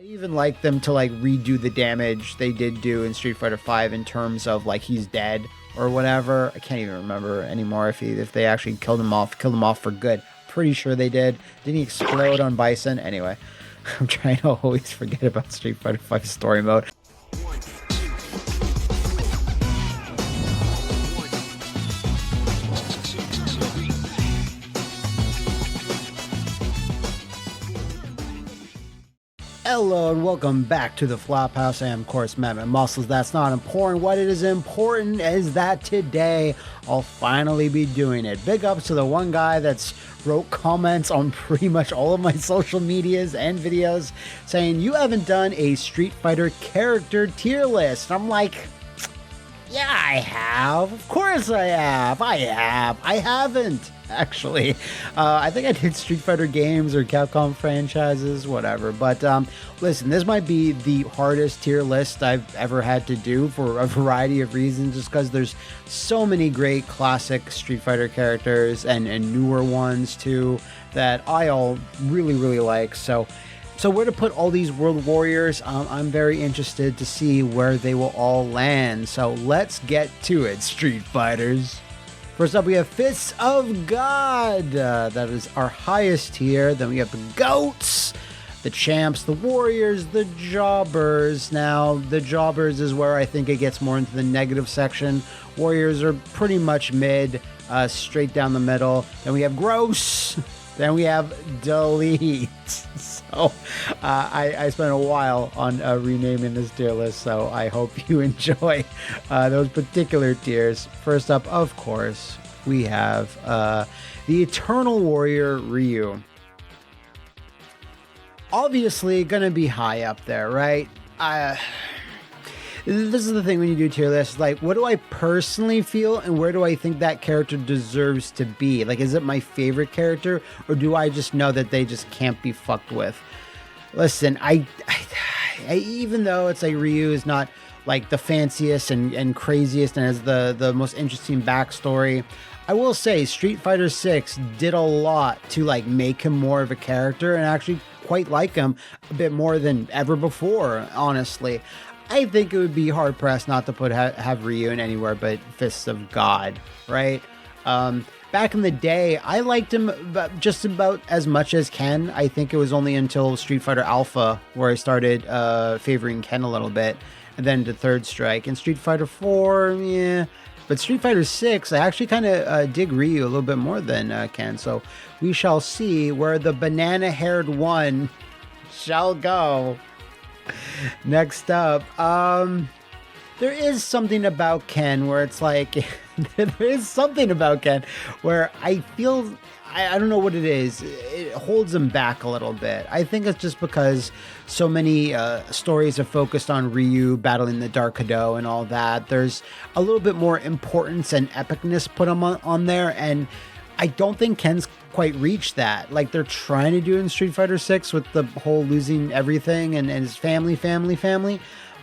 even like them to like redo the damage they did do in Street Fighter V in terms of like he's dead or whatever. I can't even remember anymore if they actually killed him off for good. Pretty sure they did. Didn't he explode on Bison? Anyway, I'm trying to always forget about Street Fighter V story mode. Hello and welcome back to the Flophouse. I am, of course, mattmcmuscles. That's not important. What it is important is that today I'll finally be doing it. Big ups to the one guy that's wrote comments on pretty much all of my social medias and videos saying, you haven't done a Street Fighter character tier list. I'm like, yeah, I have. Of course I have. I haven't, actually. I think I did Street Fighter games or Capcom franchises, whatever. But listen, this might be the hardest tier list I've ever had to do for a variety of reasons, just because there's so many great classic Street Fighter characters and newer ones too that I all really like. So where to put all these World Warriors, I'm very interested to see where they will all land. So let's get to it, Street Fighters. First up, we have Fists of God. That is our highest tier. Then we have the GOATs, the Champs, the Warriors, the Jobbers. Now, the Jobbers is where I think it gets more into the negative section. Warriors are pretty much mid, straight down the middle. Then we have Gross. Then we have Delete. So I spent a while on renaming this tier list, so I hope you enjoy those particular tiers. First up, of course, we have the Eternal Warrior Ryu. Obviously, gonna be high up there, right? This is the thing when you do tier lists, like, what do I personally feel and where do I think that character deserves to be? Like, is it my favorite character or do I just know that they just can't be fucked with? Listen, I even though it's like Ryu is not like the fanciest and craziest and has the most interesting backstory, I will say Street Fighter 6 did a lot to like make him more of a character and actually quite like him a bit more than ever before, honestly. I think it would be hard pressed not to have Ryu in anywhere but Fists of God, right? Back in the day, I liked him just about as much as Ken. I think it was only until Street Fighter Alpha where I started favoring Ken a little bit, and then to Third Strike. And Street Fighter 4, yeah. But Street Fighter 6, I actually kind of dig Ryu a little bit more than Ken. So we shall see where the banana-haired one shall go. Next up, there is something about Ken where it's like, there is something about Ken where I feel, I don't know what it is, it holds him back a little bit. I think it's just because so many stories are focused on Ryu battling the Dark Hado and all that. There's a little bit more importance and epicness put on there, and I don't think Ken's quite reached that. Like they're trying to do in Street Fighter 6 with the whole losing everything and his family.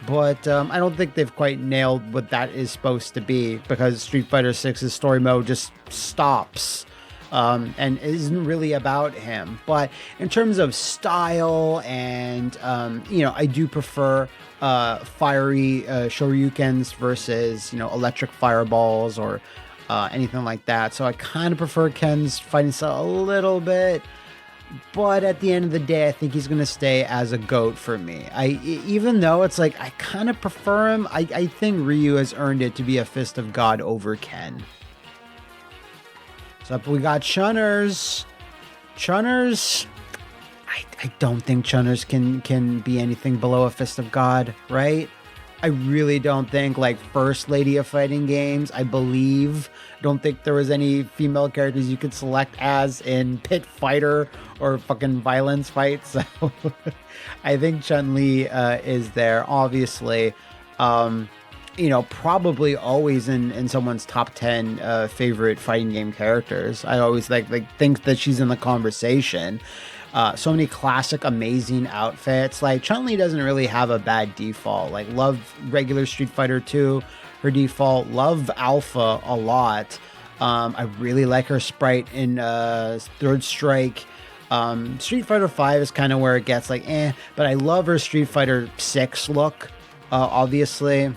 But I don't think they've quite nailed what that is supposed to be, because Street Fighter 6's story mode just stops and isn't really about him. But in terms of style and, I do prefer fiery Shoryukens versus, electric fireballs or anything like that. So I kind of prefer Ken's fighting style a little bit, but at the end of the day, I think he's going to stay as a GOAT for me. Even though it's like, I kind of prefer him, I think Ryu has earned it to be a Fist of God over Ken. So up we got Chunners. I don't think Chunners can be anything below a Fist of God, right? I really don't think, like, First Lady of Fighting Games, I don't think there was any female characters you could select as in Pit Fighter or fucking Violence Fight. So I think Chun-Li is there, obviously. Probably always in someone's top 10 favorite fighting game characters. I always think that she's in the conversation. So many classic, amazing outfits. Like, Chun-Li doesn't really have a bad default. Like, love regular Street Fighter 2, her default. Love Alpha a lot. I really like her sprite in Third Strike. Street Fighter 5 is kind of where it gets like, but I love her Street Fighter 6 look, obviously.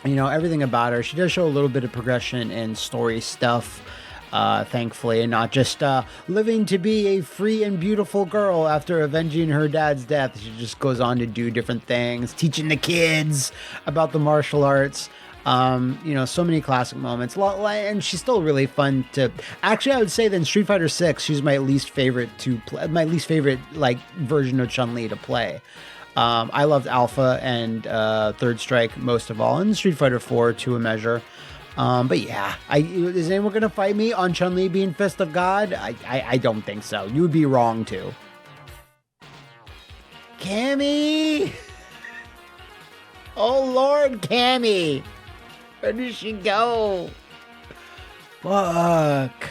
You know, everything about her. She does show a little bit of progression in story stuff, thankfully, and not just living to be a free and beautiful girl after avenging her dad's death. She just goes on to do different things, teaching the kids about the martial arts. You know, so many classic moments, and she's still really fun to. Actually, I would say that in Street Fighter 6, she's my least favorite to play. My least favorite like version of Chun-Li to play. I loved Alpha and Third Strike most of all, and Street Fighter 4 to a measure. But yeah, is anyone gonna fight me on Chun-Li being Fist of God? I don't think so. You would be wrong too. Cammy! Oh Lord, Cammy! Where did she go? Fuck.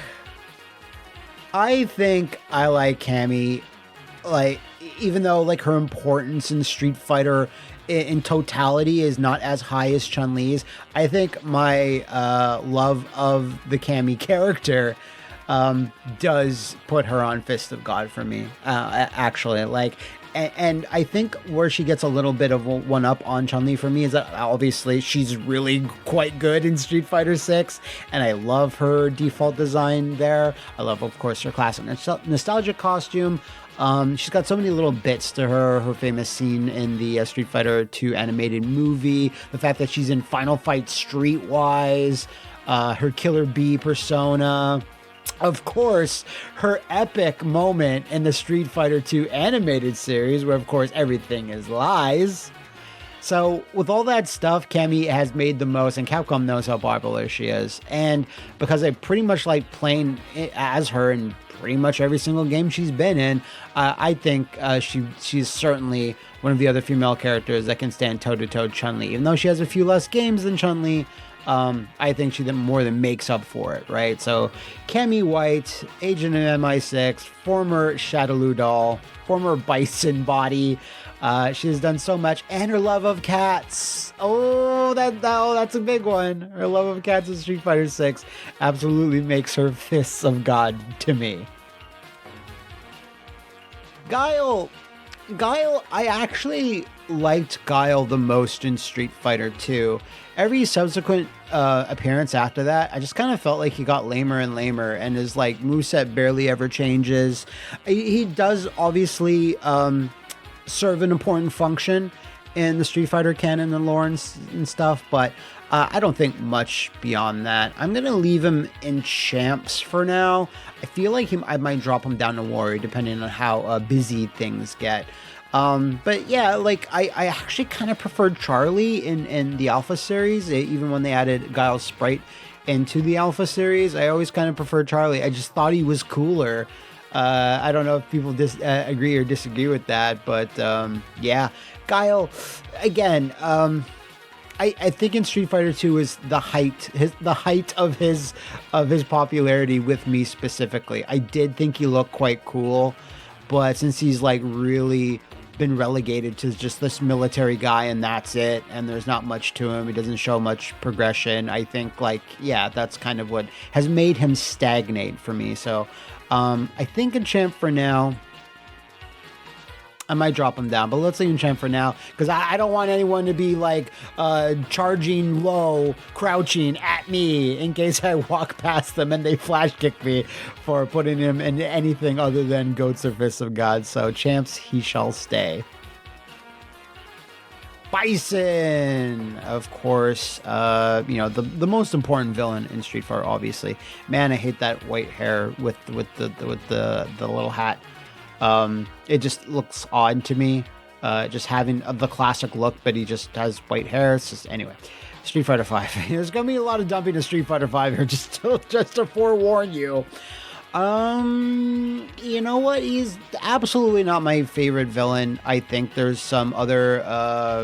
I think I like Cammy, like, even though like her importance in Street Fighter in totality is not as high as Chun-Li's. I think my love of the Cammy character does put her on Fist of God for me. Actually, like. And I think where she gets a little bit of one up on Chun-Li for me is that obviously she's really quite good in Street Fighter 6, and I love her default design there. I love, of course, her classic nostalgic costume. She's got so many little bits to her famous scene in the Street Fighter 2 animated movie, the fact that she's in Final Fight Streetwise, her Killer Bee persona. Of course, her epic moment in the Street Fighter 2 animated series, where, of course, everything is lies. So, with all that stuff, Cammy has made the most, and Capcom knows how popular she is. And because I pretty much like playing as her in pretty much every single game she's been in, I think she's certainly one of the other female characters that can stand toe-to-toe Chun-Li. Even though she has a few less games than Chun-Li, I think she more than makes up for it, right? So, Cammy White, agent of MI6, former Shadaloo doll, former Bison body. She has done so much, and her love of cats. Oh, that's a big one. Her love of cats in Street Fighter 6 absolutely makes her Fists of God to me. Guile, I actually liked Guile the most in Street Fighter 2. Every subsequent appearance after that, I just kind of felt like he got lamer and lamer, and his like moveset barely ever changes. He does obviously serve an important function in the Street Fighter canon and lore and stuff, but I don't think much beyond that. I'm gonna leave him in champs for now. I feel like I might drop him down to warrior depending on how busy things get. But yeah, like I actually kind of preferred Charlie in the Alpha series, even when they added Guile's sprite into the Alpha series. I always kind of preferred Charlie. I just thought he was cooler. I don't know if people agree or disagree with that, but yeah, Guile again. I think in Street Fighter 2 is the height of his popularity with me specifically. I did think he looked quite cool, but since he's like really been relegated to just this military guy and that's it, and there's not much to him, he doesn't show much progression, I think like, yeah, that's kind of what has made him stagnate for me. So I think in champ for now. I might drop him down, but let's leave him champ for now, because I don't want anyone to be like charging low, crouching at me in case I walk past them and they flash kick me for putting him in anything other than Goats or Fists of God. So champs, he shall stay. Bison, of course, you know, the most important villain in Street Fighter, obviously. Man, I hate that white hair with the little hat. It just looks odd to me, just having the classic look, but he just has white hair. It's just, anyway, Street Fighter 5. There's gonna be a lot of dumping to Street Fighter 5 here, just to forewarn you. You know what? He's absolutely not my favorite villain. I think there's some other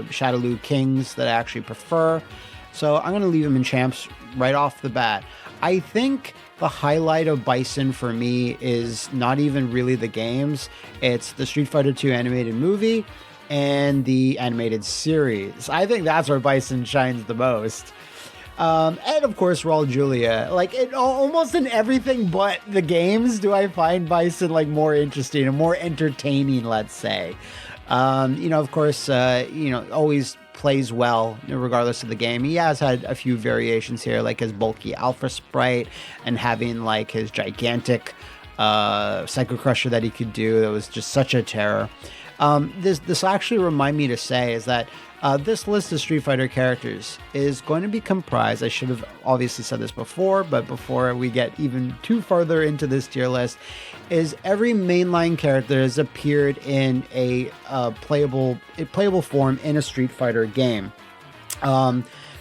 Shadaloo Kings that I actually prefer. So I'm gonna leave him in champs right off the bat. I think the highlight of Bison for me is not even really the games. It's the Street Fighter 2 animated movie and the animated series. I think that's where Bison shines the most. And of course, Raul Julia. Like, almost in everything but the games do I find Bison like more interesting and more entertaining, let's say. Of course, always plays well regardless of the game. He has had a few variations here, like his bulky Alpha Sprite and having like his gigantic Psycho Crusher that he could do. That was just such a terror. This actually remind me to say is that this list of Street Fighter characters is going to be comprised, I should have obviously said this before, but before we get even too farther into this tier list, is every mainline character has appeared in a playable form in a Street Fighter game.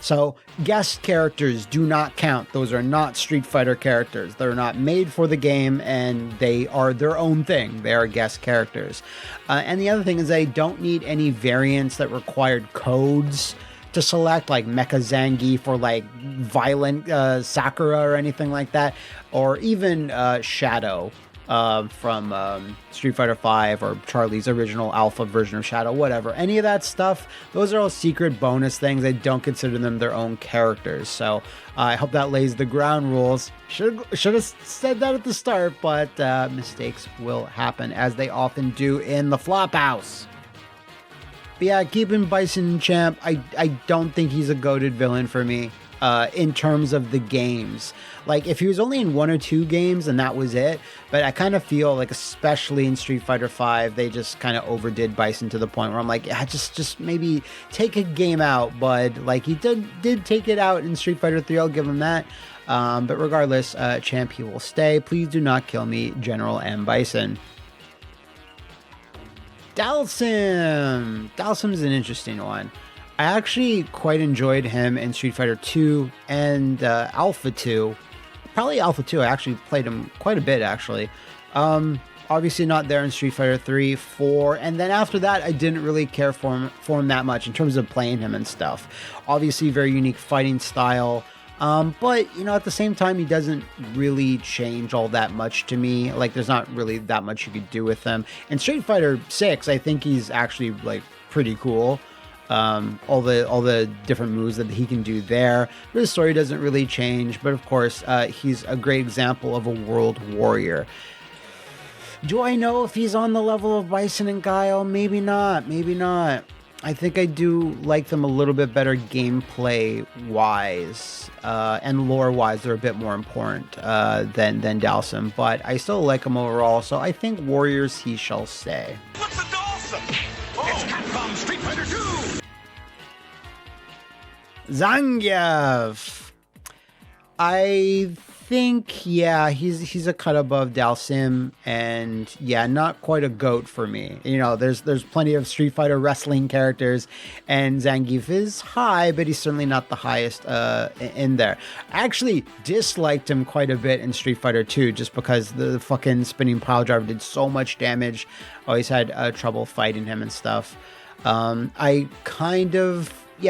So guest characters do not count. Those are not Street Fighter characters. They're not made for the game, and they are their own thing. They are guest characters. And the other thing is they don't need any variants that required codes to select, like Mecha Zangief for like violent Sakura or anything like that, or even Shadow from Street Fighter V or Charlie's original alpha version of Shadow, whatever. Any of that stuff, those are all secret bonus things. I don't consider them their own characters. So I hope that lays the ground rules. Should have said that at the start, but mistakes will happen, as they often do in the Flophouse. But yeah, keeping Bison champ, I don't think he's a goated villain for me. In terms of the games, like if he was only in 1 or 2 games and that was it, but I kind of feel like, especially in Street Fighter V, they just kind of overdid Bison to the point where I'm like, yeah, just maybe take a game out, bud. Like he did take it out in Street Fighter 3, I'll give him that. But regardless, champ, he will stay. Please do not kill me, General M. Bison. Dalsim's an interesting one. I actually quite enjoyed him in Street Fighter 2 and Alpha 2. Probably Alpha 2, I actually played him quite a bit, actually. Obviously not there in Street Fighter 3, 4, and then after that, I didn't really care for him that much in terms of playing him and stuff. Obviously, very unique fighting style, but, at the same time, he doesn't really change all that much to me. Like, there's not really that much you could do with him. In Street Fighter 6, I think he's actually, like, pretty cool. All the different moves that he can do there. The story doesn't really change, but of course, he's a great example of a world warrior. Do I know if he's on the level of Bison and Guile? Maybe not. I think I do like them a little bit better gameplay-wise, and lore-wise. They're a bit more important than Dalsim, but I still like them overall, so I think Warriors he shall stay. What's a Dalsim? It's Capcom Street Fighter 2! Zangief. I think, yeah, he's a cut above Dalsim, and yeah, not quite a GOAT for me. There's plenty of Street Fighter wrestling characters, and Zangief is high, but he's certainly not the highest in there. I actually disliked him quite a bit in Street Fighter 2, just because the fucking spinning pile driver did so much damage. Always had trouble fighting him and stuff. I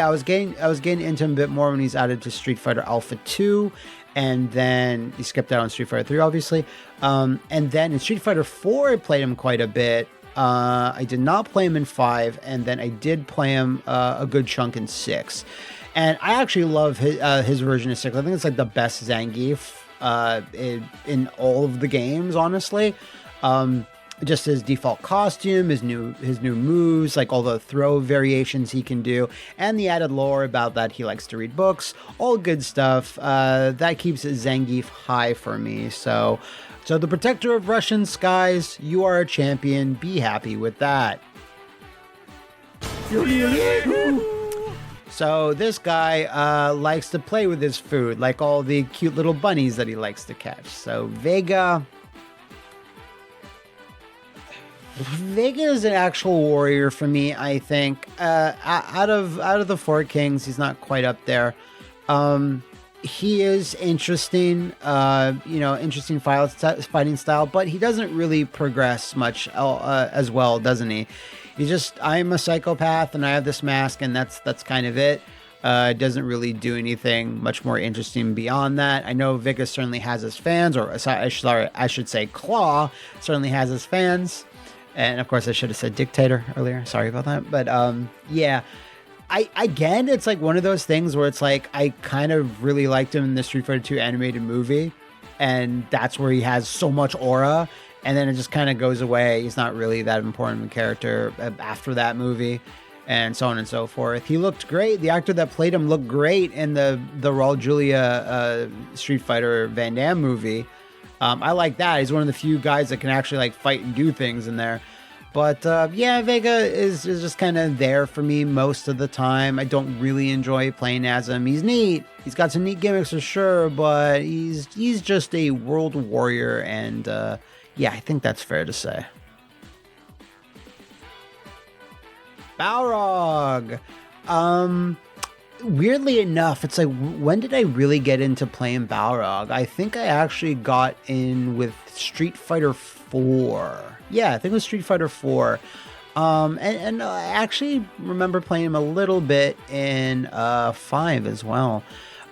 was getting into him a bit more when he's added to Street Fighter Alpha 2, and then he skipped out on Street Fighter 3, obviously. And then in Street Fighter 4, I played him quite a bit. I did not play him in 5, and then I did play him a good chunk in 6. And I actually love his version of 6. I think it's like the best Zangief in all of the games, honestly. Just his default costume, his new moves, like all the throw variations he can do, and the added lore about that he likes to read books, all good stuff. That keeps Zangief high for me. So the protector of Russian skies, you are a champion. Be happy with that. So this guy likes to play with his food, like all the cute little bunnies that he likes to catch. So Vega is an actual warrior for me, I think. Out of the 4 kings, he's not quite up there. He is interesting, interesting fighting style, but he doesn't really progress much as well, doesn't he? I'm a psychopath and I have this mask, and that's kind of it. Doesn't really do anything much more interesting beyond that. I know Vega certainly has his fans, or sorry, I should say Claw certainly has his fans. And of course, I should have said dictator earlier. Sorry about that. But yeah, Again, it's like one of those things where it's like I kind of really liked him in the Street Fighter 2 animated movie, and that's where he has so much aura, and then it just kind of goes away. He's not really that important of a character after that movie, and so on and so forth. He looked great. The actor that played him looked great in the Raul Julia Street Fighter Van Damme movie. I like that. He's one of the few guys that can actually like fight and do things in there. But yeah, Vega is just kind of there for me most of the time. I don't really enjoy playing as him. He's neat. He's got some neat gimmicks for sure, but he's just a world warrior, and yeah, I think that's fair to say. Balrog. Weirdly enough, it's like, when did I really get into playing Balrog? I think I actually got in with Street Fighter 4. Yeah, I think it was Street Fighter 4. And I actually remember playing him a little bit in 5 as well.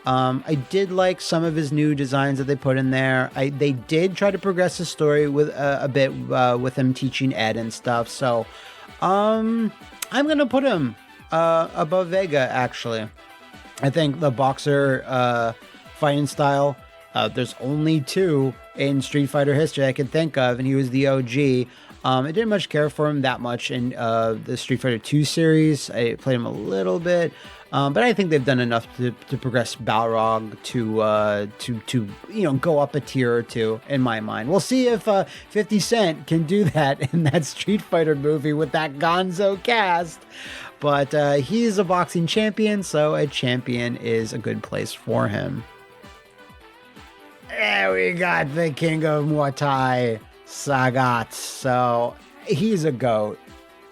I did like some of his new designs that they put in there. They did try to progress the story with a bit with him teaching Ed and stuff. So I'm gonna put him above Vega, actually. I think the boxer fighting style, there's only 2 in Street Fighter history I can think of, and he was the OG. I didn't much care for him that much in the Street Fighter 2 series. I played him a little bit, but I think they've done enough to progress Balrog to go up a tier or 2 in my mind. We'll see if 50 Cent can do that in that Street Fighter movie with that Gonzo cast. But he's a boxing champion, so a champion is a good place for him. There we got the king of Muay Thai, Sagat. So he's a GOAT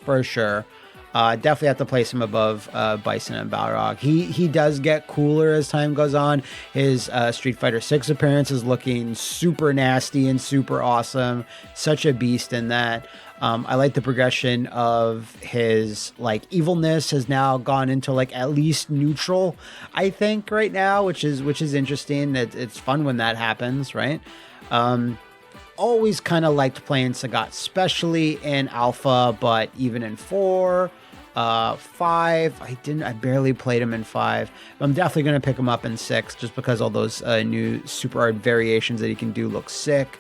for sure. Definitely have to place him above Bison and Balrog. He does get cooler as time goes on. His Street Fighter 6 appearance is looking super nasty and super awesome. Such a beast in that. I like the progression of his like evilness has now gone into like at least neutral, I think, right now, which is interesting. It's fun when that happens, right? Always kind of liked playing Sagat, especially in Alpha, but even in 4, 5, I barely played him in 5. I'm definitely going to pick him up in 6 just because all those new super art variations that he can do look sick.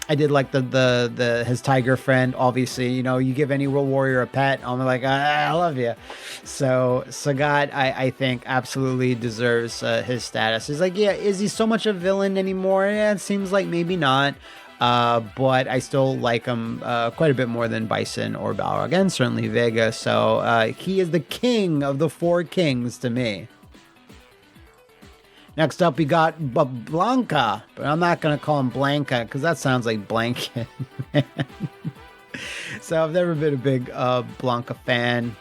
I did like his tiger friend. Obviously, you give any World Warrior a pet, I'm like, I love you. So Sagat, I think absolutely deserves his status. He's like, yeah, is he so much a villain anymore? Yeah, it seems like maybe not. But I still like him quite a bit more than Bison or Balrog, and certainly Vega. So he is the king of the 4 kings to me. Next up, we got Blanca, but I'm not going to call him Blanca because that sounds like blanket. So I've never been a big Blanca fan.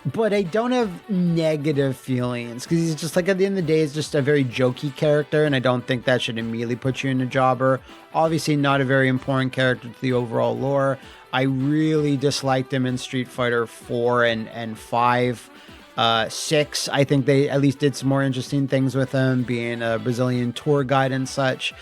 But I don't have negative feelings because he's just like, at the end of the day, it's just a very jokey character, and I don't think that should immediately put you in a jobber. Obviously not a very important character to the overall lore. I really disliked him in Street Fighter 4 and 5. 6, I think they at least did some more interesting things with him, being a Brazilian tour guide and such.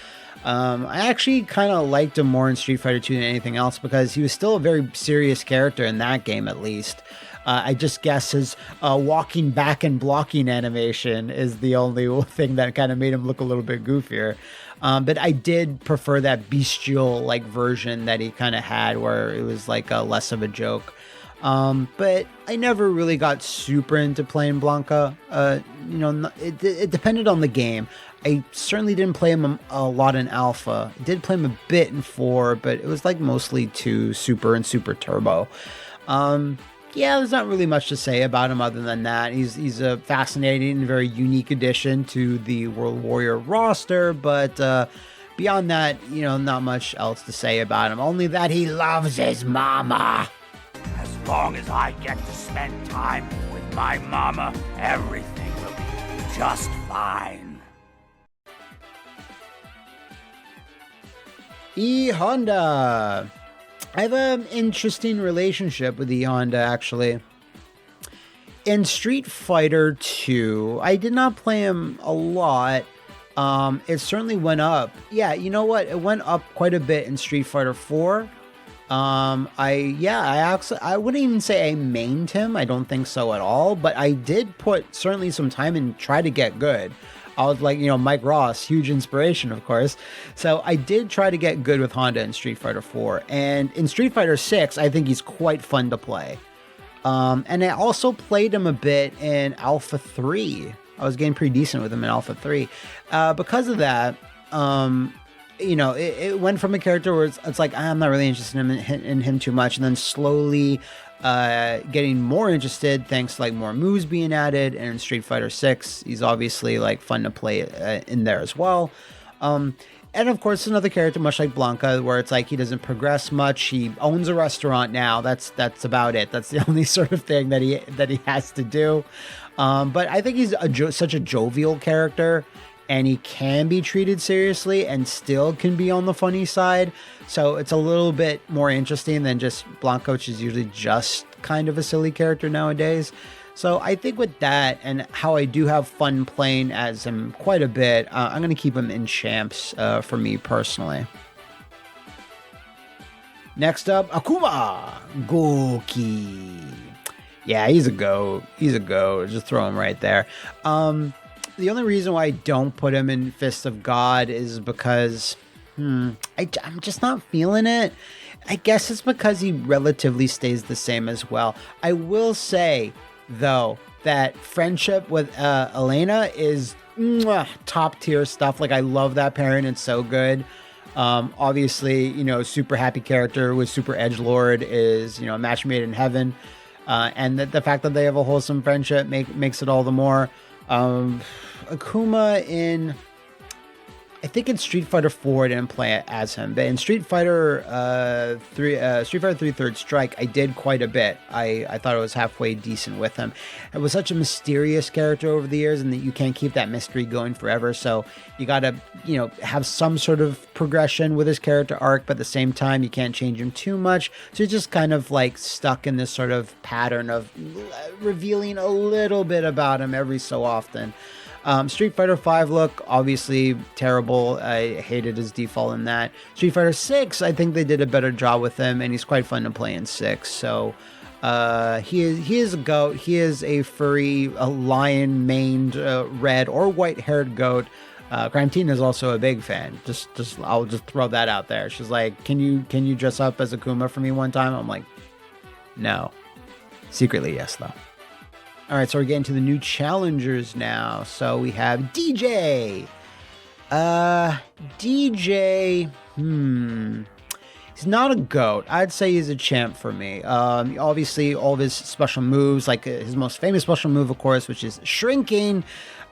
I actually kind of liked him more in Street Fighter 2 than anything else because he was still a very serious character in that game, at least. I just guess his walking back and blocking animation is the only thing that kind of made him look a little bit goofier. But I did prefer that bestial like version that he kind of had, where it was like less of a joke. But I never really got super into playing Blanca. It depended on the game. I certainly didn't play him a lot in Alpha. I did play him a bit in 4, but it was like mostly 2, Super and Super Turbo. Yeah, there's not really much to say about him other than that. He's a fascinating and very unique addition to the World Warrior roster, but beyond that, not much else to say about him. Only that he loves his mama. As long as I get to spend time with my mama, everything will be just fine. E Honda. I have an interesting relationship with E Honda, actually. In Street Fighter 2, I did not play him a lot. It certainly went up. Yeah, you know what? It went up quite a bit in Street Fighter 4. I wouldn't even say I mained him. I don't think so at all. But I did put certainly some time and try to get good. I was like, Mike Ross, huge inspiration, of course. So I did try to get good with Honda in Street Fighter 4. And in Street Fighter 6, I think he's quite fun to play. And I also played him a bit in Alpha 3. I was getting pretty decent with him in Alpha 3. Because of that, it went from a character where it's like, I'm not really interested in him too much. And then slowly getting more interested thanks to like more moves being added. And in Street Fighter 6, he's obviously like fun to play in there as well. And of course, another character, much like Blanca, where it's like he doesn't progress much. He owns a restaurant now. That's about it. That's the only sort of thing that he has to do. But I think he's such a jovial character, and he can be treated seriously and still can be on the funny side. So it's a little bit more interesting than just Blanca, which is usually just kind of a silly character nowadays. So I think with that and how I do have fun playing as him quite a bit, I'm going to keep him in champs for me personally. Next up, Akuma Goki. Yeah, he's a goat. He's a goat. Just throw him right there. The only reason why I don't put him in Fist of God is because I'm just not feeling it. I guess it's because he relatively stays the same as well. I will say, though, that friendship with Elena is top tier stuff. Like, I love that pairing. It's so good. Obviously, super happy character with super edgelord is, a match made in heaven. And the fact that they have a wholesome friendship makes it all the more. Akuma I think in Street Fighter 4 I didn't play it as him, but in Street Fighter 3 Third Strike, I did quite a bit. I thought it was halfway decent with him. It was such a mysterious character over the years, and that you can't keep that mystery going forever. So you gotta, have some sort of progression with his character arc, but at the same time, you can't change him too much. So you're just kind of like stuck in this sort of pattern of revealing a little bit about him every so often. Street Fighter 5 look, obviously terrible. I hated his default in that. Street Fighter 6, I think they did a better job with him, and he's quite fun to play in 6. So he is a goat. He is a furry, a lion-maned, red or white-haired goat. Grantina is also a big fan. I'll just throw that out there. She's like, can you dress up as Akuma for me one time? I'm like, no. Secretly, yes, though. All right, so we're getting to the new challengers now. So we have DJ. DJ, he's not a GOAT. I'd say he's a champ for me. Obviously, all of his special moves, like his most famous special move, of course, which is shrinking.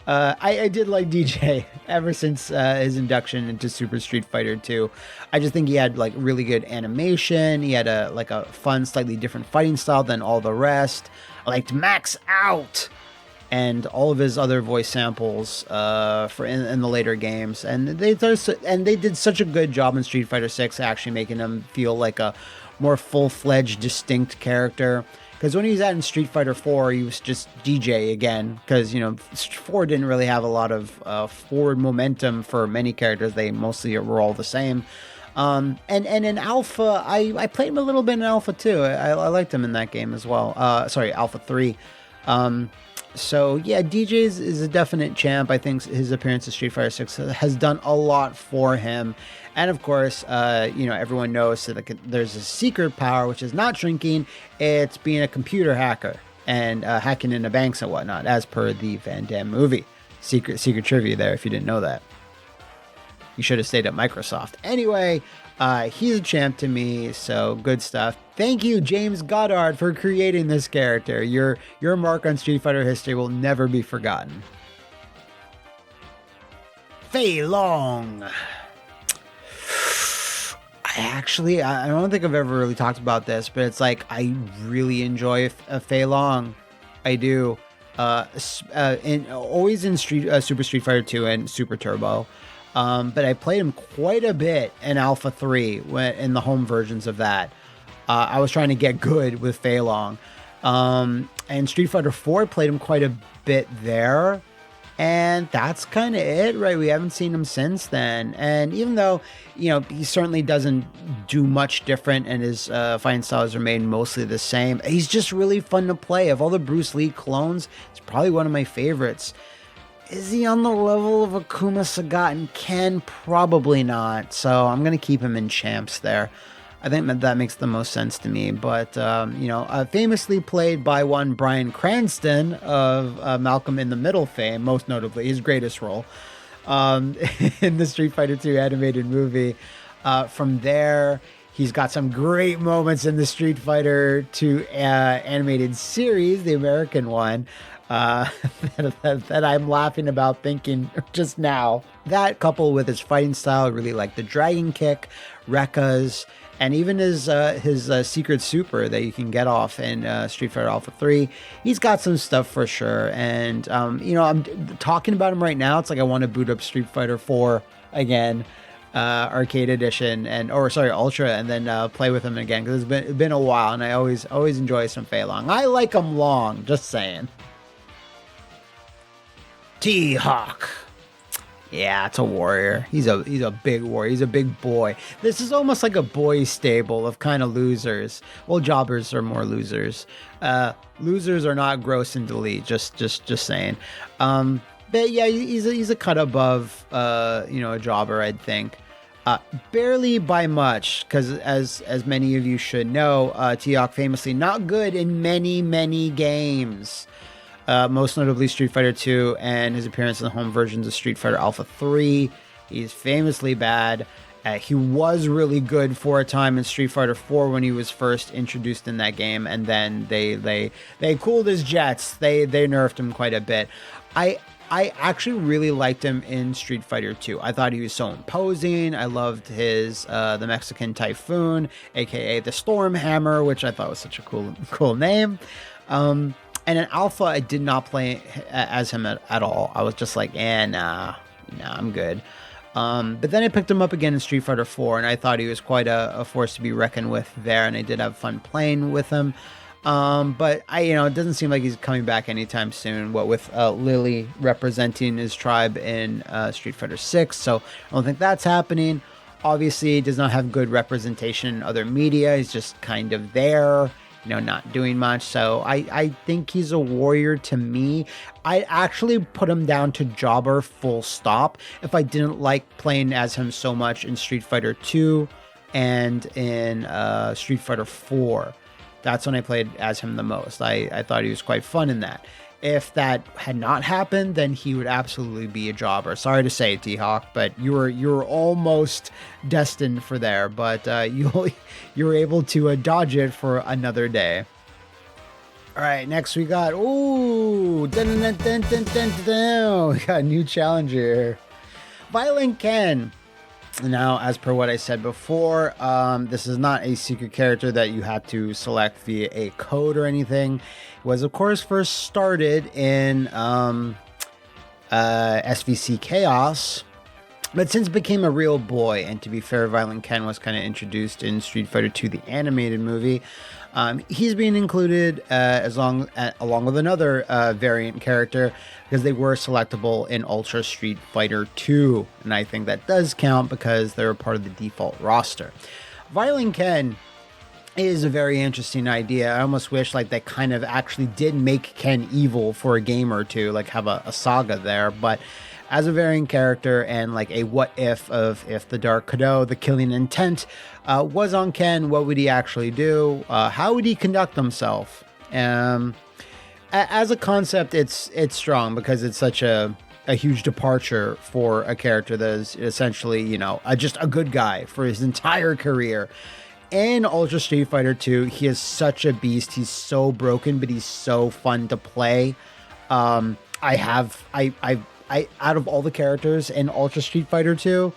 I did like DJ ever since his induction into Super Street Fighter 2. I just think he had like really good animation. He had a fun, slightly different fighting style than all the rest. I liked Max Out and all of his other voice samples for in the later games, and they did such a good job in Street Fighter 6, actually making him feel like a more full-fledged, distinct character. Because when he was out in Street Fighter 4, he was just DJ again. Because 4 didn't really have a lot of forward momentum for many characters. They mostly were all the same. And in Alpha, I played him a little bit in Alpha 2. I liked him in that game as well. Alpha 3. So yeah, DJ is a definite champ. I think his appearance in Street Fighter 6 has done a lot for him. And of course, everyone knows that there's a secret power, which is not shrinking. It's being a computer hacker and hacking into banks and whatnot, as per the Van Damme movie. Secret trivia there, if you didn't know that. You should have stayed at Microsoft. Anyway, he's a champ to me, so good stuff. Thank you, James Goddard, for creating this character. Your mark on Street Fighter history will never be forgotten. Fei Long. I don't think I've ever really talked about this, but it's like I really enjoy Fei Long. I do. Always in Super Street Fighter 2 and Super Turbo. But I played him quite a bit in Alpha 3 in the home versions of that. I was trying to get good with Fei Long. And Street Fighter 4 played him quite a bit there. And that's kind of it, right? We haven't seen him since then. And even though, he certainly doesn't do much different and his fighting styles remain mostly the same, he's just really fun to play. Of all the Bruce Lee clones, it's probably one of my favorites. Is he on the level of Akuma, Sagat, and Ken? Probably not. So I'm going to keep him in champs there. I think that makes the most sense to me. But, famously played by one Bryan Cranston of Malcolm in the Middle fame, most notably his greatest role in the Street Fighter 2 animated movie. From there, he's got some great moments in the Street Fighter 2 animated series, the American one, that I'm laughing about thinking just now. That, coupled with his fighting style, really like the Dragon Kick, Rekkas, and even his secret super that you can get off in Street Fighter Alpha 3, he's got some stuff for sure. And, I'm talking about him right now. It's like I want to boot up Street Fighter 4 again, Arcade Edition, Ultra, and then play with him again, because it's been a while, and I always enjoy some Fei Long. I like him long, just saying. T-Hawk. Yeah, it's a warrior. He's a big warrior. He's a big boy. This is almost like a boys' stable of kind of losers. Well, jobbers are more losers. Losers are not gross and delete. Just saying. But yeah, he's a cut above a jobber, I'd think. Barely by much, because as many of you should know, T-Hawk famously not good in many games. Most notably Street Fighter 2 and his appearance in the home versions of Street Fighter Alpha 3. He's famously bad. He was really good for a time in Street Fighter 4 when he was first introduced in that game, and then they cooled his jets. They nerfed him quite a bit. I actually really liked him in Street Fighter 2. I thought he was so imposing. I loved his the Mexican Typhoon, aka the Storm Hammer, which I thought was such a cool name. And in Alpha, I did not play as him at all. I was just like, nah, I'm good. But then I picked him up again in Street Fighter 4, and I thought he was quite a force to be reckoned with there, and I did have fun playing with him. But it doesn't seem like he's coming back anytime soon. What with Lily representing his tribe in Street Fighter 6, so I don't think that's happening. Obviously, he does not have good representation in other media. He's just kind of there, not doing much. So I think he's a warrior to me. I actually put him down to jobber full stop if I didn't like playing as him so much in Street Fighter 2 and in Street Fighter 4. That's when I played as him the most. I thought he was quite fun in that. If that had not happened, then he would absolutely be a jobber. Sorry to say, T-Hawk, but you were almost destined for there. But you were able to dodge it for another day. All right, next we got we got a new challenger here, Violent Ken. Now, as per what I said before, this is not a secret character that you had to select via a code or anything. It was, of course, first started in SVC Chaos, but since became a real boy. And to be fair, Violent Ken was kind of introduced in Street Fighter 2, the animated movie. He's being included along with another variant character, because they were selectable in Ultra Street Fighter 2, and I think that does count because they're a part of the default roster. Violent Ken is a very interesting idea. I almost wish they kind of actually did make Ken evil for a game or two, have a saga there, but as a variant character and a what if of if the Dark Kado, the killing intent, was on Ken, what would he actually do? How would he conduct himself? As a concept, it's strong because it's such a huge departure for a character that is essentially, just a good guy for his entire career. In Ultra Street Fighter 2, he is such a beast. He's so broken, but he's so fun to play. I out of all the characters in Ultra Street Fighter 2,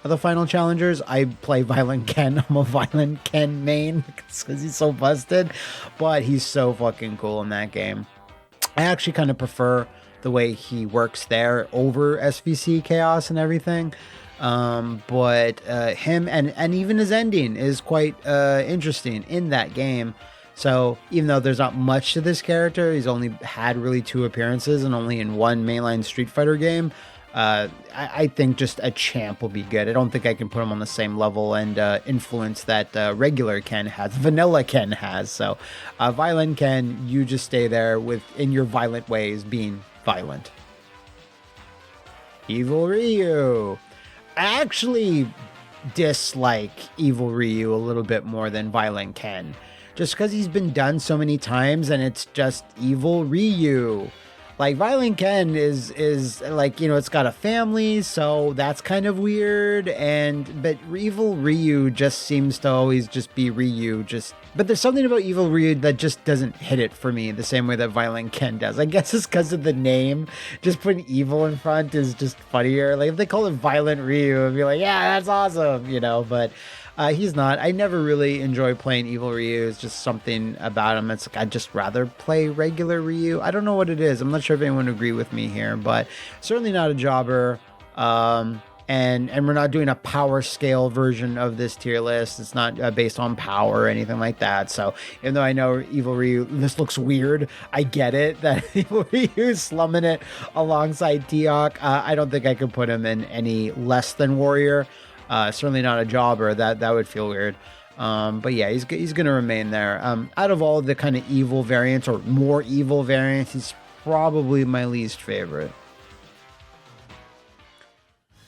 the final challengers, I play Violent Ken. I'm a Violent Ken main because he's so busted, but he's so fucking cool in that game. I actually kind of prefer the way he works there over SVC Chaos and everything. But him and even his ending is quite interesting in that game. So even though there's not much to this character, he's only had really 2 appearances and only in 1 mainline Street Fighter game. I think just a champ will be good. I don't think I can put him on the same level and influence that regular Ken has, vanilla Ken has. So violent Ken, you just stay there in your violent ways, being violent. Evil Ryu. I actually dislike Evil Ryu a little bit more than violent Ken, just because he's been done so many times and it's just Evil Ryu. Like violent Ken is like, it's got a family, so that's kind of weird. But Evil Ryu just seems to always just be Ryu. But there's something about Evil Ryu that just doesn't hit it for me the same way that violent Ken does. I guess it's because of the name. Just putting evil in front is just funnier. Like if they call it Violent Ryu, I'd be like, yeah, that's awesome, But he's not. I never really enjoy playing Evil Ryu. It's just something about him. It's like I'd just rather play regular Ryu. I don't know what it is. I'm not sure if anyone would agree with me here, but certainly not a jobber. And we're not doing a power scale version of this tier list. It's not based on power or anything like that. So even though I know Evil Ryu, this looks weird, I get it that Evil Ryu is slumming it alongside Teok. I don't think I could put him in any less than Warrior. Certainly not a jobber. That would feel weird. But yeah, he's going to remain there. Out of all the kind of evil variants or more evil variants, he's probably my least favorite.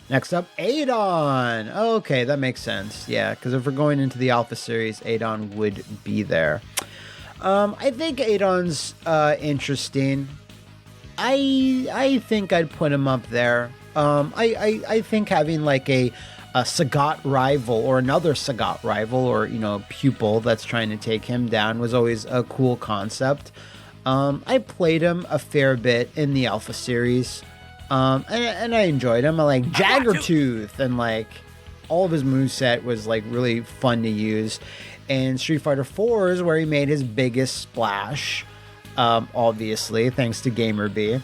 Next up, Adon. Okay, that makes sense. Yeah, because if we're going into the Alpha series, Adon would be there. I think Adon's interesting. I think I'd put him up there. I think having like a Sagat rival or another Sagat rival or, pupil that's trying to take him down was always a cool concept. I played him a fair bit in the Alpha series. And I enjoyed him. I like Jaggertooth and like all of his moveset was like really fun to use. And Street Fighter 4 is where he made his biggest splash, obviously, thanks to Gamer B.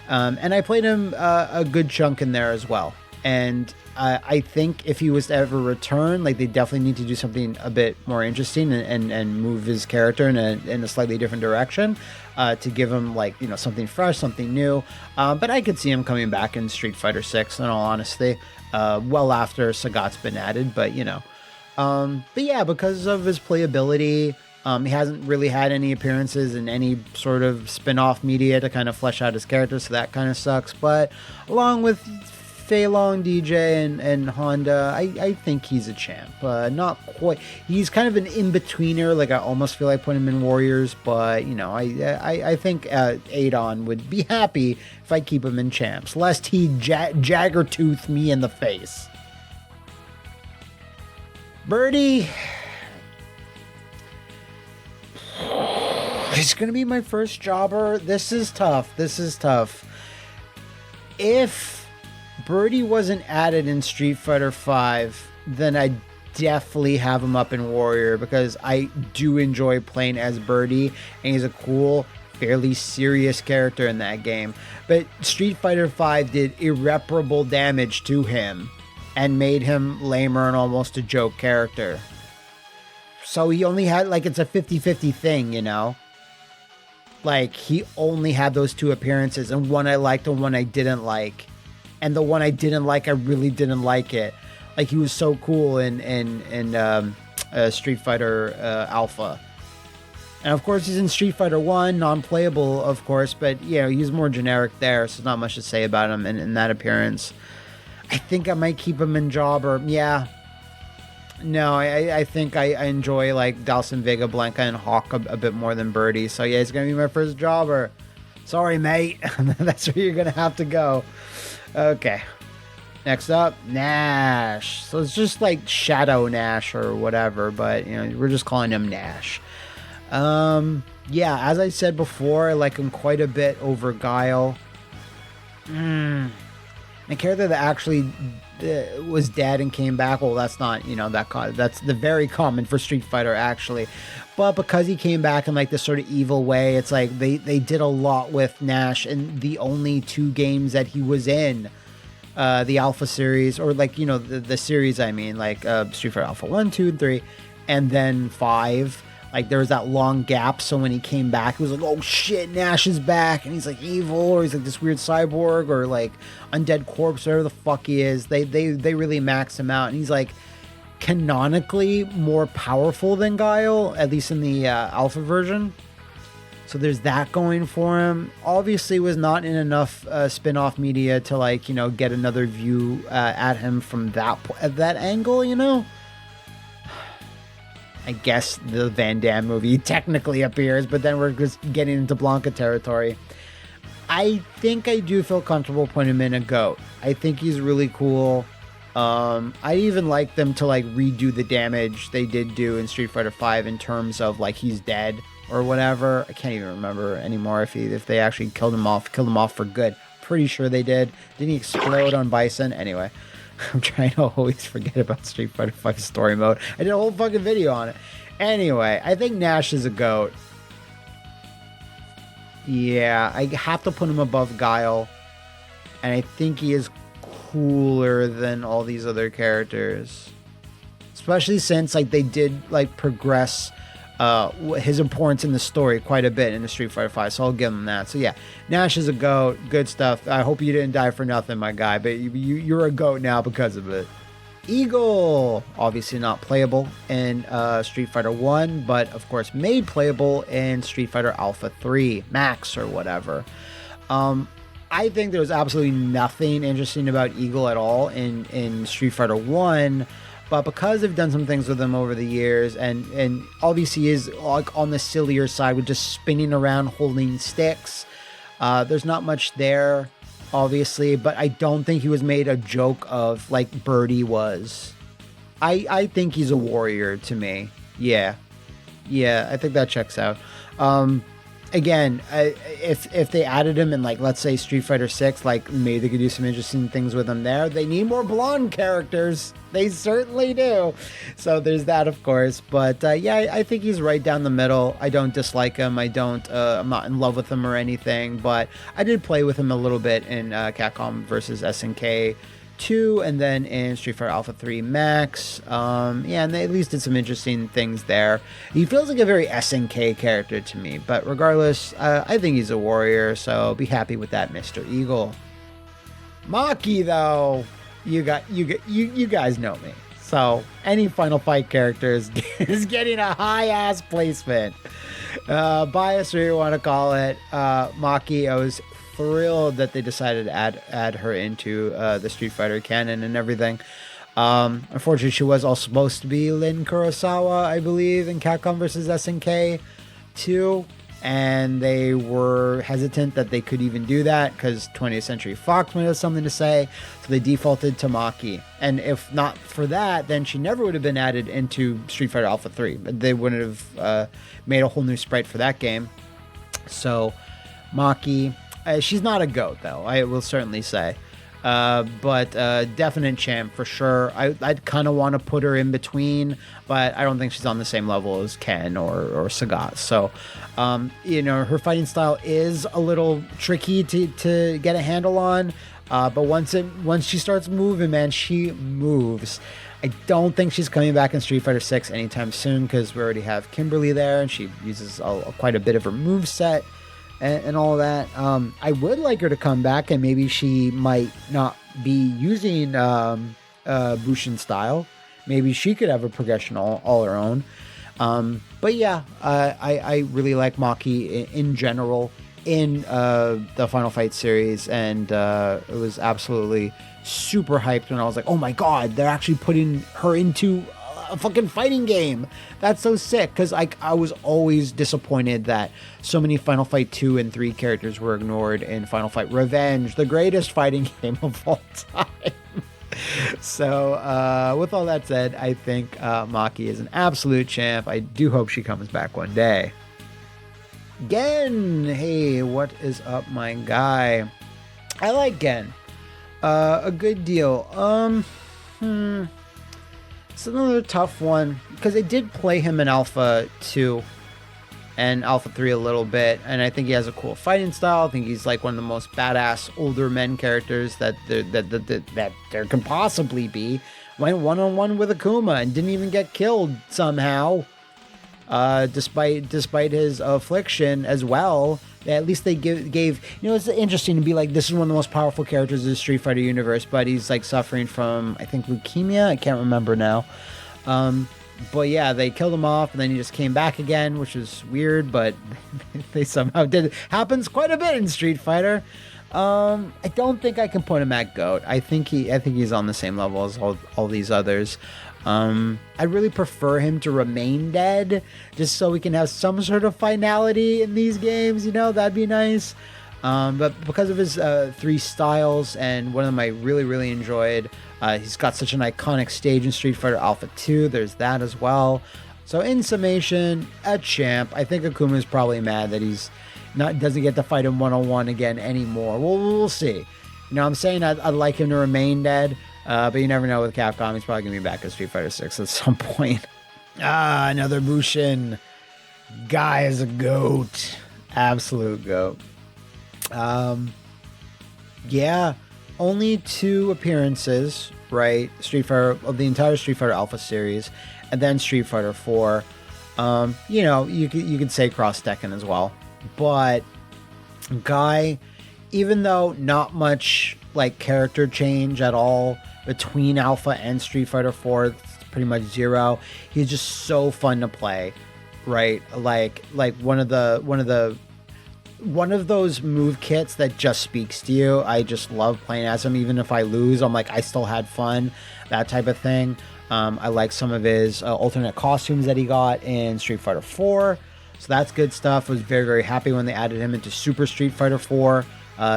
And I played him a good chunk in there as well. And I think if he was to ever return, like they definitely need to do something a bit more interesting and move his character in a slightly different direction to give him like, something fresh, something new. But I could see him coming back in Street Fighter 6 in all honesty, well after Sagat's been added, but yeah, because of his playability, he hasn't really had any appearances in any sort of spin-off media to kind of flesh out his character, so that kind of sucks. But along with Fei Long, DJ, and Honda, I think he's a champ. Not quite. He's kind of an in-betweener. Like I almost feel like putting him in Warriors, but I think Adon would be happy if I keep him in champs, lest he Jaggertooth me in the face. Birdie. He's gonna be my first jobber. This is tough. If Birdie wasn't added in Street Fighter 5, then I'd definitely have him up in Warrior because I do enjoy playing as Birdie and he's a cool, fairly serious character in that game. But Street Fighter 5 did irreparable damage to him and made him lamer and almost a joke character. So he only had, like, it's a 50-50 thing, Like, he only had those 2 appearances, and one I liked and one I didn't like. And the one I didn't like, I really didn't like it. Like, he was so cool in Street Fighter Alpha. And, of course, he's in Street Fighter 1, non-playable, of course. But, he's more generic there, so not much to say about him in that appearance. I think I might keep him in Jobber. Yeah. No, I think I enjoy, like, Dalsin Vega, Blanca, and Hawk a bit more than Birdie. So, yeah, he's going to be my first Jobber. Sorry, mate. That's where you're going to have to go. Okay. Next up, Nash. So it's just like Shadow Nash or whatever, but, we're just calling him Nash. Yeah, as I said before, I like him quite a bit over Guile. A character that actually was dead and came back. Well, that's not, that's the very common for Street Fighter, actually. But because he came back in like this sort of evil way, it's like they did a lot with Nash in the only 2 games that he was in. The Alpha series, or like, the series, I mean, like Street Fighter Alpha 1, 2, and 3, and then 5. Like there was that long gap, so when he came back, it was like, oh shit, Nash is back, and he's like evil, or he's like this weird cyborg, or like undead corpse, whatever the fuck he is. They really max him out, and he's like canonically more powerful than Guile, at least in the alpha version. So there's that going for him. Obviously was not in enough spin-off media to like, you know, get another view at him from that angle, you know. I guess the Van Damme movie technically appears, but then we're just getting into Blanca territory. I think I do feel comfortable putting him in a GOAT. I think he's really cool. I even like them to like redo the damage they did do in Street Fighter V in terms of like he's dead or whatever. I can't even remember anymore if they actually killed him off for good. Pretty sure they did. Didn't he explode on Bison? Anyway. I'm trying to always forget about Street Fighter V story mode. I did a whole fucking video on it. Anyway, I think Nash is a GOAT. Yeah, I have to put him above Guile. And I think he is cooler than all these other characters. Especially since like they did like progress his importance in the story quite a bit in the Street Fighter V, so I'll give him that. So yeah, Nash is a GOAT. Good stuff. I hope you didn't die for nothing, my guy, but you're a GOAT now because of it. Eagle, obviously not playable in Street Fighter 1, but of course made playable in Street Fighter Alpha 3, Max or whatever. I think there was absolutely nothing interesting about Eagle at all in Street Fighter 1. But because they've done some things with him over the years, and obviously is like on the sillier side with just spinning around holding sticks, there's not much there, obviously. But I don't think he was made a joke of like Birdie was. I think he's a warrior to me. Yeah, I think that checks out. Again, if they added him in like, let's say Street Fighter 6, like maybe they could do some interesting things with him there. They need more blonde characters. They certainly do. So there's that, of course. But yeah, I think he's right down the middle. I don't dislike him. I'm not in love with him or anything. But I did play with him a little bit in Capcom versus SNK 2, and then in Street Fighter Alpha 3 Max. Yeah, and they at least did some interesting things there. He feels like a very SNK character to me, but regardless, I think he's a warrior, so be happy with that, Mr. Eagle. Maki, though, you guys know me. So any Final Fight character is getting a high-ass placement. Bias, or you want to call it. Maki, I was thrilled that they decided to add her into the Street Fighter canon and everything. Unfortunately, she was all supposed to be Lin Kurosawa, I believe, in Capcom vs. SNK 2, and they were hesitant that they could even do that because 20th Century Fox might have something to say, so they defaulted to Maki. And if not for that, then she never would have been added into Street Fighter Alpha 3. They wouldn't have made a whole new sprite for that game. So Maki, she's not a GOAT, though, I will certainly say. But definite champ for sure. I'd kind of want to put her in between, but I don't think she's on the same level as Ken or Sagat. So, her fighting style is a little tricky to get a handle on. But once she starts moving, man, she moves. I don't think she's coming back in Street Fighter 6 anytime soon because we already have Kimberly there, and she uses quite a bit of her moveset. And all that. I would like her to come back, and maybe she might not be using Bushin style. Maybe she could have a progression all her own. But yeah, I really like Maki in general in the Final Fight series, and it was absolutely super hyped when I was like, oh my god, they're actually putting her into a fucking fighting game. That's so sick, because I was always disappointed that so many Final Fight 2 and 3 characters were ignored in Final Fight Revenge, the greatest fighting game of all time. So with all that said, I think Maki is an absolute champ. I do hope she comes back one day. Gen, hey, what is up, my guy? I like Gen a good deal. It's another tough one because I did play him in Alpha 2 and Alpha 3 a little bit, and I think he has a cool fighting style. I think he's like one of the most badass older men characters that there can possibly be. Went one-on-one with Akuma and didn't even get killed somehow. despite his affliction as well. At least they gave it's interesting to be like, this is one of the most powerful characters in the Street Fighter universe, but he's like suffering from, I think, leukemia. I can't remember now. But yeah, they killed him off, and then he just came back again, which is weird, but they somehow did it. Happens quite a bit in Street Fighter. I don't think I can point him at GOAT. I think he's on the same level as all these others. I'd really prefer him to remain dead, just so we can have some sort of finality in these games, that'd be nice. But because of his 3 styles, and one of them I really, really enjoyed, he's got such an iconic stage in Street Fighter Alpha 2, there's that as well. So in summation, a champ. I think Akuma's probably mad that he's doesn't get to fight him one-on-one again anymore. We'll see. I'm saying I'd like him to remain dead, but you never know with Capcom. He's probably going to be back in Street Fighter 6 at some point. Another Bushin. Guy is a GOAT. Absolute GOAT. Yeah, only 2 appearances, right? Street Fighter, of the entire Street Fighter Alpha series, and then Street Fighter 4. You could say Cross Tekken as well. But Guy, even though not much like character change at all between Alpha and Street Fighter 4, it's pretty much 0. He's just so fun to play, right? Like one of those move kits that just speaks to you. I just love playing as him. Even if I lose, I'm like, I still had fun, that type of thing. I like some of his alternate costumes that he got in Street Fighter 4. So that's good stuff. I was very, very happy when they added him into Super Street Fighter 4,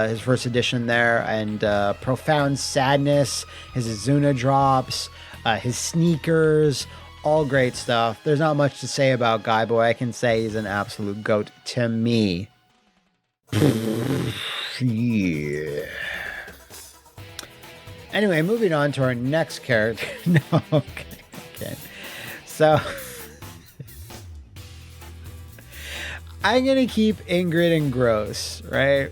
his first edition there, and Profound Sadness, his Azuna drops, his sneakers, all great stuff. There's not much to say about Guy, but I can say he's an absolute GOAT to me. Yeah. Anyway, moving on to our next character. No, okay. So I'm going to keep Ingrid and Gross, right?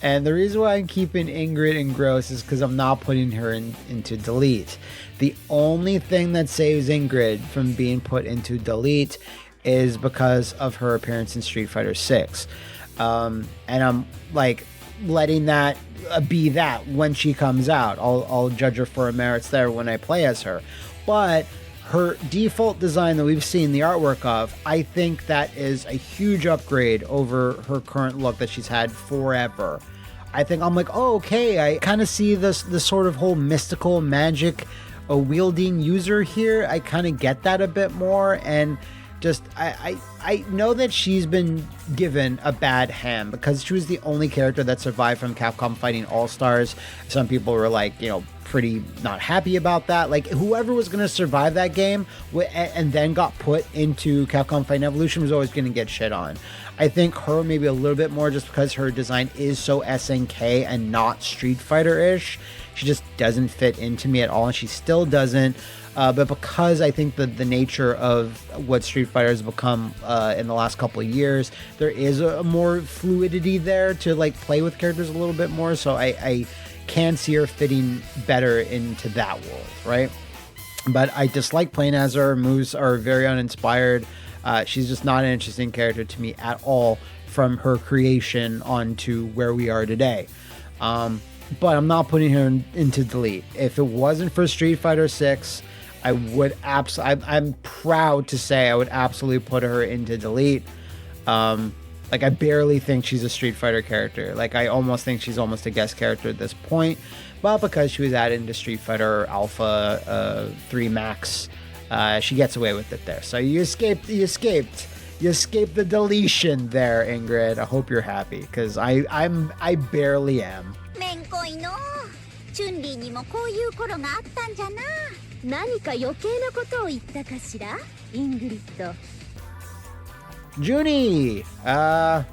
And the reason why I'm keeping Ingrid and Gross is because I'm not putting her into delete. The only thing that saves Ingrid from being put into delete is because of her appearance in Street Fighter 6. And I'm like letting that be that when she comes out. I'll judge her for her merits there when I play as her. But her default design that we've seen the artwork of, I think that is a huge upgrade over her current look that she's had forever. I think I'm like, oh, okay, I kind of see this sort of whole mystical magic wielding user here. I kind of get that a bit more, and just I know that she's been given a bad hand because she was the only character that survived from Capcom Fighting All-Stars. Some people were like, pretty not happy about that. Like, whoever was going to survive that game and then got put into Capcom Fighting Evolution was always going to get shit on. I think her maybe a little bit more just because her design is so SNK and not Street Fighter-ish. She just doesn't fit into me at all, and she still doesn't. But because I think the nature of what Street Fighter has become in the last couple of years, there is a more fluidity there to like play with characters a little bit more. So I can see her fitting better into that world, right? But I dislike playing as her. Her moves are very uninspired. She's just not an interesting character to me at all from her creation onto where we are today. But I'm not putting her into delete. If it wasn't for Street Fighter 6, I would I'm proud to say I would absolutely put her into delete. Like, I barely think she's a Street Fighter character. Like, I almost think she's almost a guest character at this point. But because she was added into Street Fighter Alpha 3 Max, she gets away with it there. So you escaped the deletion there, Ingrid. I hope you're happy, because I barely am. めんこいのチュンリーにもこういう頃があったんじゃな。何か余計なことを言ったかしら、イングリッド。Junie! I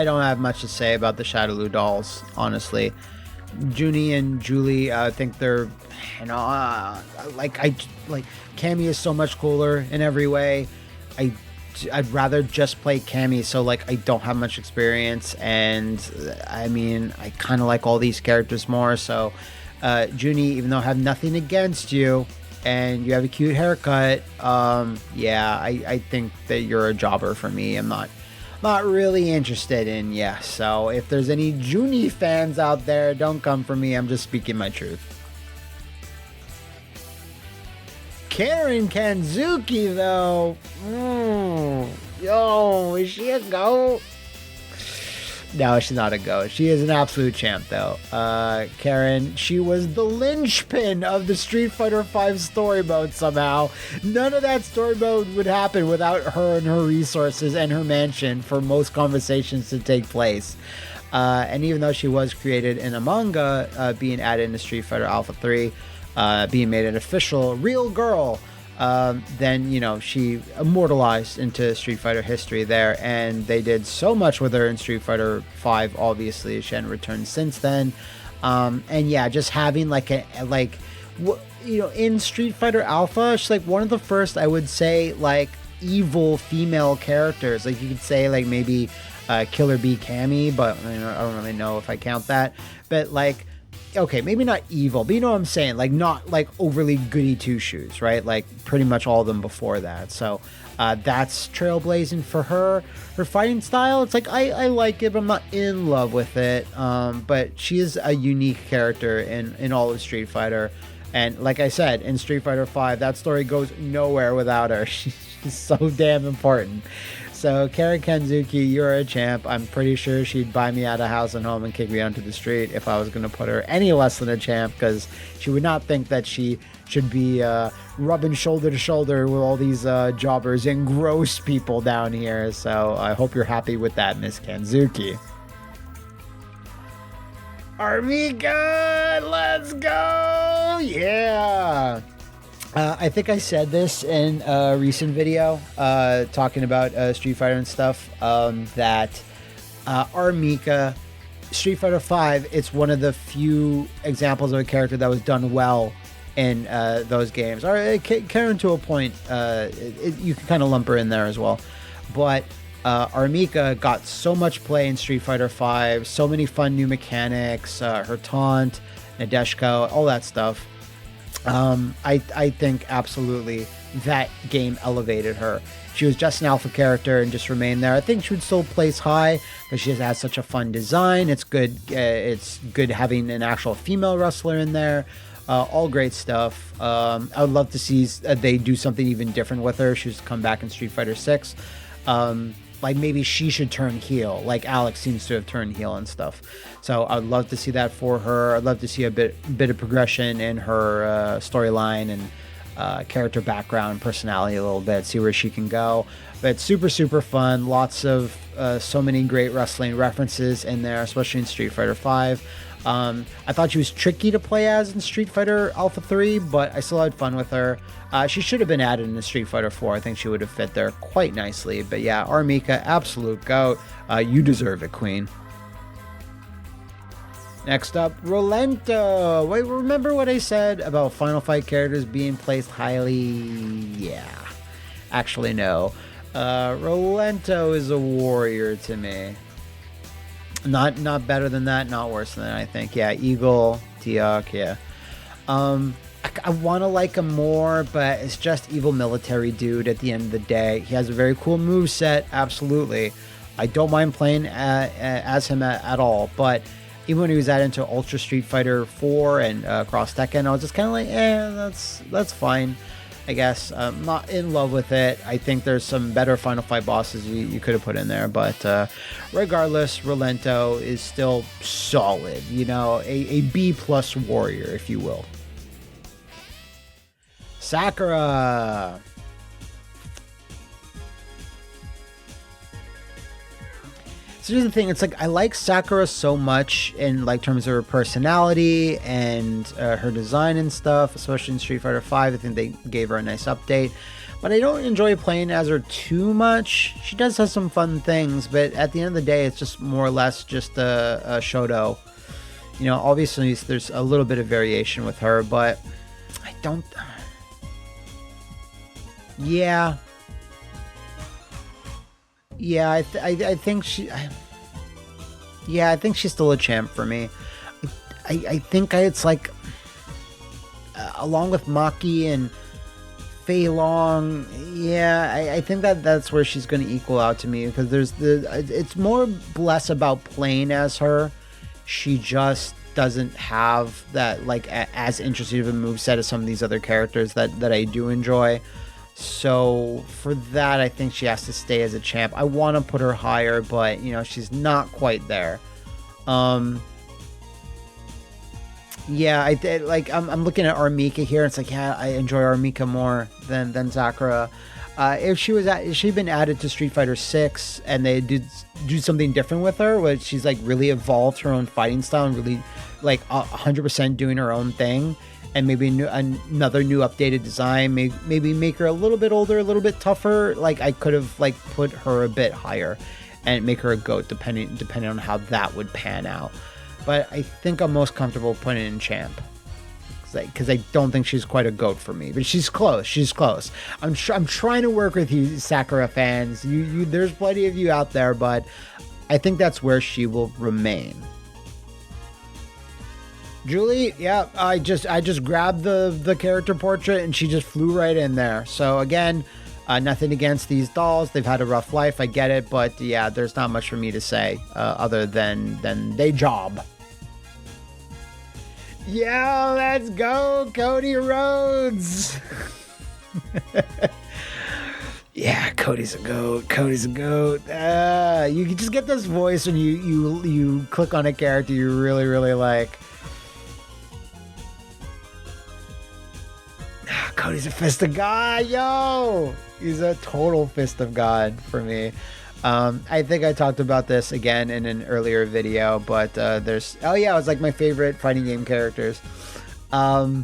don't have much to say about the Shadowloo dolls, honestly. Junie and Julie, I think they're, like Cammy is so much cooler in every way. I'd rather just play Cammy, so like I don't have much experience, and I mean I kind of like all these characters more. So Junie, even though I have nothing against you, and you have a cute haircut, yeah, I think that you're a jobber for me. I'm not really interested in you. So if there's any Junie fans out there, don't come for me. I'm just speaking my truth. Karen Kanzuki, though. Yo, is she a GOAT? No, she's not a GOAT. She is an absolute champ, though. Karen, she was the linchpin of the Street Fighter V story mode somehow. None of that story mode would happen without her and her resources and her mansion for most conversations to take place. And even though she was created in a manga, being added into Street Fighter Alpha 3, being made an official real girl, then, you know, she immortalized into Street Fighter history there, and they did so much with her in Street Fighter 5. Obviously, she hadn't returned since then. And yeah, just having in Street Fighter Alpha, she's like one of the first, I would say, like evil female characters. Like you could say like maybe Killer Bee Cammy, but I don't really know if I count that. But like, okay, maybe not evil, but you know what I'm saying? Like, not like overly goody two-shoes, right? Like, pretty much all of them before that. So, that's trailblazing for her. Her fighting style, it's like, I like it, but I'm not in love with it. But she is a unique character in all of Street Fighter. And like I said, in Street Fighter V, that story goes nowhere without her. She's so damn important. So, Karen Kanzuki, you're a champ. I'm pretty sure she'd buy me out of house and home and kick me onto the street if I was going to put her any less than a champ, because she would not think that she should be rubbing shoulder to shoulder with all these jobbers and gross people down here. So, I hope you're happy with that, Miss Kanzuki. Armika, let's go! Yeah! I think I said this in a recent video talking about Street Fighter and stuff, that Armika, Street Fighter V, it's one of the few examples of a character that was done well in those games. Or Karen to a point, you can kind of lump her in there as well. But Armika got so much play in Street Fighter V, so many fun new mechanics, her taunt, Nadeshiko, all that stuff. I think absolutely that game elevated her. She was just an alpha character and just remained there. I think she would still place high because she has such a fun design. It's good. It's good having an actual female wrestler in there. All great stuff. I would love to see they do something even different with her. She's come back in Street Fighter 6. Like maybe she should turn heel, like Alex seems to have turned heel and stuff. So I'd love to see that for her. I'd love to see a bit of progression in her storyline and character background, personality a little bit, see where she can go. But super, super fun. Lots of so many great wrestling references in there, especially in Street Fighter 5. I thought she was tricky to play as in Street Fighter Alpha 3, but I still had fun with her. She should have been added in Street Fighter 4. I think she would have fit there quite nicely. But yeah, Armika, absolute GOAT. You deserve it, Queen. Next up, Rolento. Wait, remember what I said about Final Fight characters being placed highly? Yeah. Actually, no. Rolento is a warrior to me. Not better than that, not worse than that, I think. Yeah, Eagle, Tiok, yeah. I want to like him more, but it's just evil military dude at the end of the day. He has a very cool moveset, absolutely. I don't mind playing as him at all, but even when he was added into Ultra Street Fighter 4 and Cross Tekken, I was just kind of like, that's fine, I guess. I'm not in love with it. I think there's some better Final Fight bosses you could have put in there, but regardless, Rolento is still solid, you know, a B+ warrior, if you will. Sakura. So here's the thing, it's like I like Sakura so much in like terms of her personality and her design and stuff, especially in Street Fighter V. I think they gave her a nice update, but I don't enjoy playing as her too much. She does have some fun things, but at the end of the day, it's just more or less just a Shoto. You know, obviously there's a little bit of variation with her, but I don't... Yeah, I think she... Yeah, I think she's still a champ for me. I think it's like... along with Maki and Fei Long, yeah, I think that's where she's going to equal out to me, because it's more less about playing as her. She just doesn't have that like as interesting of a moveset as some of these other characters that I do enjoy. So for that, I think she has to stay as a champ. I want to put her higher, but you know, she's not quite there. Yeah, I'm looking at Armika here. It's like, yeah, I enjoy Armika more than Sakura. If she'd been added to Street Fighter 6 and they did do something different with her, where she's like really evolved her own fighting style and really like 100% doing her own thing, and maybe another new updated design, maybe make her a little bit older, a little bit tougher. Like I could have like put her a bit higher and make her a GOAT depending on how that would pan out. But I think I'm most comfortable putting in champ, because I don't think she's quite a GOAT for me. But she's close. She's close. I'm trying to work with you, Sakura fans. You there's plenty of you out there, but I think that's where she will remain. Julie, yeah, I just grabbed the character portrait and she just flew right in there. So again, nothing against these dolls. They've had a rough life. I get it, but yeah, there's not much for me to say other than they job. Yeah, let's go, Cody Rhodes. Yeah, Cody's a GOAT. Cody's a GOAT. You can just get this voice when you click on a character you really, really like. Cody's a fist of God, yo! He's a total fist of God for me. I think I talked about this again in an earlier video, but it was like my favorite fighting game characters. Yeah,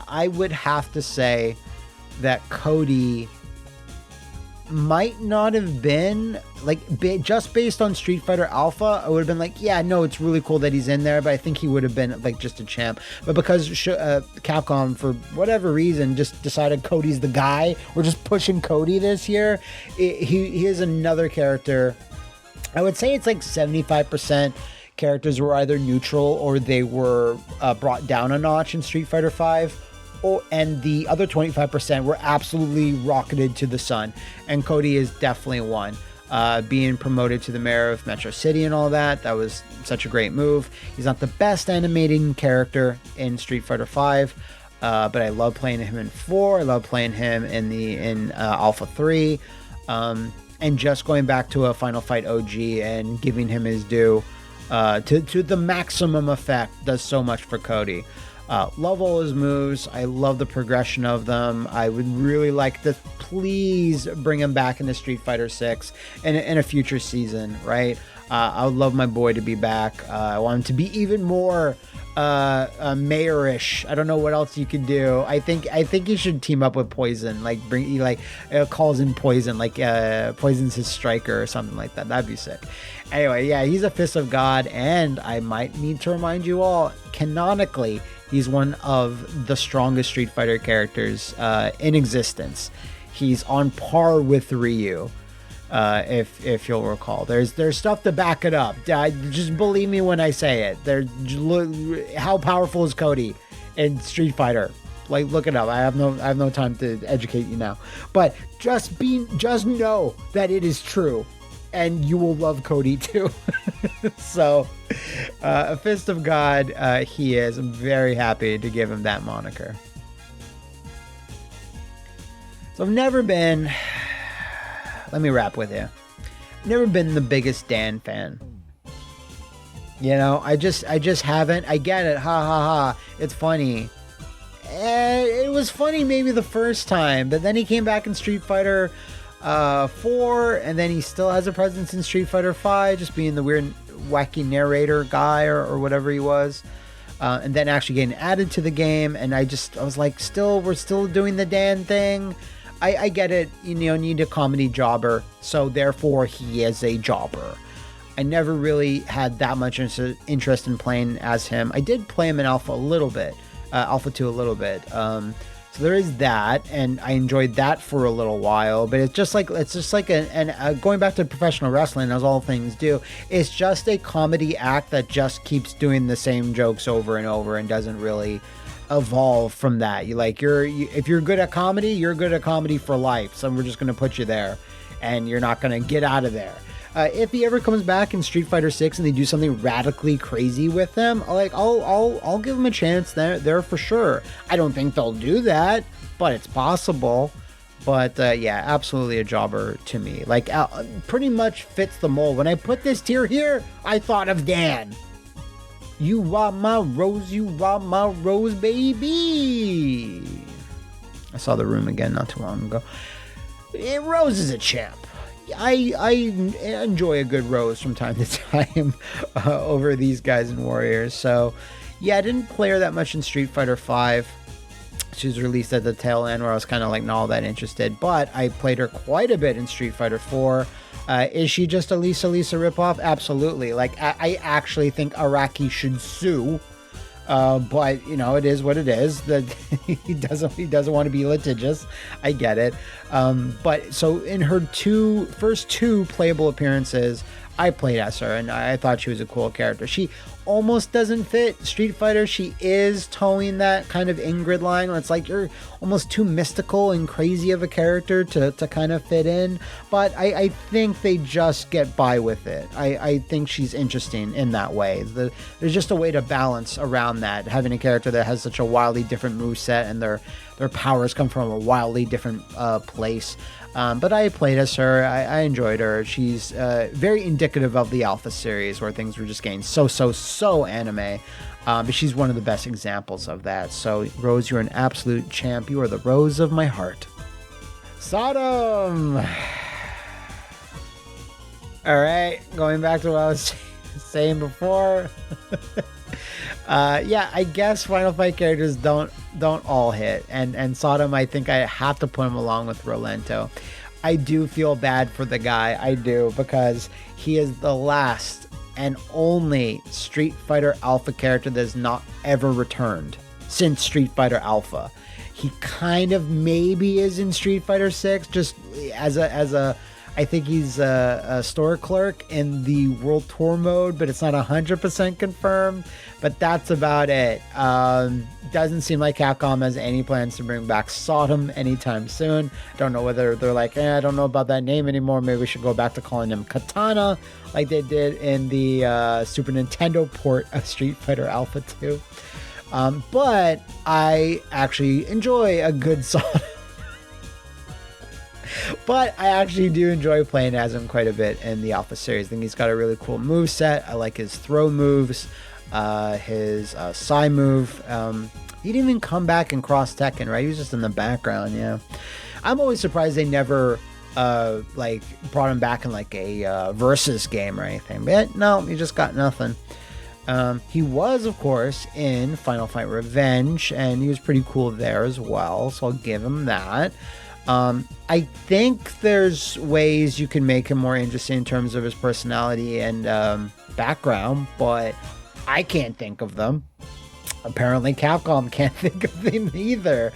I would have to say that Cody might not have been like just based on Street Fighter Alpha. I would have been like, yeah, no, it's really cool that he's in there, but I think he would have been like just a champ. But because Capcom, for whatever reason, just decided Cody's the guy, we're just pushing Cody this year. He is another character. I would say it's like 75% characters were either neutral or they were brought down a notch in Street Fighter 5. And the other 25% were absolutely rocketed to the sun, and Cody is definitely one. Being promoted to the mayor of Metro City and all that was such a great move. He's not the best animating character in Street Fighter 5, but I love playing him in 4. I love playing him in Alpha 3, and just going back to a Final Fight OG and giving him his due to the maximum effect does so much for Cody. Love all his moves. I love the progression of them. I would really like to please bring him back into Street Fighter 6 in a future season, right? I would love my boy to be back. I want him to be even more mayorish. I don't know what else you could do. I think he should team up with Poison, calls in Poison, Poison's his striker or something like that. That'd be sick. Anyway, yeah, he's a fist of God, and I might need to remind you all, canonically, he's one of the strongest Street Fighter characters in existence. He's on par with Ryu, if you'll recall. There's stuff to back it up. Just believe me when I say it. How powerful is Cody in Street Fighter? Like, look it up. I have no time to educate you now. But just know that it is true, and you will love Cody too. So, a fist of God, he is. I'm very happy to give him that moniker. So I've never been, let me wrap with you. Never been the biggest Dan fan. You know, I just haven't. I get it. Ha ha ha. It's funny. It was funny maybe the first time, but then he came back in Street Fighter 4, and then he still has a presence in Street Fighter 5, just being the weird wacky narrator guy or whatever he was, and then actually getting added to the game. And I was like, we're still doing the Dan thing. I get it, you know, need a comedy jobber, so therefore he is a jobber. I never really had that much interest in playing as him. I did play him in Alpha a little bit, Alpha 2 a little bit. So there is that, and I enjoyed that for a little while. But it's just like going back to professional wrestling, as all things do. It's just a comedy act that just keeps doing the same jokes over and over and doesn't really evolve from that. If you're good at comedy, you're good at comedy for life. So we're just going to put you there, and you're not going to get out of there. If he ever comes back in Street Fighter 6 and they do something radically crazy with him, I'll give him a chance there for sure. I don't think they'll do that, but it's possible. But yeah, absolutely a jobber to me. Like, pretty much fits the mold. When I put this tier here, I thought of Dan. You are my rose, baby. I saw The Room again not too long ago. Rose is a champ. I enjoy a good Rose from time to time over these guys in Warriors. So, yeah, I didn't play her that much in Street Fighter 5. She was released at the tail end where I was kind of like not all that interested. But I played her quite a bit in Street Fighter 4. Is she just a Lisa ripoff? Absolutely. Like, I actually think Araki should sue. But it is what it is. That he doesn't want to be litigious. I get it. But so in her first two playable appearances, I played as her, and I thought she was a cool character. She almost doesn't fit Street Fighter. She is towing that kind of Ingrid line where it's like you're almost too mystical and crazy of a character to kind of fit in. But I think they just get by with it. I think she's interesting in that way. There's just a way to balance around that, having a character that has such a wildly different moveset and their powers come from a wildly different place. But I played as her. I enjoyed her. She's very indicative of the Alpha series where things were just getting so anime. But she's one of the best examples of that. So, Rose, you're an absolute champ. You are the rose of my heart. Sodom! All right, going back to what I was saying before. Yeah, I guess Final Fight characters don't all hit, and Sodom, I think I have to put him along with Rolento. I do feel bad for the guy, I do, because he is the last and only Street Fighter Alpha character that has not ever returned since Street Fighter Alpha. He kind of maybe is in Street Fighter 6, just as a I think he's a store clerk in the World Tour mode, but it's not 100% confirmed. But that's about it. Doesn't seem like Capcom has any plans to bring back Sodom anytime soon. Don't know whether they're like, I don't know about that name anymore. Maybe we should go back to calling him Katana, like they did in the Super Nintendo port of Street Fighter Alpha 2. But I actually enjoy a good Sodom. But I actually do enjoy playing as him quite a bit in the Alpha series. I think he's got a really cool moveset. I like his throw moves, his Psy move. He didn't even come back in Cross Tekken, right? He was just in the background, yeah. I'm always surprised they never brought him back in like a Versus game or anything. But no, he just got nothing. He was, of course, in Final Fight Revenge, and he was pretty cool there as well, so I'll give him that. I think there's ways you can make him more interesting in terms of his personality and background, but I can't think of them. Apparently Capcom can't think of them either.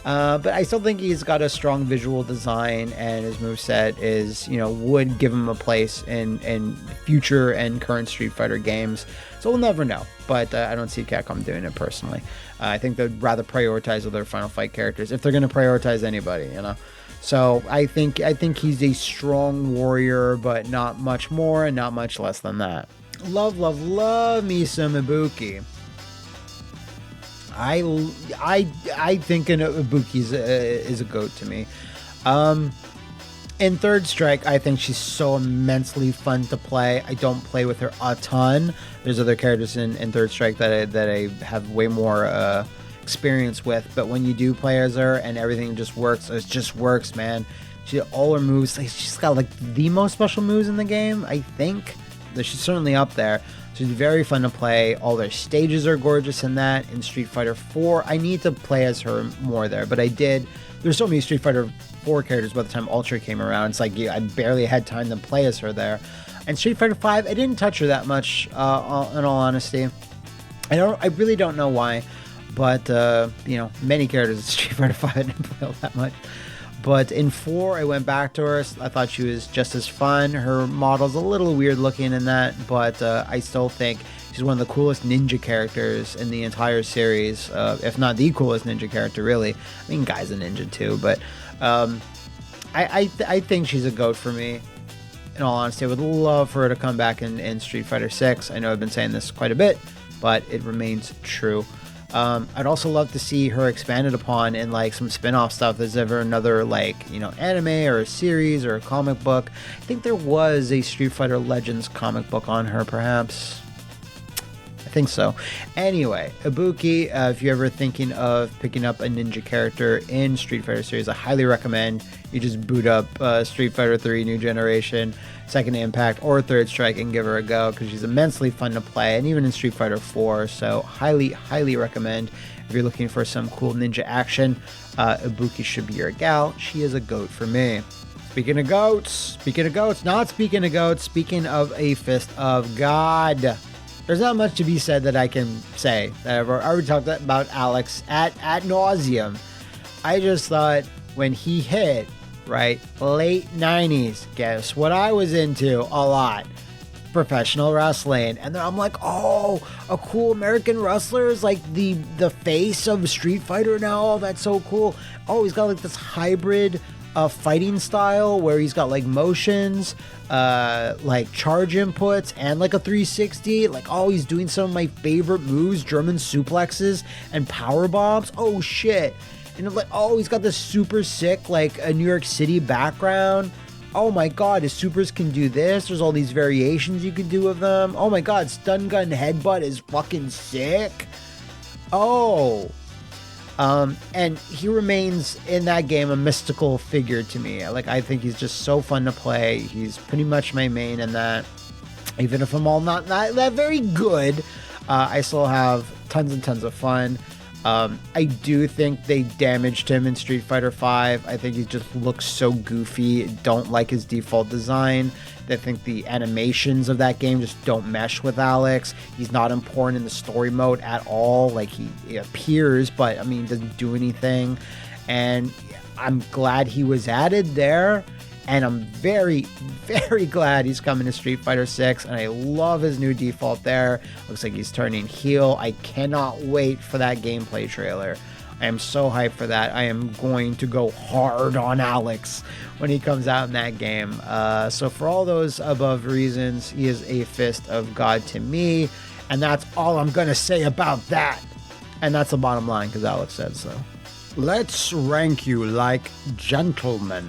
But I still think he's got a strong visual design, and his moveset is, would give him a place in future and current Street Fighter games. So we'll never know. But I don't see Capcom doing it personally. I think they'd rather prioritize other Final Fight characters if they're going to prioritize anybody, So I think he's a strong warrior, but not much more and not much less than that. Love me some Ibuki. I think Ibuki is a goat to me. In Third Strike, I think she's so immensely fun to play. I don't play with her a ton. There's other characters in Third Strike that I have way more experience with. But when you do play as her and everything just works, it just works, man. All her moves, she's got like the most special moves in the game, I think. She's certainly up there. She's very fun to play. All their stages are gorgeous in that. In Street Fighter 4, I need to play as her more there, but I did. There's so many Street Fighter 4 characters by the time Ultra came around. It's like I barely had time to play as her there. And Street Fighter 5, I didn't touch her that much, in all honesty. I really don't know why, but many characters in Street Fighter 5 I didn't play all that much. But in 4, I went back to her. I thought she was just as fun. Her model's a little weird looking in that, but I still think she's one of the coolest ninja characters in the entire series, if not the coolest ninja character, really. I mean, Guy's a ninja too, but I think she's a GOAT for me. In all honesty, I would love for her to come back in Street Fighter 6. I know I've been saying this quite a bit, but it remains true. I'd also love to see her expanded upon in like some spin-off stuff. There's ever another like, you know, anime or a series or a comic book. I think there was a Street Fighter Legends comic book on her, perhaps. I think so. Anyway, Ibuki, if you're ever thinking of picking up a ninja character in Street Fighter series, I highly recommend you just boot up Street Fighter 3 New Generation, Second Impact, or Third Strike and give her a go, because she's immensely fun to play, and even in Street Fighter 4. So highly recommend if you're looking for some cool ninja action. Ibuki should be your gal. She is a GOAT for me. Speaking of goats, speaking of a fist of God. There's not much to be said that I can say. That I've already talked about Alex at nauseum. I just thought when he hit, right, late 90s, guess what I was into a lot? Professional wrestling. And then I'm like, oh, a cool American wrestler is like the face of Street Fighter now. Oh, that's so cool. Oh, he's got like this hybrid fighting style where he's got like motions, like charge inputs, and like a 360. Like, oh, he's doing some of my favorite moves, German suplexes and power bombs. Oh shit. And like, oh, he's got this super sick like a New York City background. Oh my god, his supers can do this. There's all these variations you could do of them. Oh my god, stun gun headbutt is fucking sick. Oh. And he remains in that game a mystical figure to me. Like, I think he's just so fun to play. He's pretty much my main in that. Even if I'm all not that very good, I still have tons and tons of fun. I do think they damaged him in Street Fighter V. I think he just looks so goofy. Don't like his default design. I think the animations of that game just don't mesh with Alex. He's not important in the story mode at all. Like, he appears, but I mean, he doesn't do anything. And I'm glad he was added there. And I'm very, very glad he's coming to Street Fighter 6. And I love his new default there. Looks like he's turning heel. I cannot wait for that gameplay trailer. I am so hyped for that. I am going to go hard on Alex when he comes out in that game. So for all those above reasons, he is a fist of God to me. And that's all I'm going to say about that. And that's the bottom line, because Alex said so. Let's rank you like gentlemen.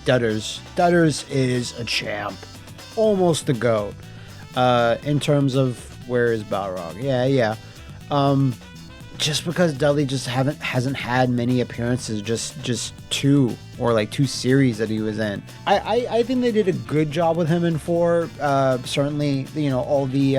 Dutters is a champ. Almost a GOAT. In terms of where is Balrog? Yeah. Just because Dudley just hasn't had many appearances, just two, or like two series that he was in. I think they did a good job with him in 4. Certainly, you know, all the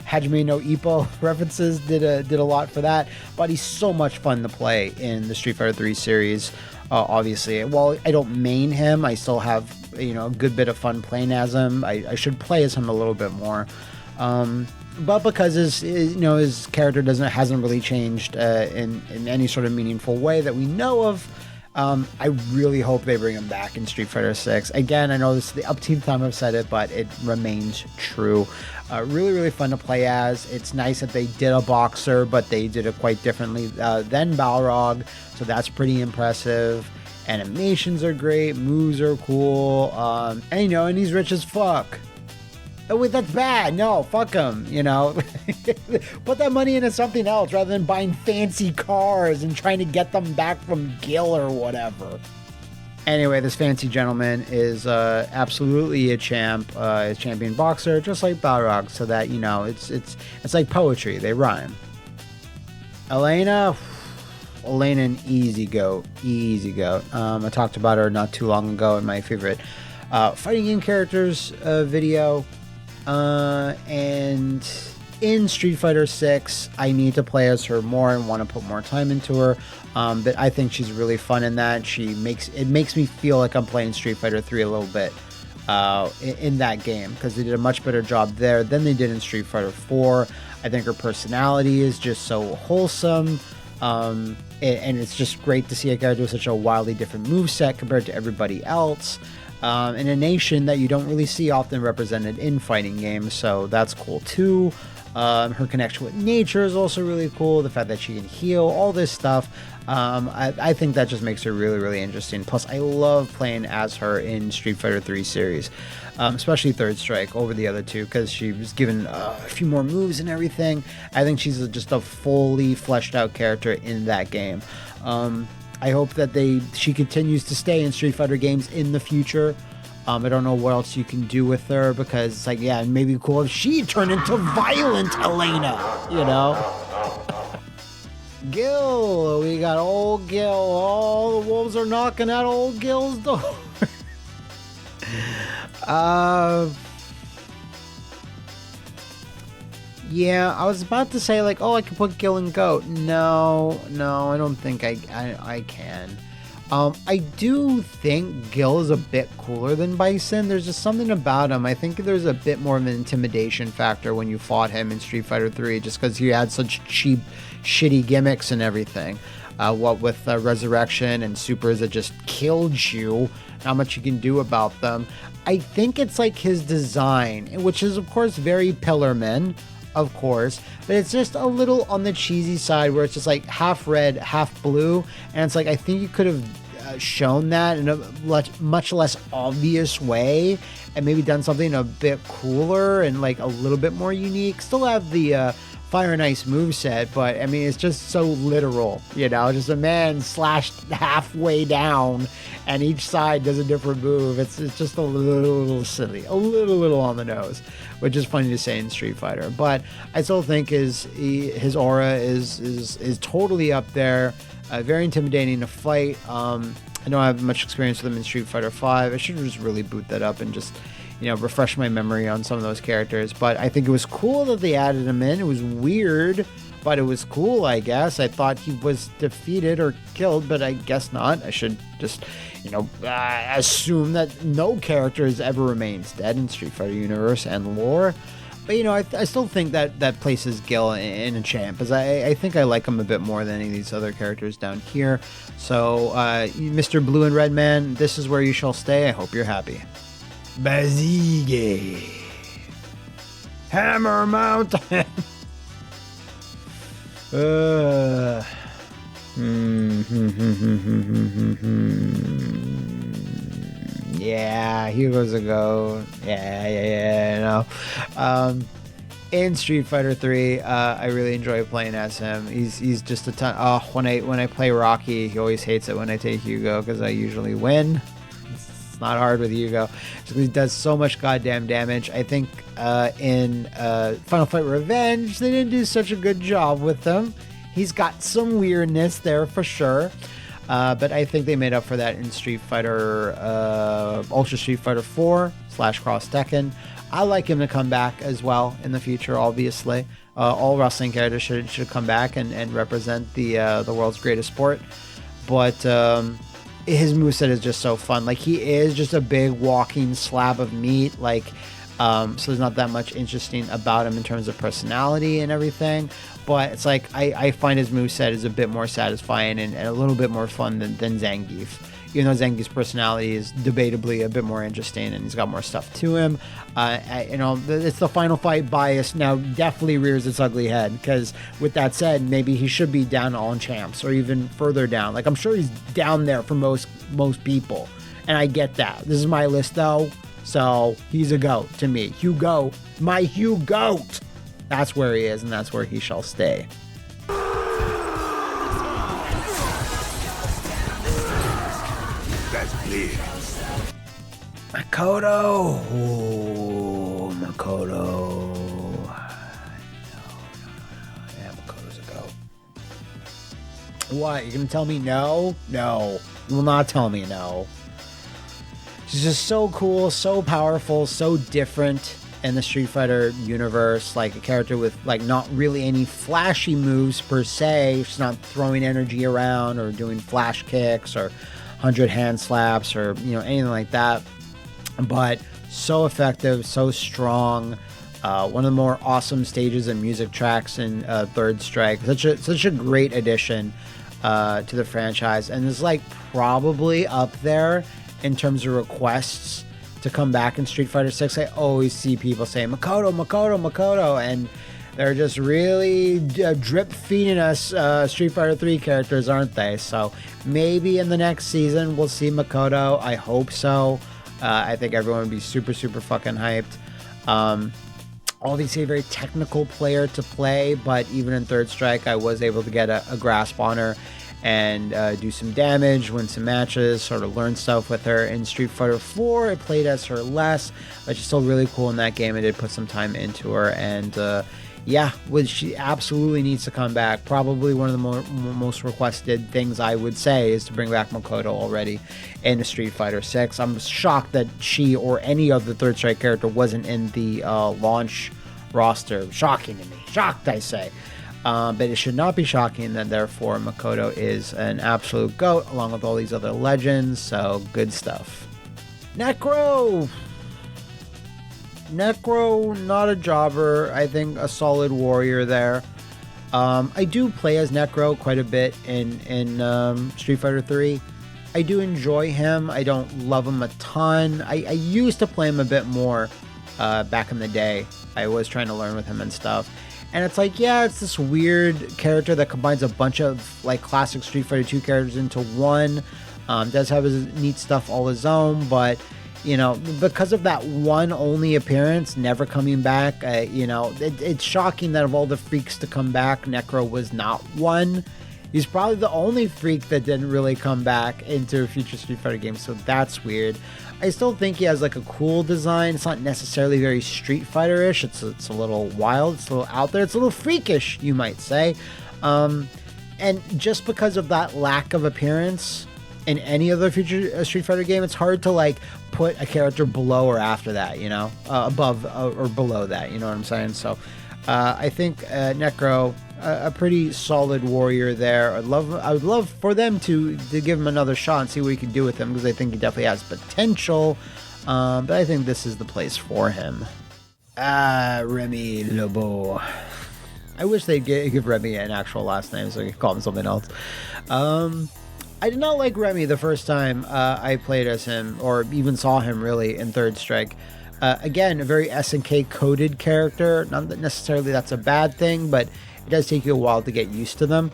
Hajime no Ippo references did a lot for that. But he's so much fun to play in the Street Fighter 3 series. Obviously, while I don't main him, I still have, you know, a good bit of fun playing as him. I should play as him a little bit more. But because his character hasn't really changed in any sort of meaningful way that we know of, I really hope they bring him back in Street Fighter 6. Again, I know this is the upteenth time I've said it, but it remains true. Really fun to play as. It's nice that they did a boxer, but they did it quite differently than Balrog, so that's pretty impressive. Animations are great, moves are cool, and he's rich as fuck. Oh, wait, that's bad. No, fuck him, you know. Put that money into something else rather than buying fancy cars and trying to get them back from Gil or whatever. Anyway, this fancy gentleman is absolutely a champ, a champion boxer, just like Balrog, so that, you know, it's like poetry. They rhyme. Elena, an easy goat. I talked about her not too long ago in my favorite fighting game characters video. And in Street Fighter 6, I need to play as her more and want to put more time into her. But I think she's really fun in that. It makes me feel like I'm playing Street Fighter 3 a little bit in that game, because they did a much better job there than they did in Street Fighter 4. I think her personality is just so wholesome. And it's just great to see a character with such a wildly different moveset compared to everybody else. In a nation that you don't really see often represented in fighting games, so that's cool too. Her connection with nature is also really cool. The fact that she can heal, all this stuff. I think that just makes her really, really interesting. Plus, I love playing as her in Street Fighter 3 series, especially Third Strike over the other two, because she was given a few more moves and everything. I think she's just a fully fleshed out character in that game. I hope that she continues to stay in Street Fighter games in the future. I don't know what else you can do with her, because it's like, yeah, it may be cool if she turned into violent Elena, you know? Gil, we got old Gil. All the wolves are knocking at old Gil's door. Yeah, I was about to say, like, oh, I can put Gil and Goat. No, I don't think I can. I do think Gil is a bit cooler than Bison. There's just something about him. I think there's a bit more of an intimidation factor when you fought him in Street Fighter 3, just because he had such cheap, shitty gimmicks and everything. What with Resurrection and Supers that just killed you, not much you can do about them. I think it's like his design, which is, of course, very Pillarman, of course, but it's just a little on the cheesy side where it's just like half red, half blue, and it's like, I think you could have shown that in a much less obvious way and maybe done something a bit cooler and like a little bit more unique. Still have the Fire and Ice moveset, but I mean, it's just so literal, you know, just a man slashed halfway down and each side does a different move. It's just a little silly, a little on the nose, which is funny to say in Street Fighter, but I still think his aura is totally up there. Very intimidating to fight. I don't have much experience with him in Street Fighter 5. I should just really boot that up and just, you know, refresh my memory on some of those characters. But I think it was cool that they added him in. It was weird, but it was cool, I guess. I thought he was defeated or killed, but I guess not. I should just, you know, assume that no character has ever remains dead in Street Fighter universe and lore. But, you know, I still think that places Gil in a champ, as I think I like him a bit more than any of these other characters down here. So, Mr. Blue and Red Man, this is where you shall stay. I hope you're happy. Bazige. Hammer Mountain. Yeah, Hugo's a goat. Yeah, no. In Street Fighter 3, I really enjoy playing as him. He's just a ton. Oh, when I play Rocky, he always hates it when I take Hugo because I usually win. It's not hard with Hugo. He does so much goddamn damage. I think in Final Fight Revenge, they didn't do such a good job with him. He's got some weirdness there for sure. But I think they made up for that in Street Fighter, Ultra Street Fighter 4 / Cross Tekken. I like him to come back as well in the future, obviously. All wrestling characters should come back and represent the world's greatest sport. But his moveset is just so fun. Like, he is just a big walking slab of meat. Like, so there's not that much interesting about him in terms of personality and everything. But it's like, I find his moveset is a bit more satisfying and a little bit more fun than Zangief. Even though Zangief's personality is debatably a bit more interesting and he's got more stuff to him. You know, it's the Final Fight bias now definitely rears its ugly head. Because with that said, maybe he should be down on champs or even further down. Like, I'm sure he's down there for most people. And I get that. This is my list though. So he's a GOAT to me. Hugo, my Hugo. That's where he is, and that's where he shall stay. That's clear. Makoto. Oh, Makoto. Yeah, Makoto's a GOAT. What? You're going to tell me no? No. You will not tell me no. She's just so cool, so powerful, so different in the Street Fighter universe, like a character with like not really any flashy moves per se. She's not throwing energy around or doing flash kicks or 100 hand slaps or, you know, anything like that, but so effective, so strong, One of the more awesome stages and music tracks in Third Strike. Such a great addition to the franchise, and is like probably up there in terms of requests to come back in Street Fighter 6. I always see people saying Makoto, Makoto, Makoto, and they're just really drip feeding us Street Fighter 3 characters, aren't they? So maybe in the next season we'll see Makoto. I hope so. I think everyone would be super, super fucking hyped. Obviously a very technical player to play, but even in Third Strike, I was able to get a grasp on her and do some damage, win some matches, sort of learn stuff with her. In Street Fighter 4, I played as her less, but she's still really cool in that game. I did put some time into her, and she absolutely needs to come back. Probably one of the most requested things I would say is to bring back Makoto already in Street Fighter 6. I'm shocked that she or any other Third Strike character wasn't in the launch roster. Shocking to me. Shocked, I say. But it should not be shocking that therefore Makoto is an absolute GOAT along with all these other legends. So good stuff. Necro, not a jobber. I think a solid warrior there. I do play as Necro quite a bit in Street Fighter 3. I do enjoy him. I don't love him a ton. I used to play him a bit more back in the day. I was trying to learn with him and stuff. And it's like, yeah, it's this weird character that combines a bunch of like classic Street Fighter 2 characters into one. Does have his neat stuff all his own, but you know, because of that one only appearance, never coming back, it's shocking that of all the freaks to come back, Necro was not one. He's probably the only freak that didn't really come back into a future Street Fighter game, so that's weird. I still think he has like a cool design. It's not necessarily very Street Fighter-ish. It's a little wild. It's a little out there. It's a little freakish, you might say. And just because of that lack of appearance in any other future Street Fighter game, it's hard to like put a character below or after that, you know, above or below that, you know what I'm saying? So I think Necro, a pretty solid warrior there. I would love for them to give him another shot and see what he can do with him, because I think he definitely has potential. But I think this is the place for him. Remy Lobo. I wish they'd give Remy an actual last name so he could call him something else. I did not like Remy the first time I played as him, or even saw him really in Third Strike. Again, a very SNK coded character. Not that necessarily that's a bad thing, but it does take you a while to get used to them.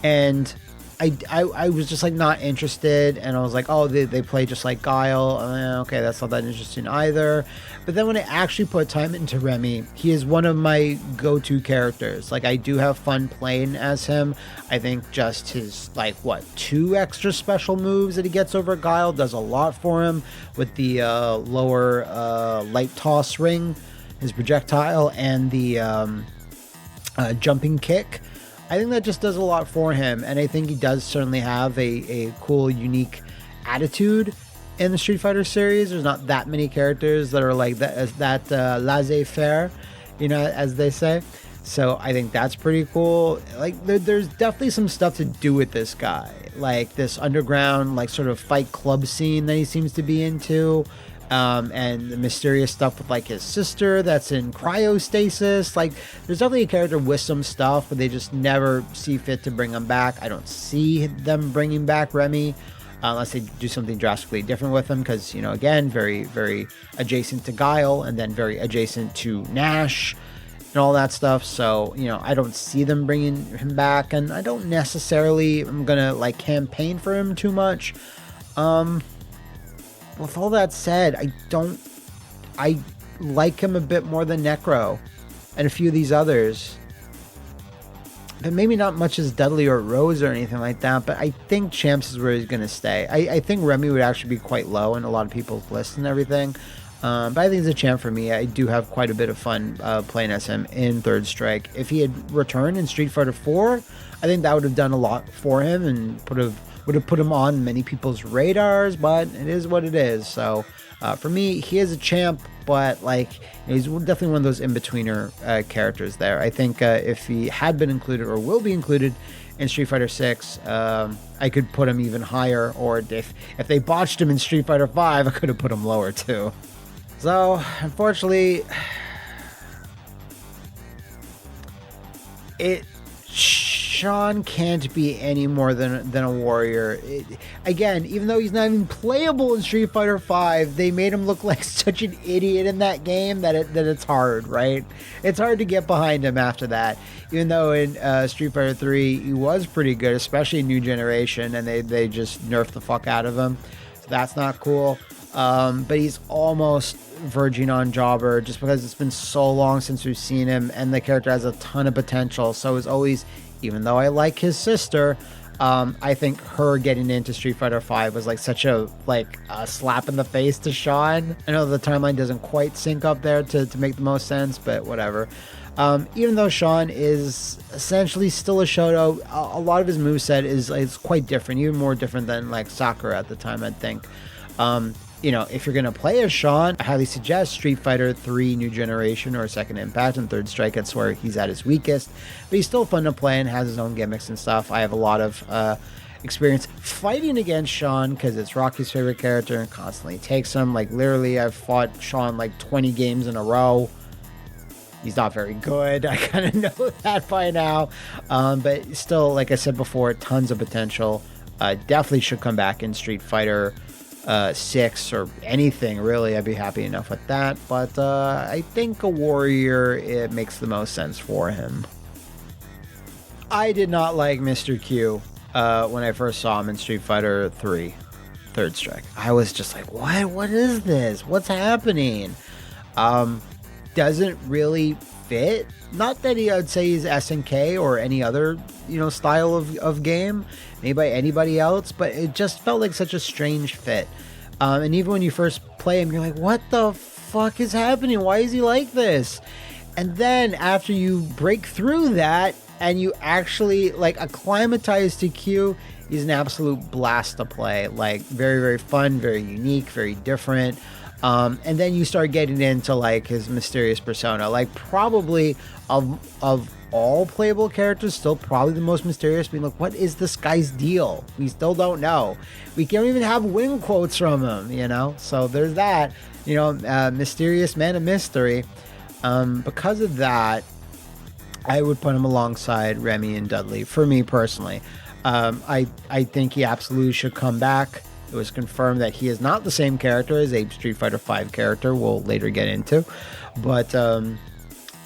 And I was just like not interested, and I was like, oh, they play just like Guile. Okay, that's not that interesting either. But then when I actually put time into Remy, he is one of my go-to characters. Like, I do have fun playing as him. I think just his like 2 extra special moves that he gets over Guile does a lot for him, with the lower light toss ring, his projectile, and the jumping kick. I think that just does a lot for him, and I think he does certainly have a cool, unique attitude in the Street Fighter series. There's not that many characters that are like that laissez-faire, you know, as they say. So I think that's pretty cool. Like, there's definitely some stuff to do with this guy, like this underground, like sort of fight club scene that he seems to be into. And the mysterious stuff with like his sister that's in cryostasis. Like, there's definitely a character with some stuff, but they just never see fit to bring him back. I don't see them bringing back Remy unless they do something drastically different with him, because, you know, again, very, very adjacent to Guile, and then very adjacent to Nash and all that stuff. So, you know, I don't see them bringing him back, and I don't necessarily am gonna like campaign for him too much. With all that said, I like him a bit more than Necro and a few of these others. But maybe not much as Dudley or Rose or anything like that, but I think Champs is where he's going to stay. I think Remy would actually be quite low in a lot of people's lists and everything. But I think he's a champ for me. I do have quite a bit of fun playing as him in Third Strike. If he had returned in Street Fighter 4, I think that would have done a lot for him and would have put him on many people's radars, but it is what it is. So for me, he is a champ, but like, you know, he's definitely one of those in-betweener characters there. I think if he had been included or will be included in Street Fighter 6, I could put him even higher, or if they botched him in Street Fighter 5, I could have put him lower too. So unfortunately, Sean can't be any more than a warrior. Again, even though he's not even playable in Street Fighter V, they made him look like such an idiot in that game that it's hard, right? It's hard to get behind him after that. Even though in Street Fighter 3 he was pretty good, especially in New Generation, and they just nerfed the fuck out of him. So that's not cool. But he's almost verging on jobber just because it's been so long since we've seen him, and the character has a ton of potential. So it's always, even though I like his sister, I think her getting into Street Fighter V was like such a slap in the face to Sean. I know the timeline doesn't quite sync up there to make the most sense, but whatever. Even though Sean is essentially still a Shoto, a lot of his moveset is quite different, even more different than like Sakura at the time, I think. If you're going to play as Sean, I highly suggest Street Fighter 3 New Generation or Second Impact and Third Strike. That's where he's at his weakest. But he's still fun to play and has his own gimmicks and stuff. I have a lot of experience fighting against Sean because it's Rocky's favorite character and constantly takes him. Like, literally, I've fought Sean like 20 games in a row. He's not very good. I kind of know that by now. But still, like I said before, tons of potential. Definitely should come back in Street Fighter 6 or anything really. I'd be happy enough with that, but I think a warrior, it makes the most sense for him. I did not like Mr. Q when I first saw him in Street Fighter 3 Third Strike. I was just like, what is this, what's happening? Doesn't really fit. Not that I'd say he's SNK or any other style of game made by anybody else, but it just felt like such a strange fit. And even when you first play him, you're like, what the fuck is happening? Why is he like this? And then after you break through that and you actually like acclimatize to Q, he's an absolute blast to play. Like, very, very fun, very unique, very different. And then you start getting into like his mysterious persona, like probably of all playable characters, still probably the most mysterious. Being like, what is this guy's deal? We still don't know. We can't even have win quotes from him, so there's that, mysterious man of mystery. Because of that, I would put him alongside Remy and Dudley for me personally. I think he absolutely should come back. It was confirmed that he is not the same character as a Street Fighter V character we'll later get into. But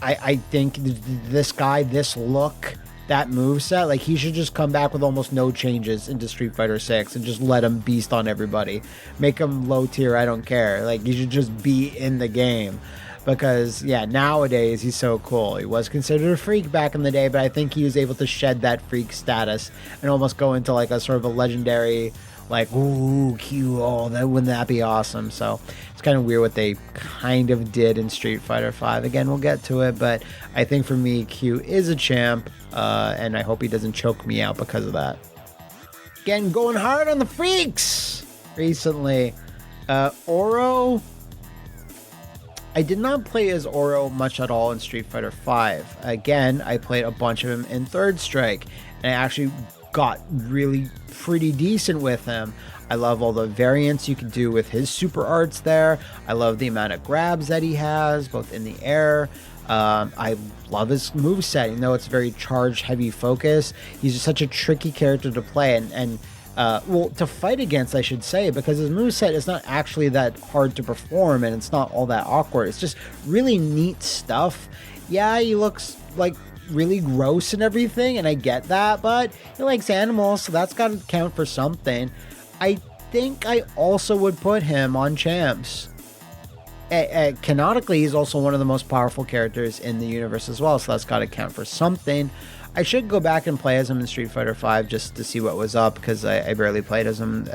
I think this guy, this look, that moveset, like, he should just come back with almost no changes into Street Fighter 6 and just let him beast on everybody. Make him low tier, I don't care. Like, he should just be in the game. Because, yeah, nowadays he's so cool. He was considered a freak back in the day, but I think he was able to shed that freak status and almost go into like a sort of a legendary, like, ooh, Q, wouldn't that be awesome? So it's kind of weird what they kind of did in Street Fighter V. Again, we'll get to it, but I think for me, Q is a champ, and I hope he doesn't choke me out because of that. Again, going hard on the freaks recently. Oro, I did not play as Oro much at all in Street Fighter V. Again, I played a bunch of him in Third Strike, and I actually got really pretty decent with him. I love all the variants you can do with his super arts there. I love the amount of grabs that he has, both in the air. I love his moveset, even though it's very charge heavy focus. He's just such a tricky character to play and to fight against, I should say, because his moveset is not actually that hard to perform and it's not all that awkward. It's just really neat stuff. Yeah, he looks like really gross and everything, and I get that, but he likes animals, so that's got to count for something. I think I also would put him on champs. Canonically, he's also one of the most powerful characters in the universe as well, so that's got to count for something. I should go back and play as him in Street Fighter V just to see what was up, because I barely played as him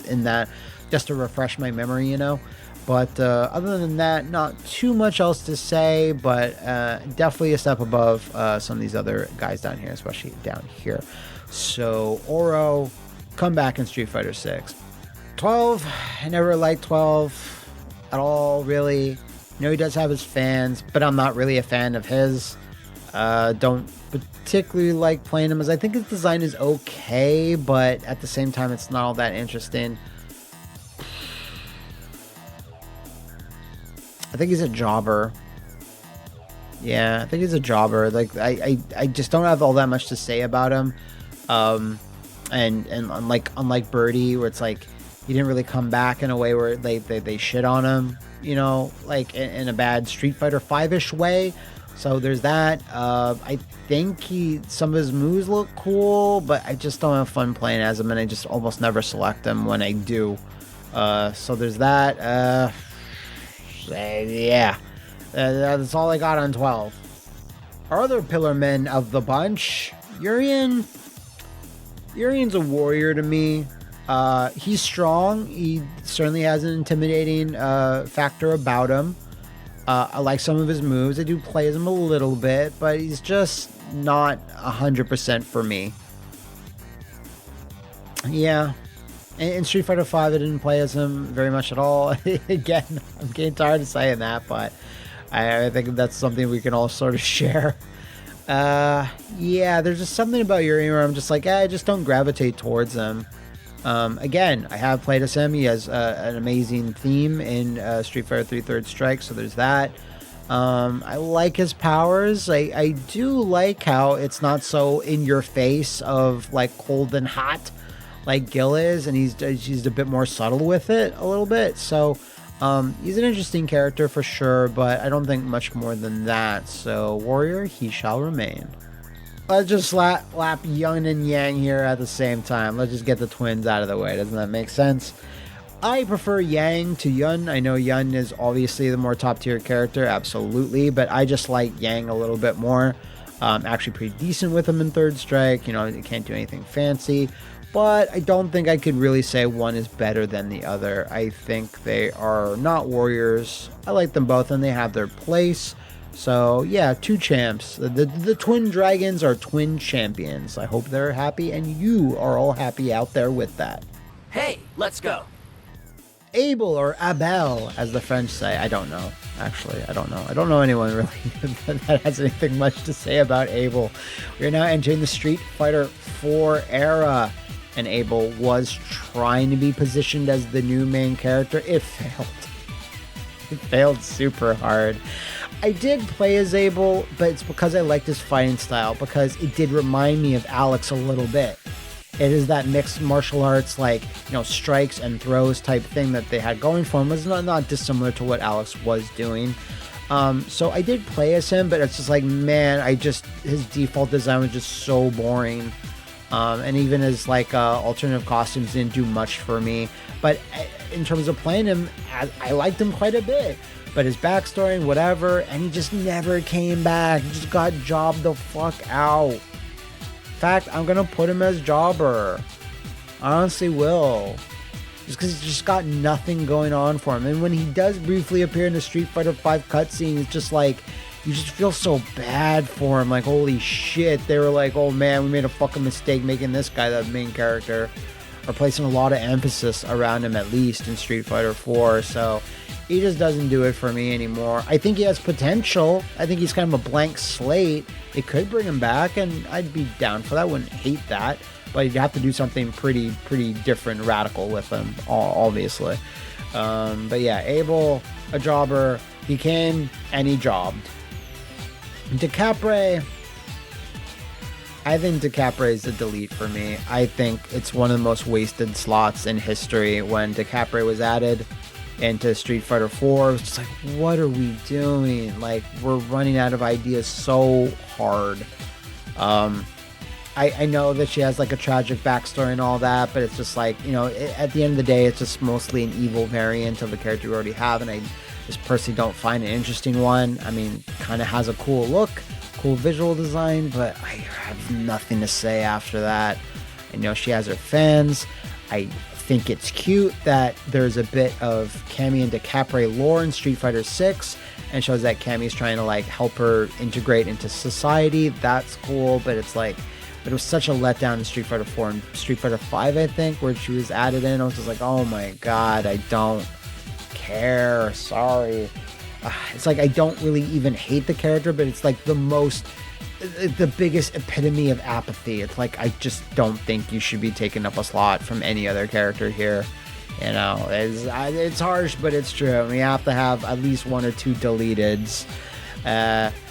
in that, just to refresh my memory, But other than that, not too much else to say, but definitely a step above some of these other guys down here, especially down here. So Oro, come back in Street Fighter 6. 12, I never liked 12 at all, really. I know he does have his fans, but I'm not really a fan of his. Don't particularly like playing him, as I think his design is okay, but at the same time, it's not all that interesting. I think he's a jobber. Yeah, I think he's a jobber. Like I just don't have all that much to say about him. And unlike Birdie, where it's like he didn't really come back in a way where they shit on him, you know, like in a bad Street Fighter 5-ish way. So there's that. I think some of his moves look cool, but I just don't have fun playing as him, and I just almost never select him when I do. So there's that. Yeah. That's all I got on 12. Our other pillar men of the bunch, Urian's a warrior to me. He's strong. He certainly has an intimidating factor about him. I like some of his moves. I do play as him a little bit, but he's just not 100% for me. Yeah. In Street Fighter 5, I didn't play as him very much at all. Again, I'm getting tired of saying that, but I think that's something we can all sort of share. Yeah, there's just something about Yuri where I'm just like, I just don't gravitate towards him. Again, I have played as him. He has an amazing theme in Street Fighter 3 Third Strike, so there's that. I like his powers. I do like how it's not so in your face of like cold and hot like Gil is, and he's a bit more subtle with it a little bit. So he's an interesting character for sure, but I don't think much more than that. So Warrior, he shall remain. Let's just lap Yun and Yang here at the same time. Let's just get the twins out of the way. Doesn't that make sense? I prefer Yang to Yun. I know Yun is obviously the more top tier character, absolutely, but I just like Yang a little bit more. Actually pretty decent with him in Third Strike. You know, you can't do anything fancy, but I don't think I could really say one is better than the other. I think they are not warriors. I like them both and they have their place. So yeah, two champs. The twin dragons are twin champions. I hope they're happy and you are all happy out there with that. Hey, let's go. Abel or Abel, as the French say. I don't know. Actually, I don't know. I don't know anyone really that has anything much to say about Abel. We are now entering the Street Fighter 4 era, and Abel was trying to be positioned as the new main character. It failed. It failed super hard. I did play as Abel, but it's because I liked his fighting style, because it did remind me of Alex a little bit. It is that mixed martial arts, like, you know, strikes and throws type thing that they had going for him. It was not dissimilar to what Alex was doing. So I did play as him, but it's just like, man, his default design was just so boring. And even his like alternative costumes didn't do much for me. But in terms of playing him, I liked him quite a bit. But his backstory and whatever, and he just never came back. He just got jobbed the fuck out. In fact, I'm gonna put him as jobber. I honestly will. Just because he's just got nothing going on for him. And when he does briefly appear in the Street Fighter 5 cutscene, it's just like, you just feel so bad for him. Like, holy shit. They were like, oh man, we made a fucking mistake making this guy the main character. Or placing a lot of emphasis around him, at least in Street Fighter 4. So he just doesn't do it for me anymore. I think he has potential. I think he's kind of a blank slate. It could bring him back, and I'd be down for that. I wouldn't hate that. But you'd have to do something pretty different, radical with him, obviously. But yeah, Abel, a jobber. He came, and he jobbed. DeCapre, I think DeCapre is a delete for me. I think it's one of the most wasted slots in history. When DeCapre was added into Street Fighter 4, it was just like, what are we doing? Like, we're running out of ideas so hard. I know that she has like a tragic backstory and all that, but it's just like, you know, at the end of the day, it's just mostly an evil variant of a character we already have, and I just personally don't find an interesting one. I mean, kind of has a cool look, cool visual design, but I have nothing to say after that. I know she has her fans. I think it's cute that there's a bit of Cammy and DeCapre lore in Street Fighter 6 and shows that Cammy's trying to like help her integrate into society. That's cool, but it's like, but it was such a letdown in Street Fighter 4 and Street Fighter 5, I think, where she was added in. I was just like, oh my god, I don't care. Sorry. It's like, I don't really even hate the character, but it's like the biggest epitome of apathy. It's like, I just don't think you should be taking up a slot from any other character here. You know, it's harsh, but it's true. We have to have at least one or two deleteds.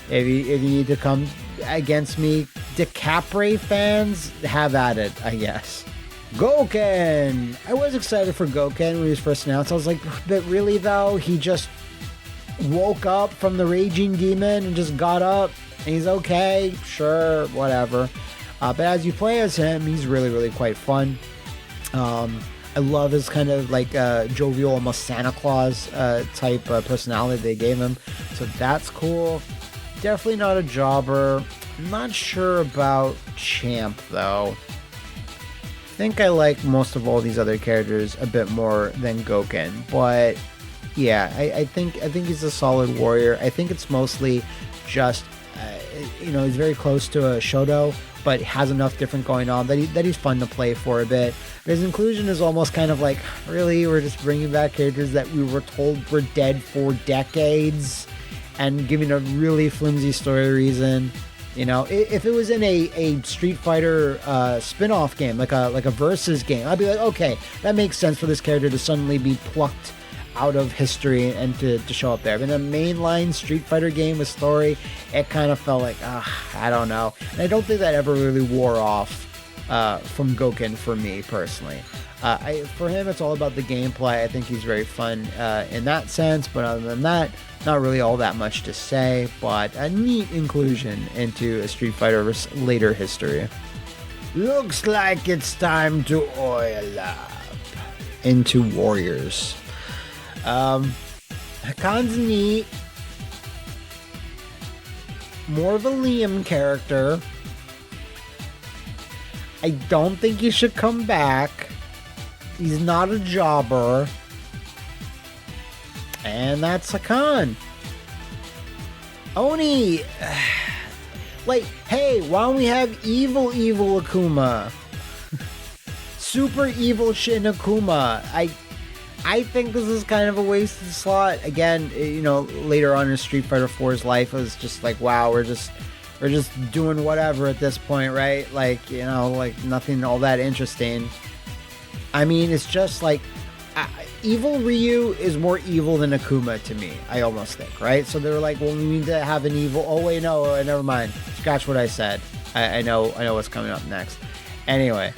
If you need to come against me, DiCaprio fans, have at it, I guess. Gouken! I was excited for Gouken when he was first announced. I was like, but really though, he just woke up from the raging demon and just got up and he's okay, sure, whatever. But as you play as him, he's really, really quite fun. I love his kind of like jovial, almost Santa Claus type personality they gave him. So that's cool. Definitely not a jobber. I'm not sure about Champ though. I think I like most of all these other characters a bit more than Gouken, but yeah, I think he's a solid warrior. I think it's mostly just he's very close to a Shoto, but has enough different going on that he's fun to play for a bit. His inclusion is almost kind of like, really, we're just bringing back characters that we were told were dead for decades and giving a really flimsy story reason. If it was in a Street Fighter spin-off game, like a versus game, I'd be like, okay, that makes sense for this character to suddenly be plucked out of history and to show up there. But in a mainline Street Fighter game with story, it kind of felt like, I don't know. And I don't think that ever really wore off from Gouken for me personally. For him, it's all about the gameplay. I think he's very fun in that sense, but other than that, not really all that much to say, but a neat inclusion into a Street Fighter later history. Looks like it's time to oil up into Warriors. Hakan's neat. More of a Liam character. I don't think he should come back. He's not a jobber. And that's Hakan. Oni. Like, hey, why don't we have evil Akuma? Super evil Shin Akuma. I think this is kind of a wasted slot. Again, later on in Street Fighter 4's life, it was just like, wow, we're just doing whatever at this point, right? Like, like nothing all that interesting. I mean, it's just like, evil Ryu is more evil than Akuma to me, I almost think, right? So they're like, well, we need to have an evil. Oh, wait, no, never mind. Scratch what I said. I know what's coming up next. Anyway.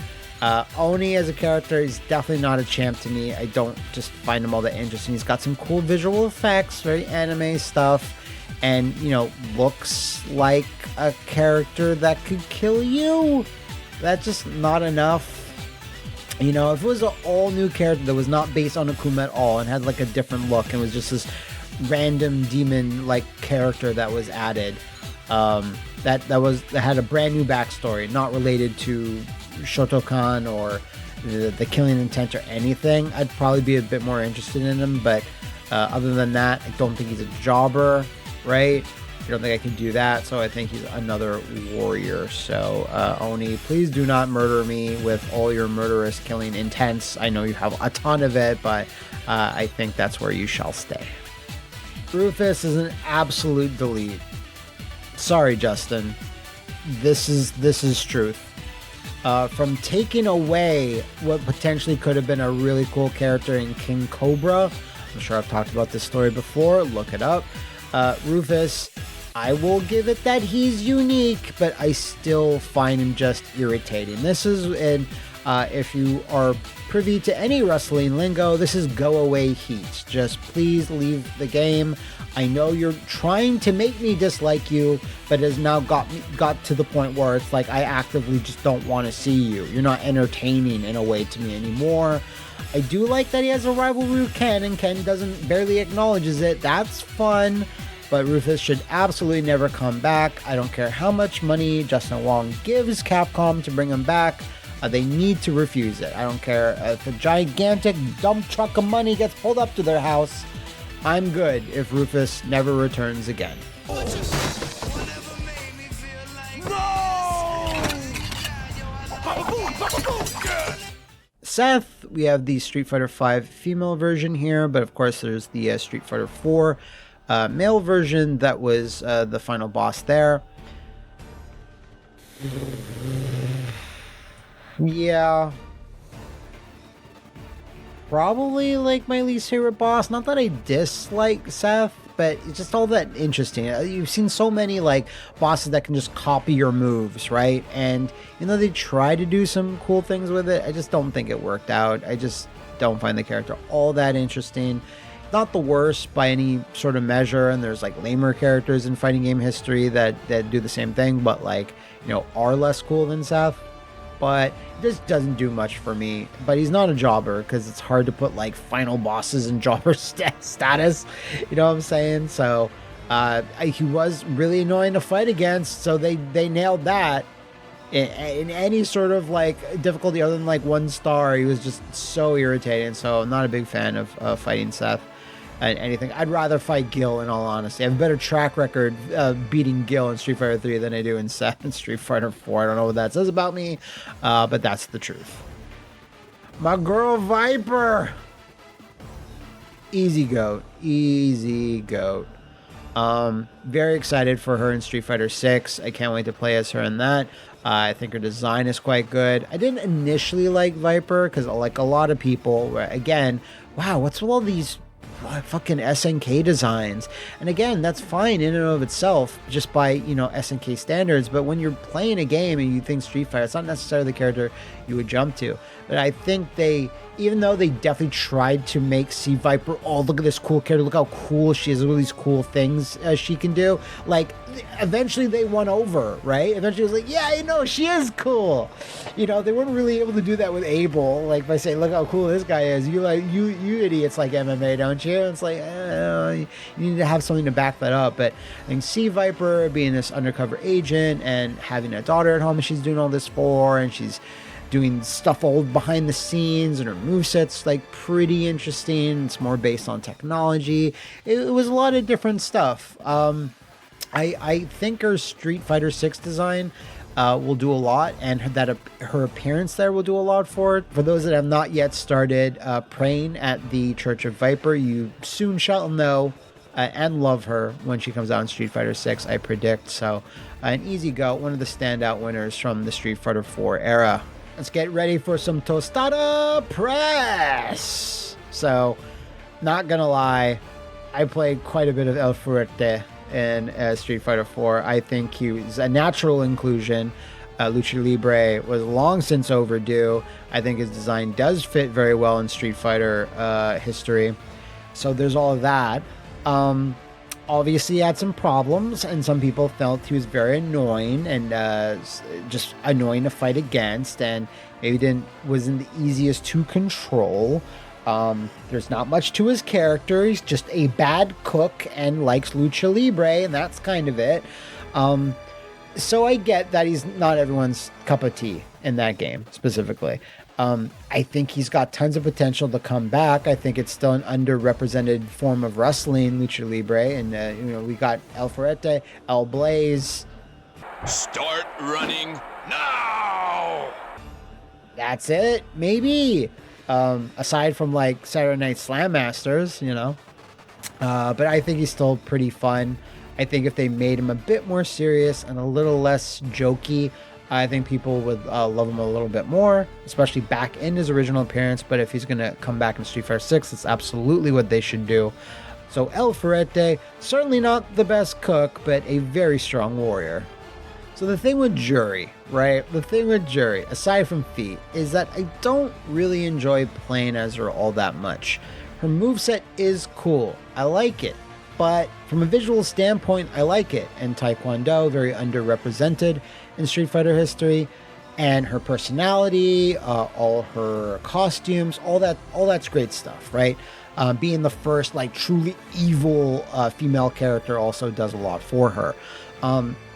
Oni as a character is definitely not a champ to me. I don't just find him all that interesting. He's got some cool visual effects, very anime stuff, and, looks like a character that could kill you. That's just not enough. If it was an all-new character that was not based on Akuma at all and had like a different look and was just this random demon-like character that was added, that had a brand new backstory, not related to Shotokan or the killing intent or anything, I'd probably be a bit more interested in him. But other than that, I don't think he's a jobber, right? I don't think I can do that, so I think he's another warrior. So Oni, please do not murder me with all your murderous killing intents. I know you have a ton of it, but I think that's where you shall stay. Rufus is an absolute delete. Sorry, Justin. This is truth. From taking away what potentially could have been a really cool character in King Cobra. I'm sure I've talked about this story before. Look it up. Rufus, I will give it that he's unique, but I still find him just irritating. This is, if you are privy to any wrestling lingo, this is go away heat. Just please leave the game. I know you're trying to make me dislike you, but it has now got to the point where it's like I actively just don't want to see you. You're not entertaining in a way to me anymore. I do like that he has a rivalry with Ken, and Ken barely acknowledges it. That's fun, but Rufus should absolutely never come back. I don't care how much money Justin Wong gives Capcom to bring him back. They need to refuse it. I don't care if a gigantic dump truck of money gets pulled up to their house. I'm good if Rufus never returns again. Seth, we have the Street Fighter V female version here, but of course there's the Street Fighter 4 male version that was the final boss there. Yeah. Probably like my least favorite boss. Not that I dislike Seth, but it's just all that interesting. You've seen so many like bosses that can just copy your moves, right? And they try to do some cool things with it, I just don't think it worked out. I just don't find the character all that interesting. Not the worst by any sort of measure, and there's like lamer characters in fighting game history that do the same thing, but like, are less cool than Seth. But it just doesn't do much for me. But he's not a jobber, because it's hard to put like final bosses in jobber status. You know what I'm saying? So he was really annoying to fight against, so they nailed that. In any sort of like difficulty other than like 1 star, he was just so irritating. So I'm not a big fan of fighting Seth and anything. I'd rather fight Gil, in all honesty. I have a better track record beating Gil in Street Fighter 3 than I do in Seth in Street Fighter 4. I don't know what that says about me, but that's the truth. My girl Viper. Easy goat. Very excited for her in Street Fighter 6. I can't wait to play as her in that. I think her design is quite good. I didn't initially like Viper because, like a lot of people, again, wow, what's with all these fucking SNK designs? And again, that's fine in and of itself, just by, SNK standards. But when you're playing a game and you think Street Fighter, it's not necessarily the character you would jump to. But I think even though they definitely tried to make C Viper, oh, look at this cool character, look how cool she is, all these cool things she can do. Like, eventually they won over, right? Eventually it was like, yeah, she is cool. They weren't really able to do that with Abel, like by saying, look how cool this guy is. You idiots like MMA, don't you? It's like, you need to have something to back that up. But I think C Viper being this undercover agent and having a daughter at home and she's doing all this for, and she's doing stuff all behind the scenes, and her moveset's like pretty interesting. It's more based on technology. It was a lot of different stuff. I think her Street Fighter 6 design will do a lot, and her appearance there will do a lot for it. For those that have not yet started praying at the Church of Viper, you soon shall know and love her when she comes out in Street Fighter 6, I predict. So an easy go, one of the standout winners from the Street Fighter 4 era. Let's get ready for some Tostada Press. So, not gonna lie, I played quite a bit of El Fuerte in Street Fighter 4. I think he was a natural inclusion. Lucha Libre was long since overdue. I think his design does fit very well in Street Fighter history. So there's all of that. Obviously, he had some problems, and some people felt he was very annoying and just annoying to fight against, and maybe wasn't the easiest to control. There's not much to his character. He's just a bad cook and likes Lucha Libre, and that's kind of it. So I get that he's not everyone's cup of tea in that game specifically. I think he's got tons of potential to come back. I think it's still an underrepresented form of wrestling, Lucha Libre, and we got El Fuerte, El Blaze. Start running now! That's it, maybe. Aside from like Saturday Night Slam Masters, but I think he's still pretty fun. I think if they made him a bit more serious and a little less jokey, I think people would love him a little bit more, especially back in his original appearance. But if he's going to come back in Street Fighter 6, it's absolutely what they should do. So El Fuerte, certainly not the best cook, but a very strong warrior. So the thing with Juri, right? The thing with Juri, aside from feet, is that I don't really enjoy playing as her all that much. Her moveset is cool. I like it. But from a visual standpoint, I like it. And Taekwondo, very underrepresented in Street Fighter history. And her personality, all her costumes, all that's great stuff, right? Being the first like truly evil female character also does a lot for her.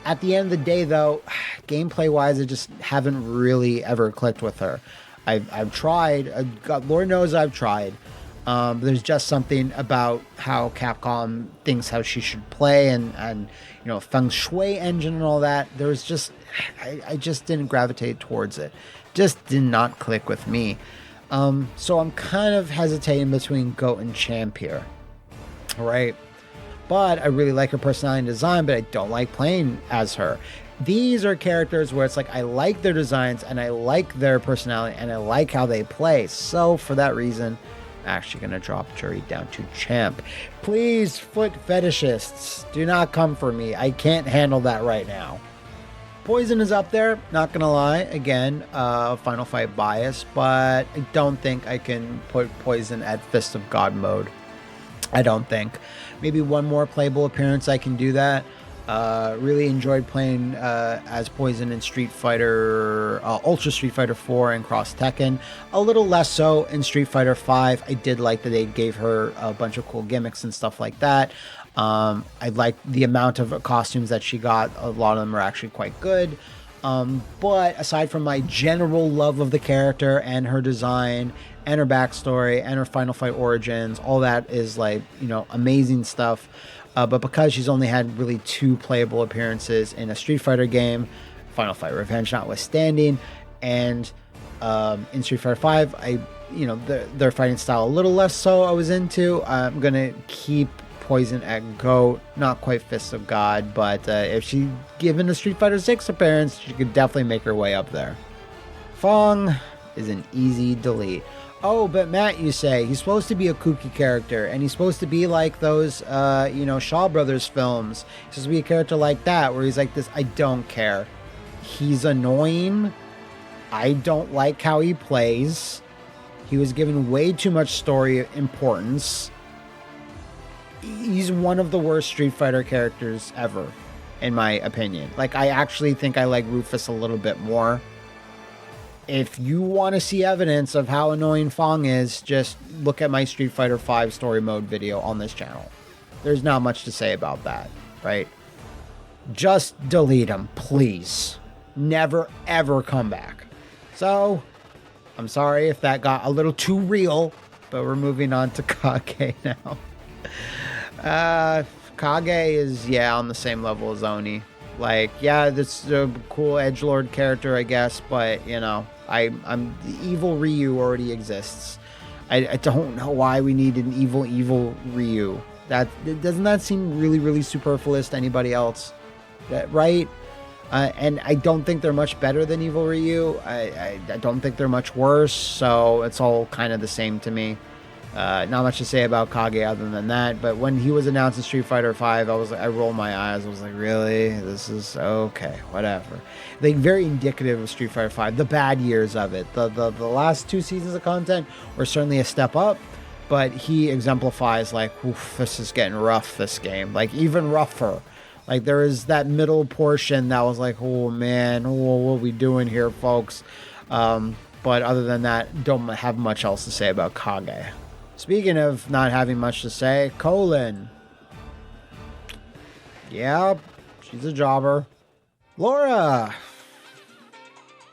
At the end of the day, though, gameplay-wise, I just haven't really ever clicked with her. I've tried. Lord knows I've tried. There's just something about how Capcom thinks how she should play, and feng shui engine and all that. There's just I just didn't gravitate towards it. Just did not click with me. So I'm kind of hesitating between Goat and Champ here. All right. But I really like her personality and design, but I don't like playing as her. These are characters where it's like I like their designs and I like their personality and I like how they play. So for that reason, actually going to drop Jury down to champ. Please, foot fetishists, do not come for me. I can't handle that right now. Poison is up there, not gonna lie. Again, Final Fight bias, but I don't think I can put Poison at Fist of God mode. I don't think. Maybe one more playable appearance I can do that. Really enjoyed playing as Poison in Street Fighter, Ultra Street Fighter 4 and Cross Tekken. A little less so in Street Fighter 5. I did like that they gave her a bunch of cool gimmicks and stuff like that. I like the amount of costumes that she got. A lot of them are actually quite good. But aside from my general love of the character and her design and her backstory and her Final Fight origins, all that is like, you know, amazing stuff. But because she's only had really 2 playable appearances in a Street Fighter game, Final Fight Revenge notwithstanding, and in Street Fighter 5, their fighting style a little less so I was into. I'm gonna keep Poison at GOAT, not quite Fist of God, but if she given a Street Fighter 6 appearance, she could definitely make her way up there. Fong is an easy delete. Oh, but Matt, you say, he's supposed to be a kooky character, and he's supposed to be like those, Shaw Brothers films. He's supposed to be a character like that, where he's like this, I don't care. He's annoying. I don't like how he plays. He was given way too much story importance. He's one of the worst Street Fighter characters ever, in my opinion. Like, I actually think I like Rufus a little bit more. If you want to see evidence of how annoying Fong is, just look at my Street Fighter 5 story mode video on this channel. There's not much to say about that, right? Just delete him, please. Never, ever come back. So, I'm sorry if that got a little too real, but we're moving on to Kage now. Kage is, on the same level as Oni. Like, this is a cool edgelord character, I guess, but, I'm the evil Ryu already exists. I don't know why we need an evil Ryu. Doesn't that seem really, really superfluous to anybody else? Right? And I don't think they're much better than evil Ryu. I don't think they're much worse, so it's all kind of the same to me. Not much to say about Kage other than that, but when he was announced in Street Fighter 5, I rolled my eyes. I was like, really? This is okay, whatever. Like, very indicative of Street Fighter 5, the bad years of it. The last 2 seasons of content were certainly a step up, but he exemplifies like, oof, this is getting rough, this game. Like, even rougher. Like, there is that middle portion that was like, oh man, what are we doing here, folks? But other than that, don't have much else to say about Kage. Speaking of not having much to say, Colin. Yeah, she's a jobber. Laura.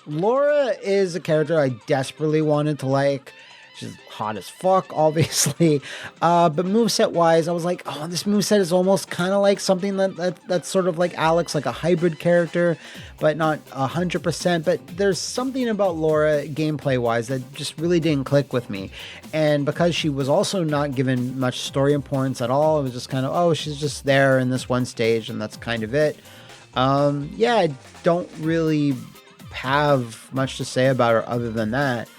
Laura is a character I desperately wanted to like. She's hot as fuck, obviously. But moveset wise, I was like, oh, this moveset is almost kind of like something that's sort of like Alex, like a hybrid character, but not 100%. But there's something about Laura gameplay wise that just really didn't click with me. And because she was also not given much story importance at all, it was just kind of, oh, she's just there in this one stage and that's kind of it. I don't really have much to say about her other than that.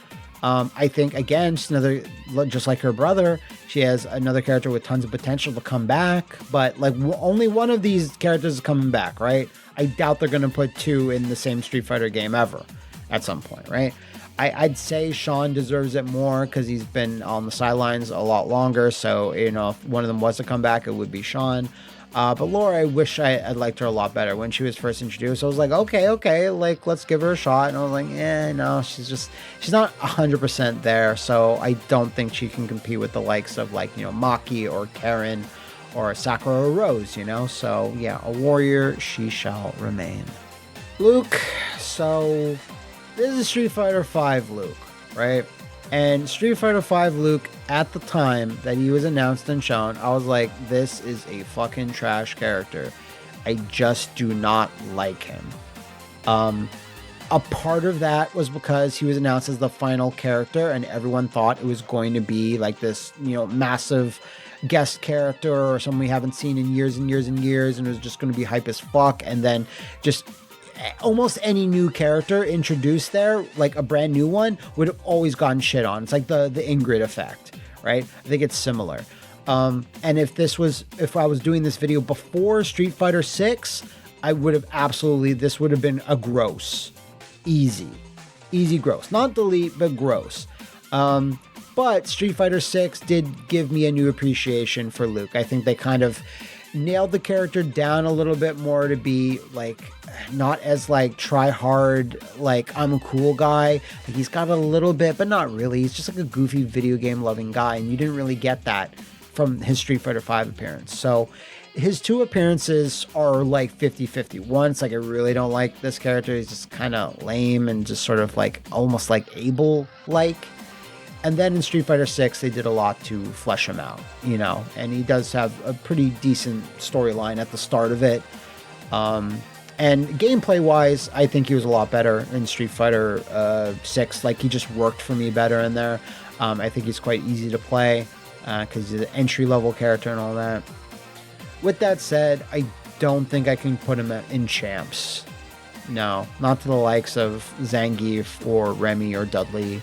I think, again, just like her brother, she has another character with tons of potential to come back, but like only one of these characters is coming back, right? I doubt they're going to put 2 in the same Street Fighter game ever at some point, right? I'd say Sean deserves it more because he's been on the sidelines a lot longer, so, if one of them was to come back, it would be Sean. But Laura, I wish I'd liked her a lot better. When she was first introduced, I was like, okay, like, let's give her a shot. And I was like, no, she's not 100% there. So I don't think she can compete with the likes of, like, Maki or Karen or Sakura or Rose, So, a warrior, she shall remain. Luke, so this is Street Fighter 5 Luke, right? And Street Fighter 5 Luke, at the time that he was announced and shown, I was like, this is a fucking trash character. I just do not like him. A part of that was because he was announced as the final character and everyone thought it was going to be like this, massive guest character or someone we haven't seen in years and years and years, and it was just going to be hype as fuck. And then just almost any new character introduced there, like a brand new one, would have always gotten shit on. It's like the Ingrid effect, right? I think it's similar. And if I was doing this video before Street Fighter 6, I would have this would have been a gross. Easy gross. Not delete, but gross. But Street Fighter 6 did give me a new appreciation for Luke. I think they kind of nailed the character down a little bit more to be like not as like try hard, like I'm a cool guy. Like, he's got a little bit, but not really. He's just like a goofy video game loving guy, and you didn't really get that from his Street Fighter 5 appearance. So his 2 appearances are like 50-50. One, it's like I really don't like this character. He's just kind of lame and just sort of like almost like Abel-like. And then in Street Fighter 6, they did a lot to flesh him out, you know, and he does have a pretty decent storyline at the start of it. And gameplay-wise, I think he was a lot better in Street Fighter 6. Like, he just worked for me better in there. I think he's quite easy to play because he's an entry-level character and all that. With that said, I don't think I can put him in champs. No, not to the likes of Zangief or Remy or Dudley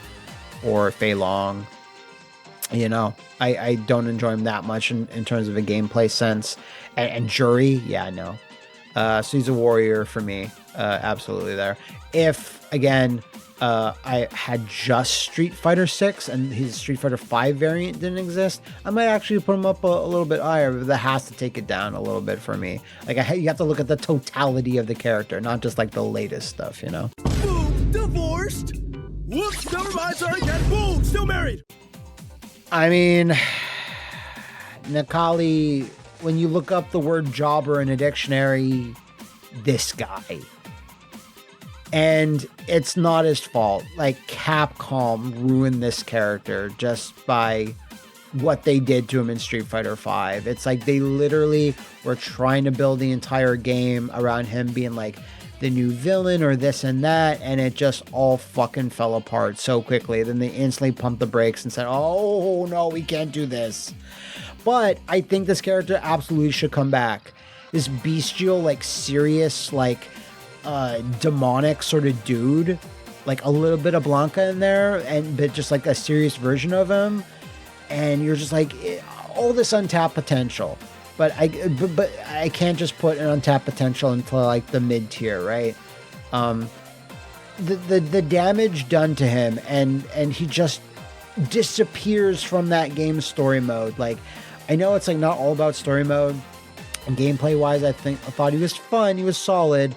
or Fei Long. You know, I don't enjoy him that much in terms of a gameplay sense. And Jury, yeah, no. So he's a warrior for me. Absolutely there. If, again, I had just Street Fighter 6 and his Street Fighter 5 variant didn't exist, I might actually put him up a little bit higher, but that has to take it down a little bit for me. Like, you have to look at the totality of the character, not just like the latest stuff, you know? Boom, divorced. Whoops, never mind, sorry, again. Boom, still married. I mean, Nikali, when you look up the word jobber in a dictionary, this guy. And it's not his fault. Like, Capcom ruined this character just by what they did to him in Street Fighter 5. It's like they literally were trying to build the entire game around him being like the new villain or this and that, and it just all fucking fell apart so quickly. Then they instantly pumped the brakes and said, oh no, we can't do this. But I think this character absolutely should come back. This bestial, like, serious, like, demonic sort of dude, like a little bit of Blanca in there, but just like a serious version of him, and you're just like all this untapped potential, but I can't just put an untapped potential into like the mid tier, right? The damage done to him, and he just disappears from that game's story mode. Like, I know it's like not all about story mode, and gameplay wise, I thought he was fun, he was solid.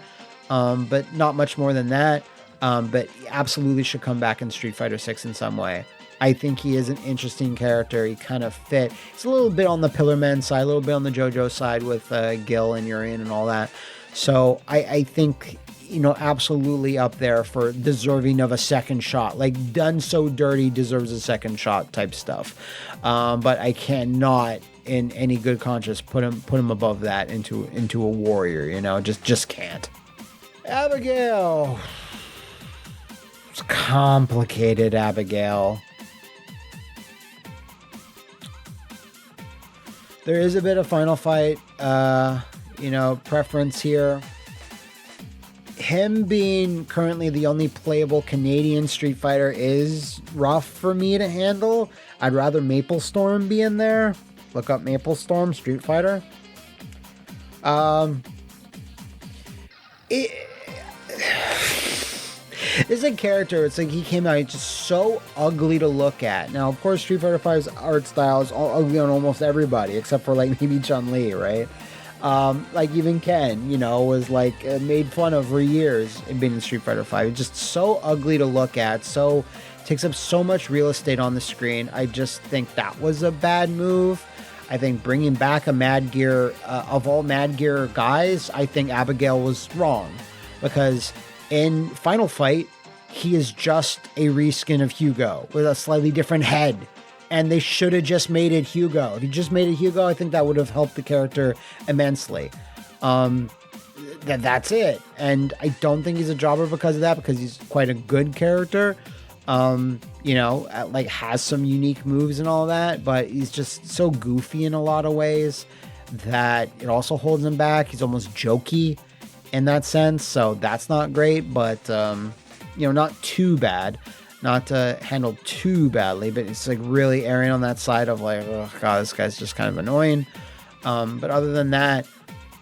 But not much more than that. But he absolutely should come back in Street Fighter 6 in some way. I think he is an interesting character. He kind of fit. It's a little bit on the Pillarman side, a little bit on the JoJo side with Gil and Urien and all that. So I think, you know, absolutely up there for deserving of a second shot. Like, done so dirty deserves a second shot type stuff. But I cannot, in any good conscience, put him above that into a warrior. You know, just can't. Abigail. It's complicated, Abigail. There is a bit of Final Fight, preference here. Him being currently the only playable Canadian Street Fighter is rough for me to handle. I'd rather Maple Storm be in there. Look up Maple Storm Street Fighter. It's a character, it's like he came out, he's just so ugly to look at. Now, of course, Street Fighter 5's art style is all ugly on almost everybody, except for like maybe Chun-Li, right? Like even Ken, was like made fun of for years in being in Street Fighter 5. It's just so ugly to look at, so takes up so much real estate on the screen. I just think that was a bad move. I think bringing back a Mad Gear, of all Mad Gear guys, I think Abigail was wrong. Because in Final Fight, he is just a reskin of Hugo with a slightly different head. And they should have just made it Hugo. If you just made it Hugo, I think that would have helped the character immensely. That's it. And I don't think he's a jobber because of that, because he's quite a good character. Like has some unique moves and all that, but he's just so goofy in a lot of ways that it also holds him back. He's almost jokey in that sense, so that's not great, but not too bad. not to handle too badly, but it's like really erring on that side of like, oh god, this guy's just kind of annoying. But other than that,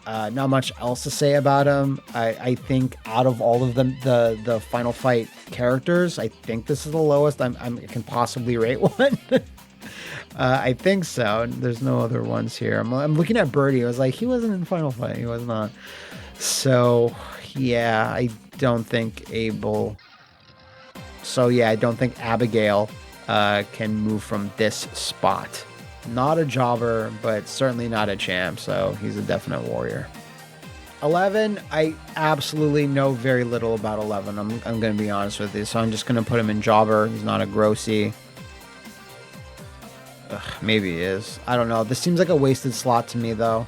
not much else to say about him. I think out of all of them, the Final Fight characters, I think this is the lowest I can possibly rate one. I think so. There's no other ones here. I'm looking at Birdie. I was like, he wasn't in Final Fight. He was not. So yeah, I don't think Abel. So yeah, I don't think Abigail can move from this spot. Not a jobber, but certainly not a champ, so he's a definite warrior. 11, I absolutely know very little about 11. I'm going to be honest with you, so I'm just going to put him in jobber. He's not a grossy. Maybe he is. I don't know. This seems like a wasted slot to me, though.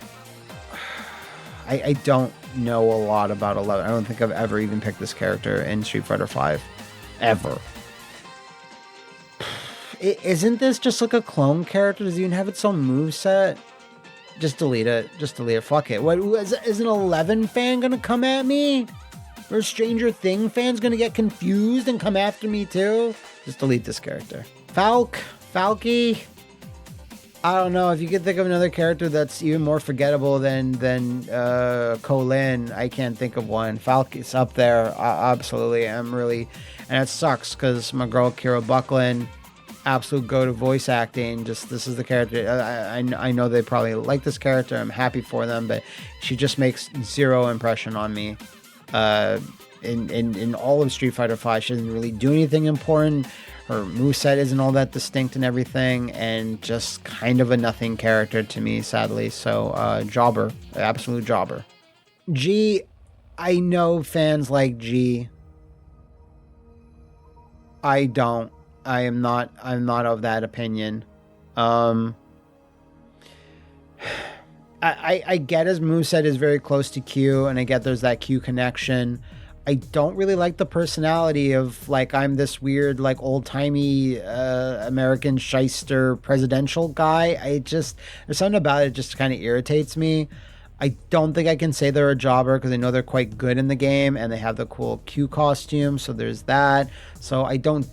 I don't know a lot about 11. I don't think I've ever even picked this character in Street Fighter V. Ever. Isn't this just like a clone character? Does it even have its own moveset? Just delete it. Just delete it. Fuck it. What is an 11 fan gonna come at me? Or Stranger Thing fans gonna get confused and come after me too? Just delete this character. Falky. I don't know. If you could think of another character that's even more forgettable than Colin, I can't think of one. Falky's up there. Absolutely. I'm really, and it sucks because my girl Kira Buckland, absolute go-to voice acting. Just this is the character. I know they probably like this character. I'm happy for them, but she just makes zero impression on me. In all of Street Fighter V, she doesn't really do anything important. Her moveset isn't all that distinct and everything, and just kind of a nothing character to me, sadly. So jobber, absolute jobber. G, I know fans like G. I don't. I'm not of that opinion. I get his moveset is very close to Q, and I get there's that Q connection. I don't really like the personality of like, I'm this weird, like old-timey American shyster presidential guy. There's something about it just kind of irritates me. I don't think I can say they're a jobber because I know they're quite good in the game and they have the cool Q costume. So there's that. So I don't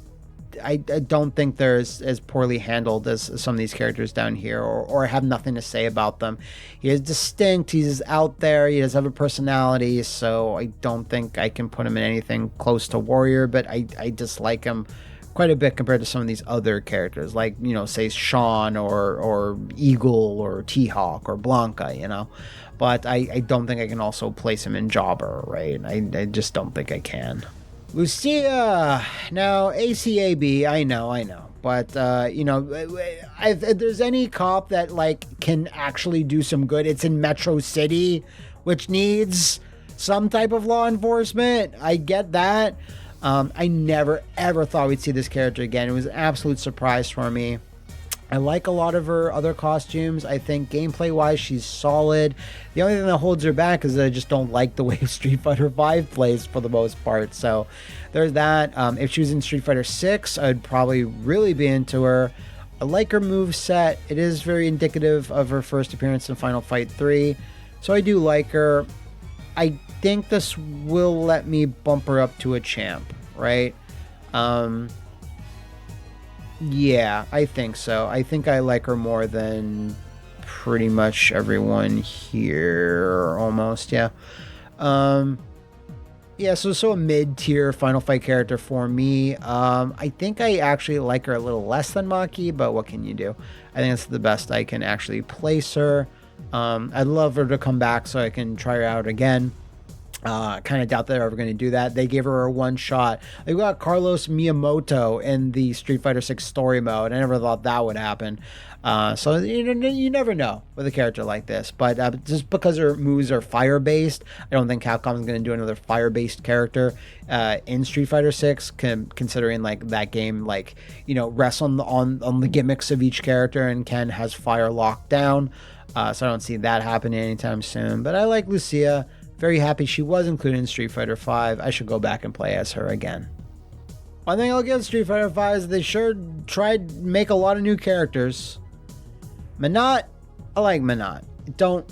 think they're as poorly handled as some of these characters down here, or have nothing to say about them. He is distinct, he's out there, he does have a personality, so I don't think I can put him in anything close to warrior, but I dislike him quite a bit compared to some of these other characters, like, you know, say Sean or Eagle or T-Hawk or Blanca, you know. But I don't think I can also place him in jobber, right? I just don't think I can. Lucia, now ACAB, I know, but you know, if there's any cop that like can actually do some good, it's in Metro City, which needs some type of law enforcement. I get that. I never ever thought we'd see this character again. It was an absolute surprise for me. I like a lot of her other costumes. I think gameplay-wise, she's solid. The only thing that holds her back is that I just don't like the way Street Fighter V plays for the most part. So there's that. If she was in Street Fighter 6, I'd probably really be into her. I like her moveset. It is very indicative of her first appearance in Final Fight 3. So I do like her. I think this will let me bump her up to a champ, right? Yeah, I think so. I think I like her more than pretty much everyone here, almost, yeah. Yeah, so a mid-tier Final Fight character for me. I think I actually like her a little less than Maki, but what can you do? I think that's the best I can actually place her. I'd love her to come back so I can try her out again. Kind of doubt they're ever going to do that. They gave her a one shot. They got Carlos Miyamoto in the Street Fighter 6 story mode. I never thought that would happen. So you never know with a character like this. But just because her moves are fire-based, I don't think Capcom is going to do another fire-based character in Street Fighter 6, considering like that game, like, you know, rests on the gimmicks of each character, and Ken has fire locked down. So I don't see that happening anytime soon. But I like Lucia. Very happy she was included in Street Fighter V. I should go back and play as her again. One thing I'll give Street Fighter V is they sure tried to make a lot of new characters. Menat, I like Menat. Don't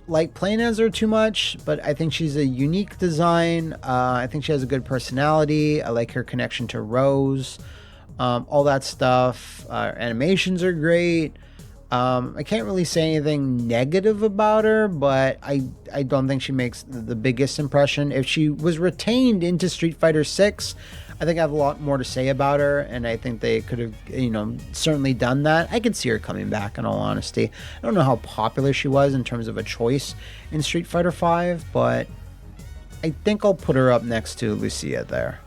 like playing as her too much, but I think she's a unique design. I think she has a good personality. I like her connection to Rose, all that stuff. Animations are great. I can't really say anything negative about her, but I don't think she makes the biggest impression. If she was retained into Street Fighter 6, I think I have a lot more to say about her, and I think they could have, certainly done that. I could see her coming back, in all honesty. I don't know how popular she was in terms of a choice in Street Fighter 5, but I think I'll put her up next to Lucia there.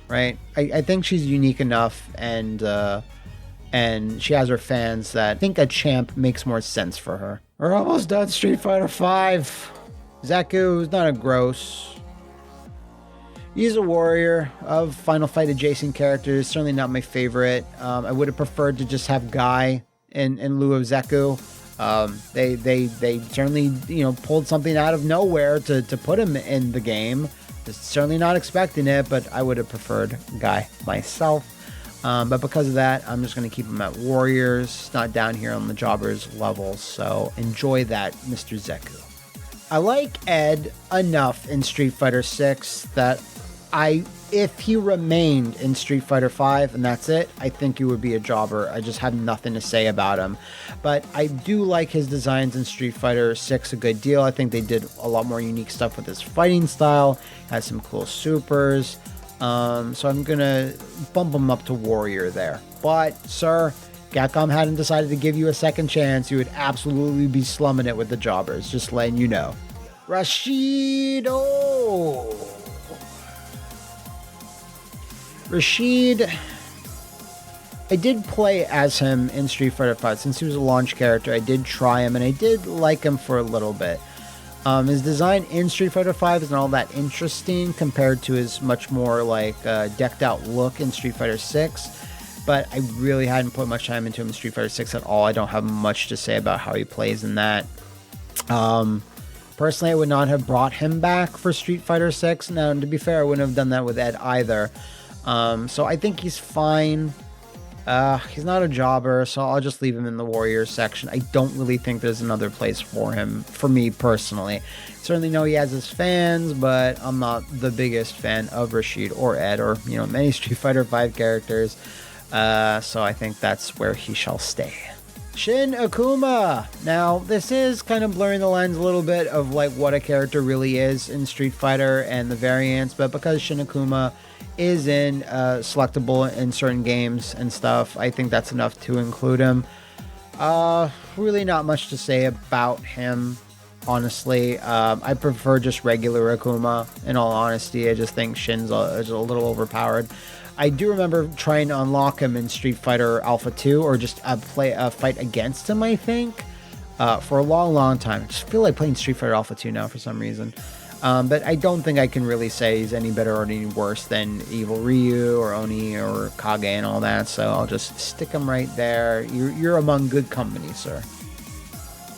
Right? I think she's unique enough, and she has her fans that I think a champ makes more sense for her. We're almost done Street Fighter 5. Zeku is not a gross. He's a warrior of Final Fight adjacent characters. Certainly not my favorite. I would have preferred to just have Guy in lieu of Zeku. They certainly pulled something out of nowhere to put him in the game. Just certainly not expecting it, but I would have preferred Guy myself. But because of that, I'm just going to keep him at warriors, not down here on the jobbers levels. So enjoy that, Mr. Zeku. I like Ed enough in Street Fighter 6 that if he remained in Street Fighter 5 and that's it, I think he would be a jobber. I just have nothing to say about him. But I do like his designs in Street Fighter 6 a good deal. I think they did a lot more unique stuff with his fighting style. Has some cool supers. So I'm going to bump him up to warrior there. But, sir, Capcom hadn't decided to give you a second chance. You would absolutely be slumming it with the jobbers. Just letting you know. Rashid, I did play as him in Street Fighter 5. Since he was a launch character, I did try him, and I did like him for a little bit. His design in Street Fighter 5 isn't all that interesting compared to his much more decked out look in Street Fighter 6. But I really hadn't put much time into him in Street Fighter 6 at all. I don't have much to say about how he plays in that. Personally, I would not have brought him back for Street Fighter 6. Now, to be fair, I wouldn't have done that with Ed either. So I think he's fine. He's not a jobber, so I'll just leave him in the Warriors section. I don't really think there's another place for him, for me personally. Certainly know he has his fans, but I'm not the biggest fan of Rashid or Ed or, many Street Fighter 5 characters. So I think that's where he shall stay. Shin Akuma. Now, this is kind of blurring the lines a little bit of what a character really is in Street Fighter and the variants, but because Shin Akuma is selectable in certain games and stuff, I think that's enough to include him. Really not much to say about him, honestly. I prefer just regular Akuma, in all honesty. I just think Shin's is a little overpowered. I do remember trying to unlock him in Street Fighter Alpha 2, or just play a fight against him, I think, for a long time. I just feel like playing Street Fighter Alpha 2 now for some reason. But I don't think I can really say he's any better or any worse than Evil Ryu or Oni or Kage and all that, so I'll just stick him right there. You're among good company, sir.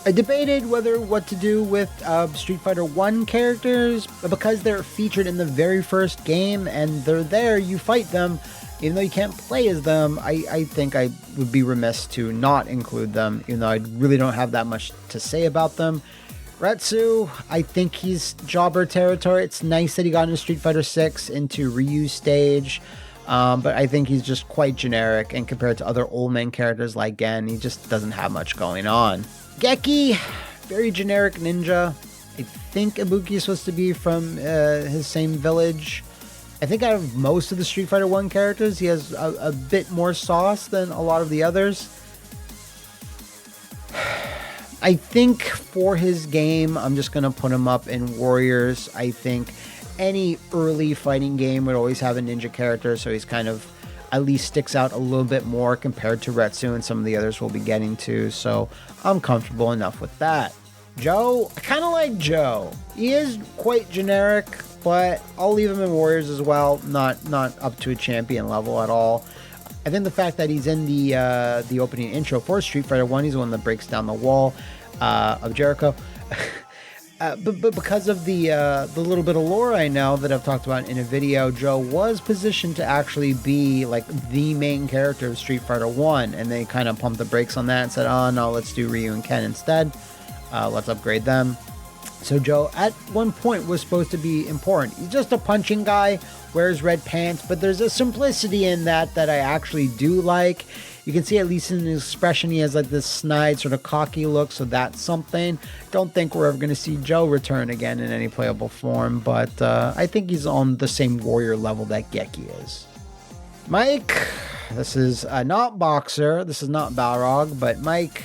I debated what to do with Street Fighter 1 characters, but because they're featured in the very first game and they're there, you fight them, even though you can't play as them. I think I would be remiss to not include them, even though I really don't have that much to say about them. Retsu, I think he's jobber territory. It's nice that he got into Street Fighter 6 into Ryu's stage, but I think he's just quite generic, and compared to other old man characters like Gen, he just doesn't have much going on. Geki, very generic ninja. I think Ibuki is supposed to be from his same village. I think out of most of the Street Fighter 1 characters, he has a bit more sauce than a lot of the others. I think for his game, I'm just going to put him up in Warriors. I think any early fighting game would always have a ninja character, so he's kind of at least sticks out a little bit more compared to Retsu and some of the others we'll be getting to, so I'm comfortable enough with that. Joe, I kind of like Joe. He is quite generic, but I'll leave him in Warriors as well, not up to a champion level at all. I think the fact that he's in the opening intro for Street Fighter 1, he's the one that breaks down the wall of Jericho. But because of the little bit of lore I know that I've talked about in a video, Joe was positioned to actually be the main character of Street Fighter 1, and they kind of pumped the brakes on that and said, oh no, let's do Ryu and Ken instead. Let's upgrade them. So Joe, at one point, was supposed to be important. He's just a punching guy, wears red pants, but there's a simplicity in that I actually do like. You can see, at least in his expression, he has like this snide, sort of cocky look, so that's something. Don't think we're ever going to see Joe return again in any playable form, but I think he's on the same warrior level that Geki is. Mike, this is not Boxer, this is not Balrog, but Mike,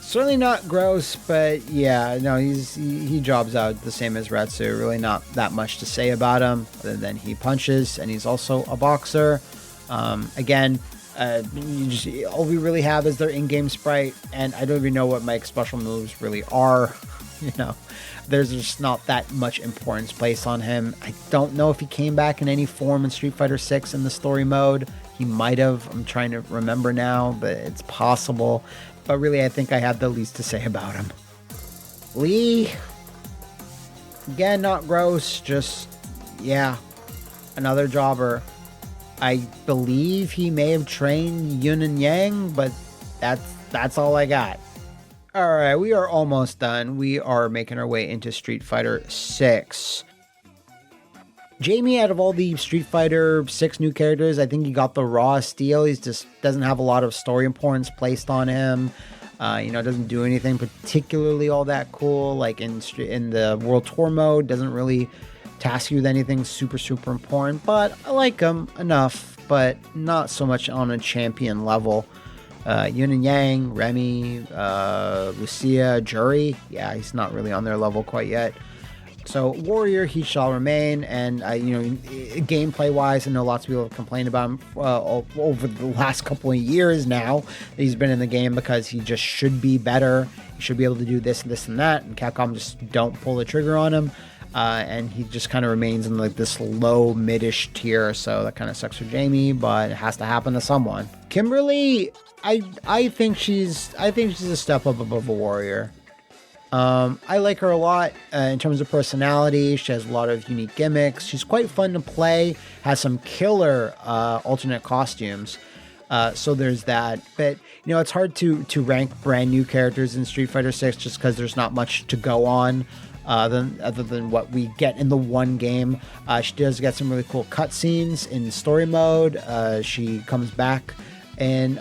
certainly not gross, but yeah, no, he jobs out the same as Retsu. Really not that much to say about him, other than he punches, and he's also a boxer. Again, all we really have is their in-game sprite, and I don't even know what Mike's special moves really are. You know, there's just not that much importance placed on him. I don't know if he came back in any form in Street Fighter 6 in the story mode. He might have. I'm trying to remember now, but it's possible. But really, I think I have the least to say about him. Lee, again, not gross, just, yeah, another jobber. I believe he may have trained Yun and Yang, but that's all I got. All right, we are almost done. We are making our way into Street Fighter 6. Jamie, out of all the Street Fighter 6 new characters, I think he got the rawest deal. He just doesn't have a lot of story importance placed on him. Doesn't do anything particularly all that cool. Like in the World Tour mode, doesn't really task you with anything super, super important. But I like him enough, but not so much on a champion level. Yun and Yang, Remy, Lucia, Jury. Yeah, he's not really on their level quite yet. So Warrior, he shall remain, and gameplay wise, I know lots of people have complained about him over the last couple of years now that he's been in the game, because he just should be better. He should be able to do this and this and that, and Capcom just don't pull the trigger on him, and he just kind of remains in like this low midish tier. So that kind of sucks for Jamie, but it has to happen to someone. Kimberly, I think she's a step up above a Warrior. I like her a lot in terms of personality. She has a lot of unique gimmicks. She's quite fun to play, has some killer alternate costumes. So there's that. But, it's hard to rank brand new characters in Street Fighter 6 just because there's not much to go on other than what we get in the one game. She does get some really cool cutscenes in story mode. She comes back. And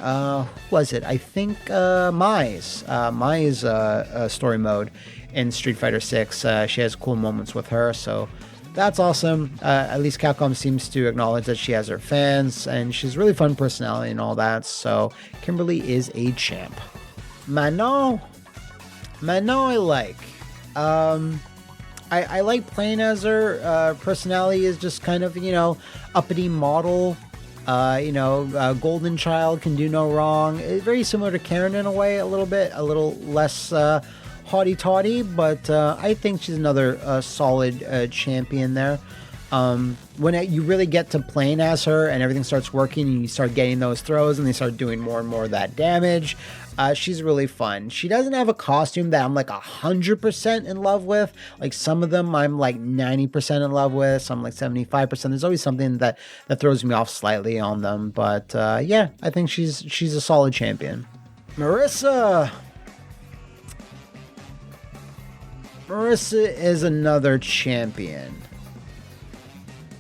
was it? I think Mai's story mode in Street Fighter 6. She has cool moments with her, so that's awesome. At least Capcom seems to acknowledge that she has her fans, and she's really fun personality and all that. So Kimberly is a champ. Manon, I like. I like playing as her. Personality is just kind of uppity model. Golden Child can do no wrong. Very similar to Karen in a way, a little less haughty-taughty, but I think she's another solid champion there. When you really get to playing as her and everything starts working and you start getting those throws and they start doing more and more of that damage, she's really fun. She doesn't have a costume that I'm like 100% in love with. Like some of them I'm like 90% in love with, some like 75%. There's always something that throws me off slightly on them. But yeah, I think she's a solid champion. Marissa is another champion.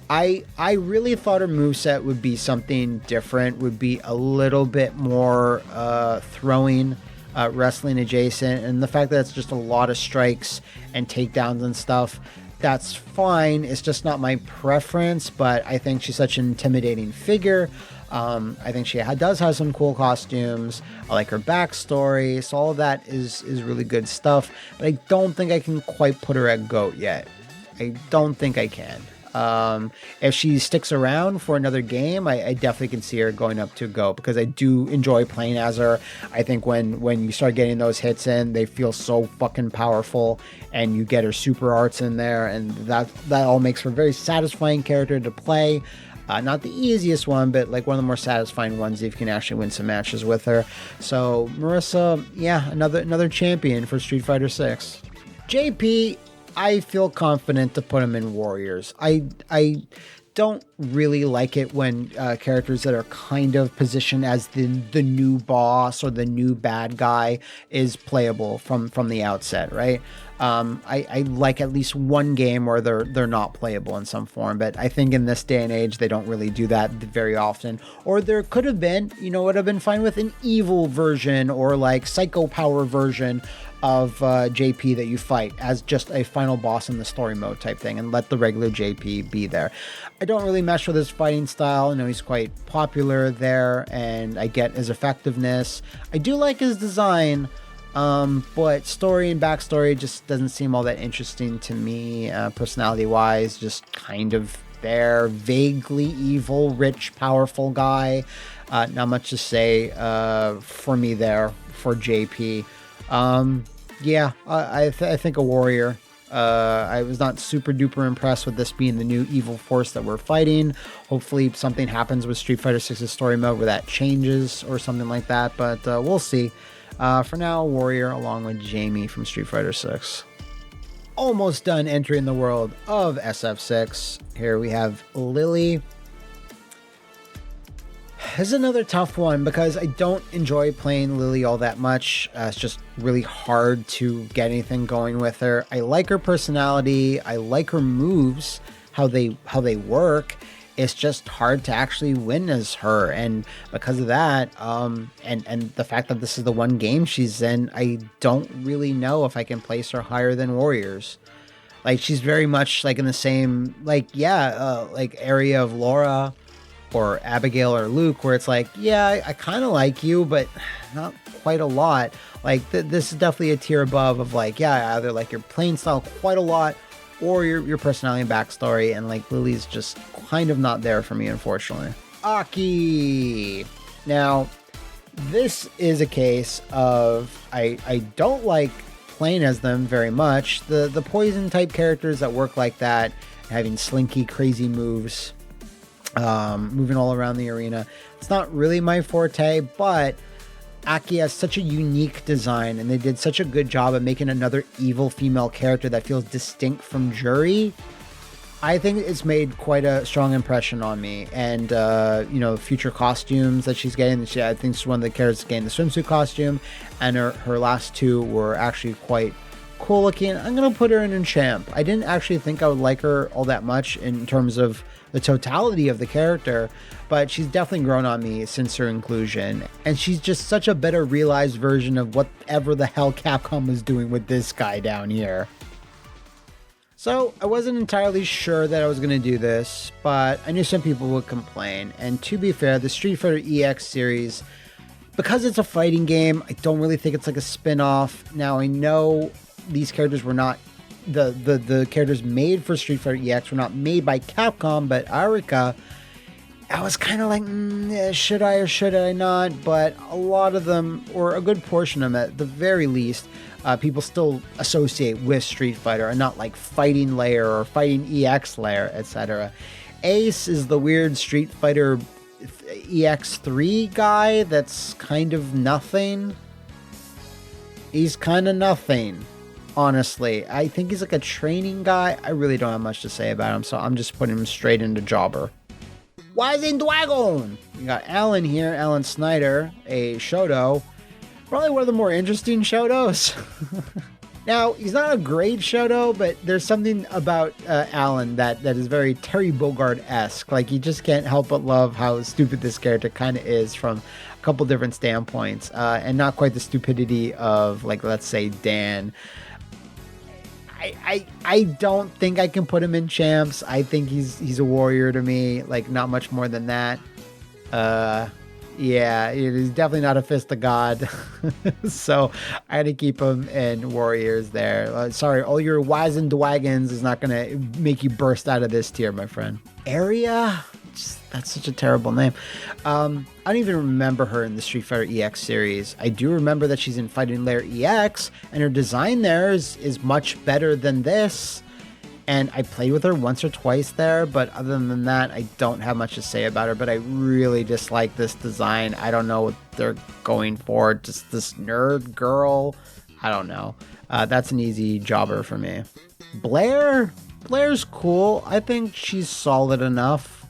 I really thought her moveset would be something different, would be a little bit more throwing, wrestling adjacent, and the fact that it's just a lot of strikes and takedowns and stuff, that's fine. It's just not my preference, but I think she's such an intimidating figure. I think she does have some cool costumes. I like her backstory, so all of that is really good stuff, but I don't think I can quite put her at GOAT yet. I don't think I can. If she sticks around for another game, I definitely can see her going up to GOAT, because I do enjoy playing as her. I think when you start getting those hits in, they feel so fucking powerful, and you get her super arts in there, and that all makes for a very satisfying character to play. Not the easiest one, but like one of the more satisfying ones if you can actually win some matches with her. So Marissa, yeah, another champion for Street Fighter 6. JP, I feel confident to put him in Warriors. I don't really like it when characters that are kind of positioned as the new boss or the new bad guy is playable from the outset, right? I like at least one game where they're not playable in some form, but I think in this day and age they don't really do that very often. Or there could have been, would have been fine with an evil version or like psycho power version of JP that you fight as just a final boss in the story mode type thing, and let the regular JP be there. I don't really mesh with his fighting style. I know he's quite popular there, and I get his effectiveness. I do like his design, but story and backstory just doesn't seem all that interesting to me. Personality-wise, just kind of there, vaguely evil, rich, powerful guy. Not much to say for me there for JP. Yeah, I think a warrior. I was not super duper impressed with this being the new evil force that we're fighting. Hopefully something happens with Street Fighter 6's story mode where that changes or something like that, but we'll see. For now, warrior along with Jamie from Street Fighter 6. Almost done entering the world of SF6. Here we have Lily. This is another tough one because I don't enjoy playing Lily all that much. It's just really hard to get anything going with her. I like her personality. I like her moves, how they work. It's just hard to actually win as her. And because of that, and the fact that this is the one game she's in, I don't really know if I can place her higher than Warriors. Like, she's very much like in the same, like area of Laura or Abigail or Luke, where it's like, yeah, I kind of like you, but not quite a lot. Like, this is definitely a tier above of like, yeah, I either like your playing style quite a lot or your personality and backstory, and like Lily's just kind of not there for me, unfortunately. Aki. Now, this is a case of I don't like playing as them very much. The poison type characters that work like that, having slinky, crazy moves, moving all around the arena. It's not really my forte, but Aki has such a unique design, and they did such a good job of making another evil female character that feels distinct from Juri. I think it's made quite a strong impression on me. And, future costumes that she's getting. I think she's one of the characters getting the swimsuit costume, and her last two were actually quite cool looking. I'm going to put her in champ. I didn't actually think I would like her all that much in terms of the totality of the character, but she's definitely grown on me since her inclusion, and she's just such a better realized version of whatever the hell Capcom was doing with this guy down here. So I wasn't entirely sure that I was going to do this, but I knew some people would complain, and to be fair, the Street Fighter EX series, because it's a fighting game, I don't really think it's like a spin-off. Now, I know these characters were not the characters made for Street Fighter EX were not made by Capcom, but Arika. I was kind of like, should I or should I not? But a lot of them, or a good portion of them at the very least, people still associate with Street Fighter and not like Fighting Layer or Fighting EX Layer, etc. Ace is the weird Street Fighter EX3 guy that's kind of nothing. He's kind of nothing. Honestly, I think he's like a training guy. I really don't have much to say about him, so I'm just putting him straight into Jobber. Wizen Dragon! You got Alan here, Alan Snyder, a Shoto. Probably one of the more interesting Shotos. Now, he's not a great Shoto, but there's something about Alan that is very Terry Bogard-esque. Like, you just can't help but love how stupid this character kind of is from a couple different standpoints, and not quite the stupidity of, like, let's say, Dan. I don't think I can put him in champs. I think he's a warrior to me, like not much more than that. Yeah, he's definitely not a fist of God. So I had to keep him in warriors there. Sorry, all your Wizen Dwagons is not gonna make you burst out of this tier, my friend. Area? That's such a terrible name. I don't even remember her in the Street Fighter EX series. I do remember that she's in Fighting Layer EX, and her design there is much better than this. And I played with her once or twice there, but other than that, I don't have much to say about her. But I really dislike this design. I don't know what they're going for. Just this nerd girl. I don't know. That's an easy jobber for me. Blair? Blair's cool. I think she's solid enough.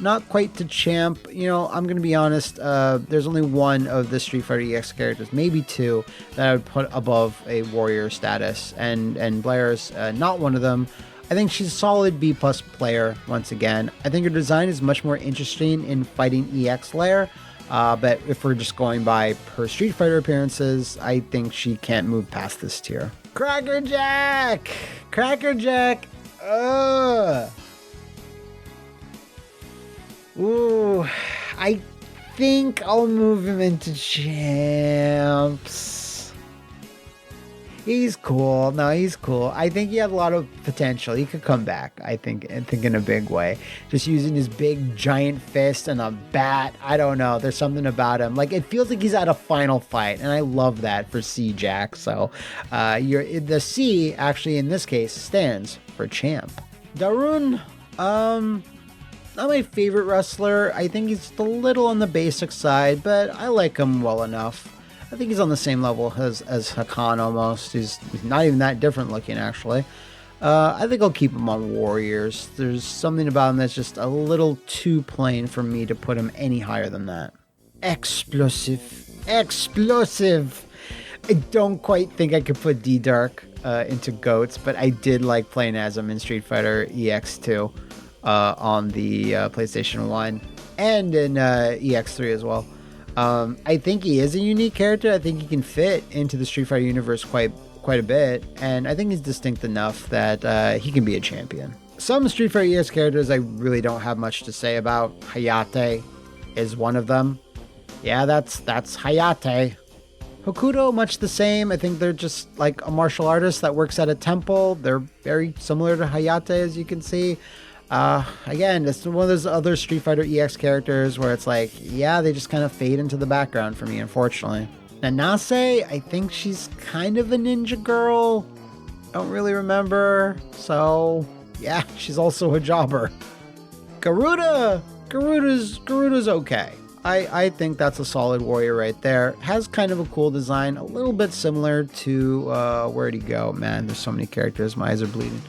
Not quite to champ. You know, I'm going to be honest. There's only one of the Street Fighter EX characters, maybe two, that I would put above a warrior status. And Blair's not one of them. I think she's a solid B+ player once again. I think her design is much more interesting in fighting EX layer. But if we're just going by her Street Fighter appearances, I think she can't move past this tier. Crackerjack! Crackerjack! Ugh! Ooh, I think I'll move him into champs. He's cool. No, he's cool. I think he had a lot of potential. He could come back, I think in a big way. Just using his big giant fist and a bat. I don't know. There's something about him. Like, it feels like he's at a final fight, and I love that for C-Jack. So, the C, actually, in this case, stands for champ. Darun, not my favorite wrestler. I think he's a little on the basic side, but I like him well enough. I think he's on the same level as Hakan almost. He's not even that different looking, actually. I think I'll keep him on Warriors. There's something about him that's just a little too plain for me to put him any higher than that. Explosive. Explosive! I don't quite think I could put D-Dark into GOATs, but I did like playing as him in Street Fighter EX2. On the PlayStation 1 and in EX3 as well. I think he is a unique character. I think he can fit into the Street Fighter universe quite a bit, and I think he's distinct enough that he can be a champion. Some Street Fighter EX characters I really don't have much to say about. Hayate is one of them. Yeah, that's Hayate. Hokuto, much the same. I think they're just like a martial artist that works at a temple. They're very similar to Hayate, as you can see. Again, it's one of those other Street Fighter EX characters where it's like, yeah, they just kind of fade into the background for me, unfortunately. Nanase, I think she's kind of a ninja girl. Don't really remember. So, yeah, she's also a jobber. Garuda's okay. I think that's a solid warrior right there. Has kind of a cool design, a little bit similar to, where'd he go? Man, there's so many characters, my eyes are bleeding.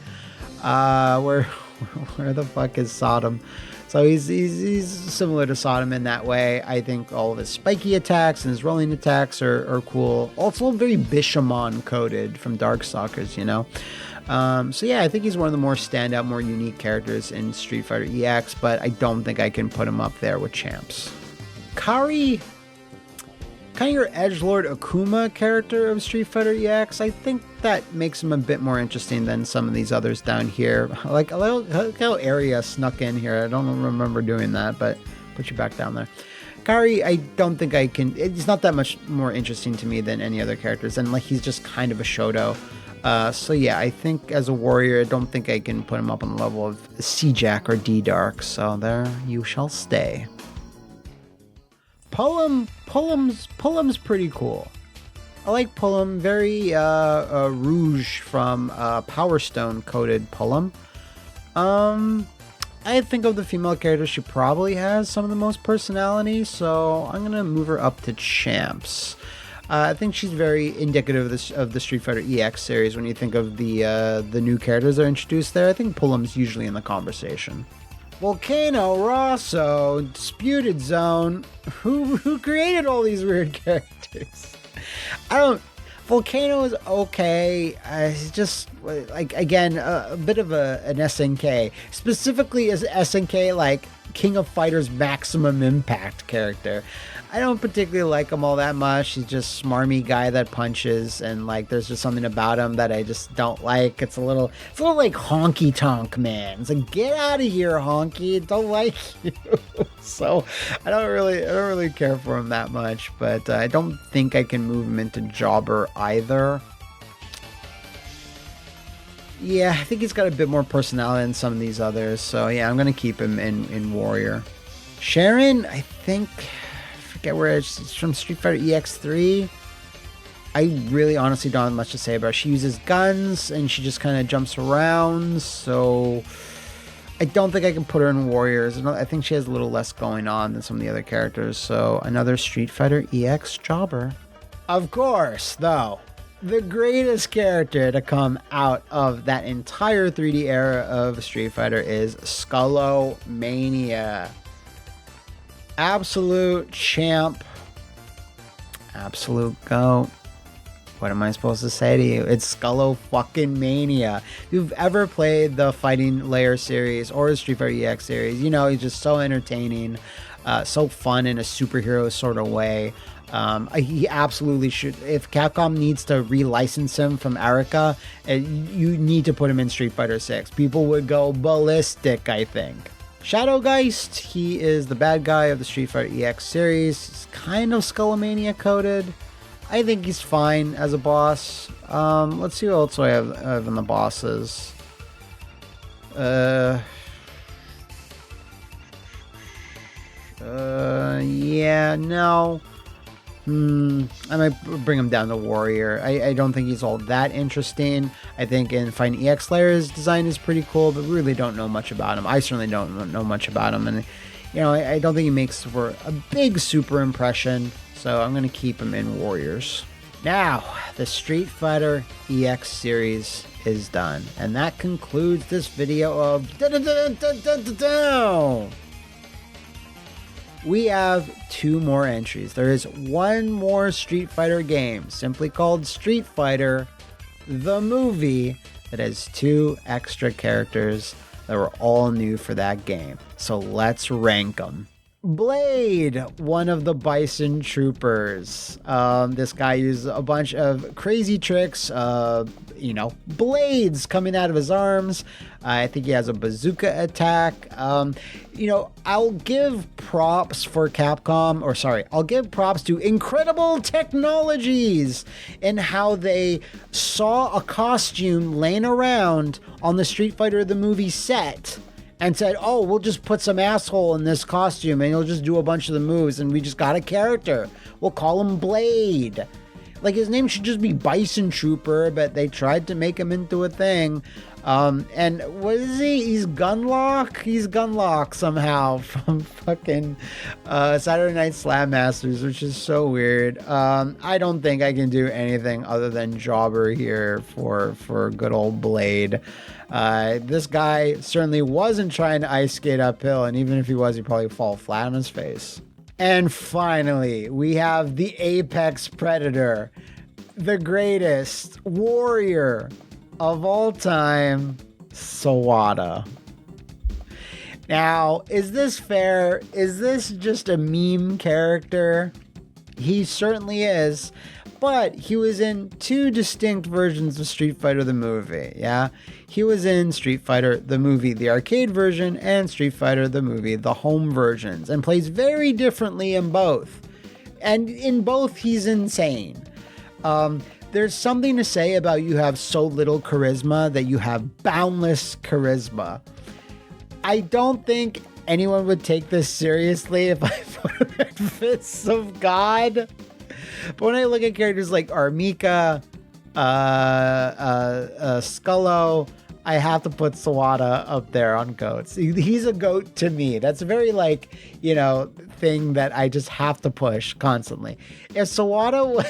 Where the fuck is Sodom? So he's similar to Sodom in that way. I think all of his spiky attacks and his rolling attacks are cool. Also very Bishamon coded from Darkstalkers, you know? So yeah, I think he's one of the more standout, more unique characters in Street Fighter EX, but I don't think I can put him up there with champs. Kari, kind of your edgelord Akuma character of Street Fighter EX. I think that makes him a bit more interesting than some of these others down here. Like how Area snuck in here. I don't remember doing that, but put you back down there. Kari, I don't think I can. It's not that much more interesting to me than any other characters, and like he's just kind of a Shoto. So yeah, I think as a warrior, I don't think I can put him up on the level of C-Jack or D-Dark. So there you shall stay. Pullum's pretty cool. I like Pullum. Very Rouge from Power Stone coded Pullum. I think of the female character, she probably has some of the most personality, so I'm gonna move her up to champs. I think she's very indicative of the Street Fighter EX series. When you think of the new characters that are introduced there, I think Pullum's usually in the conversation. Volcano, Rosso, Disputed Zone. Who created all these weird characters? Volcano is okay. It's just like, again, a bit of an SNK, specifically as SNK like King of Fighters Maximum Impact character. I don't particularly like him all that much. He's just smarmy guy that punches, and like there's just something about him that I just don't like. It's a little like Honky Tonk Man. It's like, get out of here, Honky. Don't like you. So I don't really care for him that much, but I don't think I can move him into Jobber either. Yeah, I think he's got a bit more personality than some of these others. So yeah, I'm gonna keep him in Warrior. Sharon, I think. Get where it's from Street Fighter EX3. I really honestly don't have much to say about her. She uses guns and she just kind of jumps around, so I don't think I can put her in Warriors. I think she has a little less going on than some of the other characters, so another Street Fighter EX jobber. Of course, though, The greatest character to come out of that entire 3D era of Street Fighter is Skullomania. Absolute champ. Absolute GOAT. What am I supposed to say to you? It's Skullo-fucking-mania. If you've ever played the Fighting Layer series or the Street Fighter EX series, you know he's just so entertaining, so fun in a superhero sort of way. He absolutely should. If Capcom needs to relicense him from Arica, you need to put him in Street Fighter 6. People would go ballistic, I think. Shadowgeist, he is the bad guy of the Street Fighter EX series. He's kind of Skullomania coded. I think he's fine as a boss. Let's see what else I have in the bosses. Yeah, no. I might bring him down to Warrior. I don't think he's all that interesting. I think in Fighting EX Layer his design is pretty cool, but we really don't know much about him. I certainly don't know much about him, and you know, I don't think he makes for a big super impression. So I'm going to keep him in Warriors. Now, the Street Fighter EX series is done. And that concludes this video of... We have 2 more entries. There is 1 more Street Fighter game, simply called Street Fighter, the movie, that has 2 extra characters that were all new for that game. So let's rank them. Blade, one of the Bison Troopers. This guy uses a bunch of crazy tricks, blades coming out of his arms. I think he has a bazooka attack. I'll give props for I'll give props to Incredible Technologies in how they saw a costume laying around on the Street Fighter the movie set and said, oh, we'll just put some asshole in this costume and he'll just do a bunch of the moves and we just got a character. We'll call him Blade. Like, his name should just be Bison Trooper, but they tried to make him into a thing. And what is he? He's Gunlock? He's Gunlock somehow from fucking Saturday Night Slam Masters, which is so weird. I don't think I can do anything other than jobber here for good old Blade. This guy certainly wasn't trying to ice skate uphill, and even if he was, he'd probably fall flat on his face. And finally, we have the Apex Predator, the greatest warrior of all time, Sawada. Now, is this fair? Is this just a meme character? He certainly is. But he was in 2 distinct versions of Street Fighter the movie, yeah? He was in Street Fighter the movie, the arcade version, and Street Fighter the movie, the home versions, and plays very differently in both. And in both, he's insane. There's something to say about you have so little charisma that you have boundless charisma. I don't think anyone would take this seriously if I put him at Fists of God. But when I look at characters like Armika, Skullo, I have to put Sawada up there on goats. He's a goat to me. That's a very thing that I just have to push constantly. If Sawada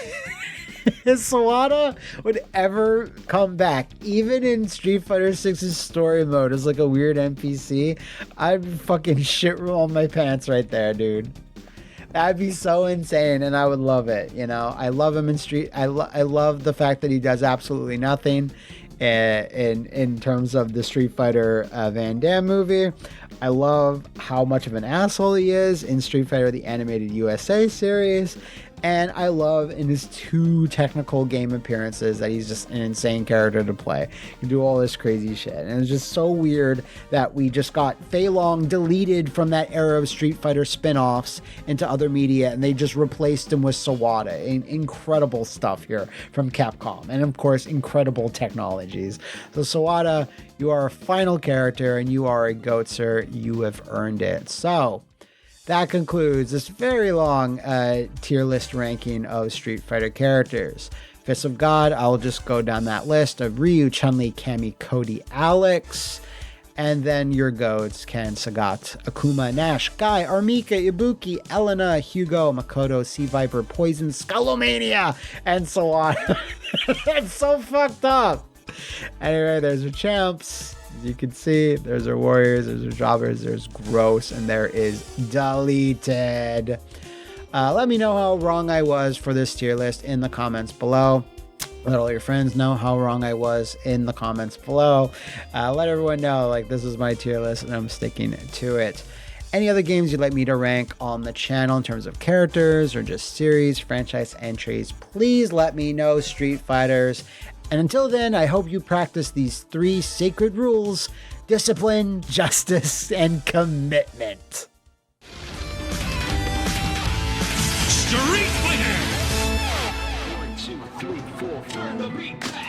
would ever come back, even in Street Fighter 6's story mode as like a weird NPC, I'd fucking shit roll my pants right there, dude. That'd be so insane, and I would love it. I love him in Street. I love the fact that he does absolutely nothing in terms of the Street Fighter Van Damme movie. I love how much of an asshole he is in Street Fighter the Animated USA series. And I love in his 2 technical game appearances that he's just an insane character to play. He can do all this crazy shit. And it's just so weird that we just got Fei Long deleted from that era of Street Fighter spin-offs into other media, and they just replaced him with Sawada. Incredible stuff here from Capcom. And of course, incredible technologies. So Sawada, you are a final character and you are a goat, sir. You have earned it. So that concludes this very long tier list ranking of Street Fighter characters. Fists of God, I'll just go down that list of Ryu, Chun-Li, Cammy, Cody, Alex. And then your goats: Ken, Sagat, Akuma, Nash, Guy, Armika, Ibuki, Elena, Hugo, Makoto, Sea Viper, Poison, Skullomania, and so on. That's so fucked up. Anyway, there's our champs. As you can see, there's our warriors, there's our jobbers, there's gross, and there is deleted. Let me know how wrong I was for this tier list in the comments below. Let all your friends know how wrong I was in the comments below. Let everyone know, like, this is my tier list and I'm sticking to it. Any other games you'd like me to rank on the channel in terms of characters or just series, franchise entries, please let me know, Street Fighters. And until then, I hope you practice these 3 sacred rules: discipline, justice, and commitment. Street Fighter! 1, 2, 3, 4, 5. The beat.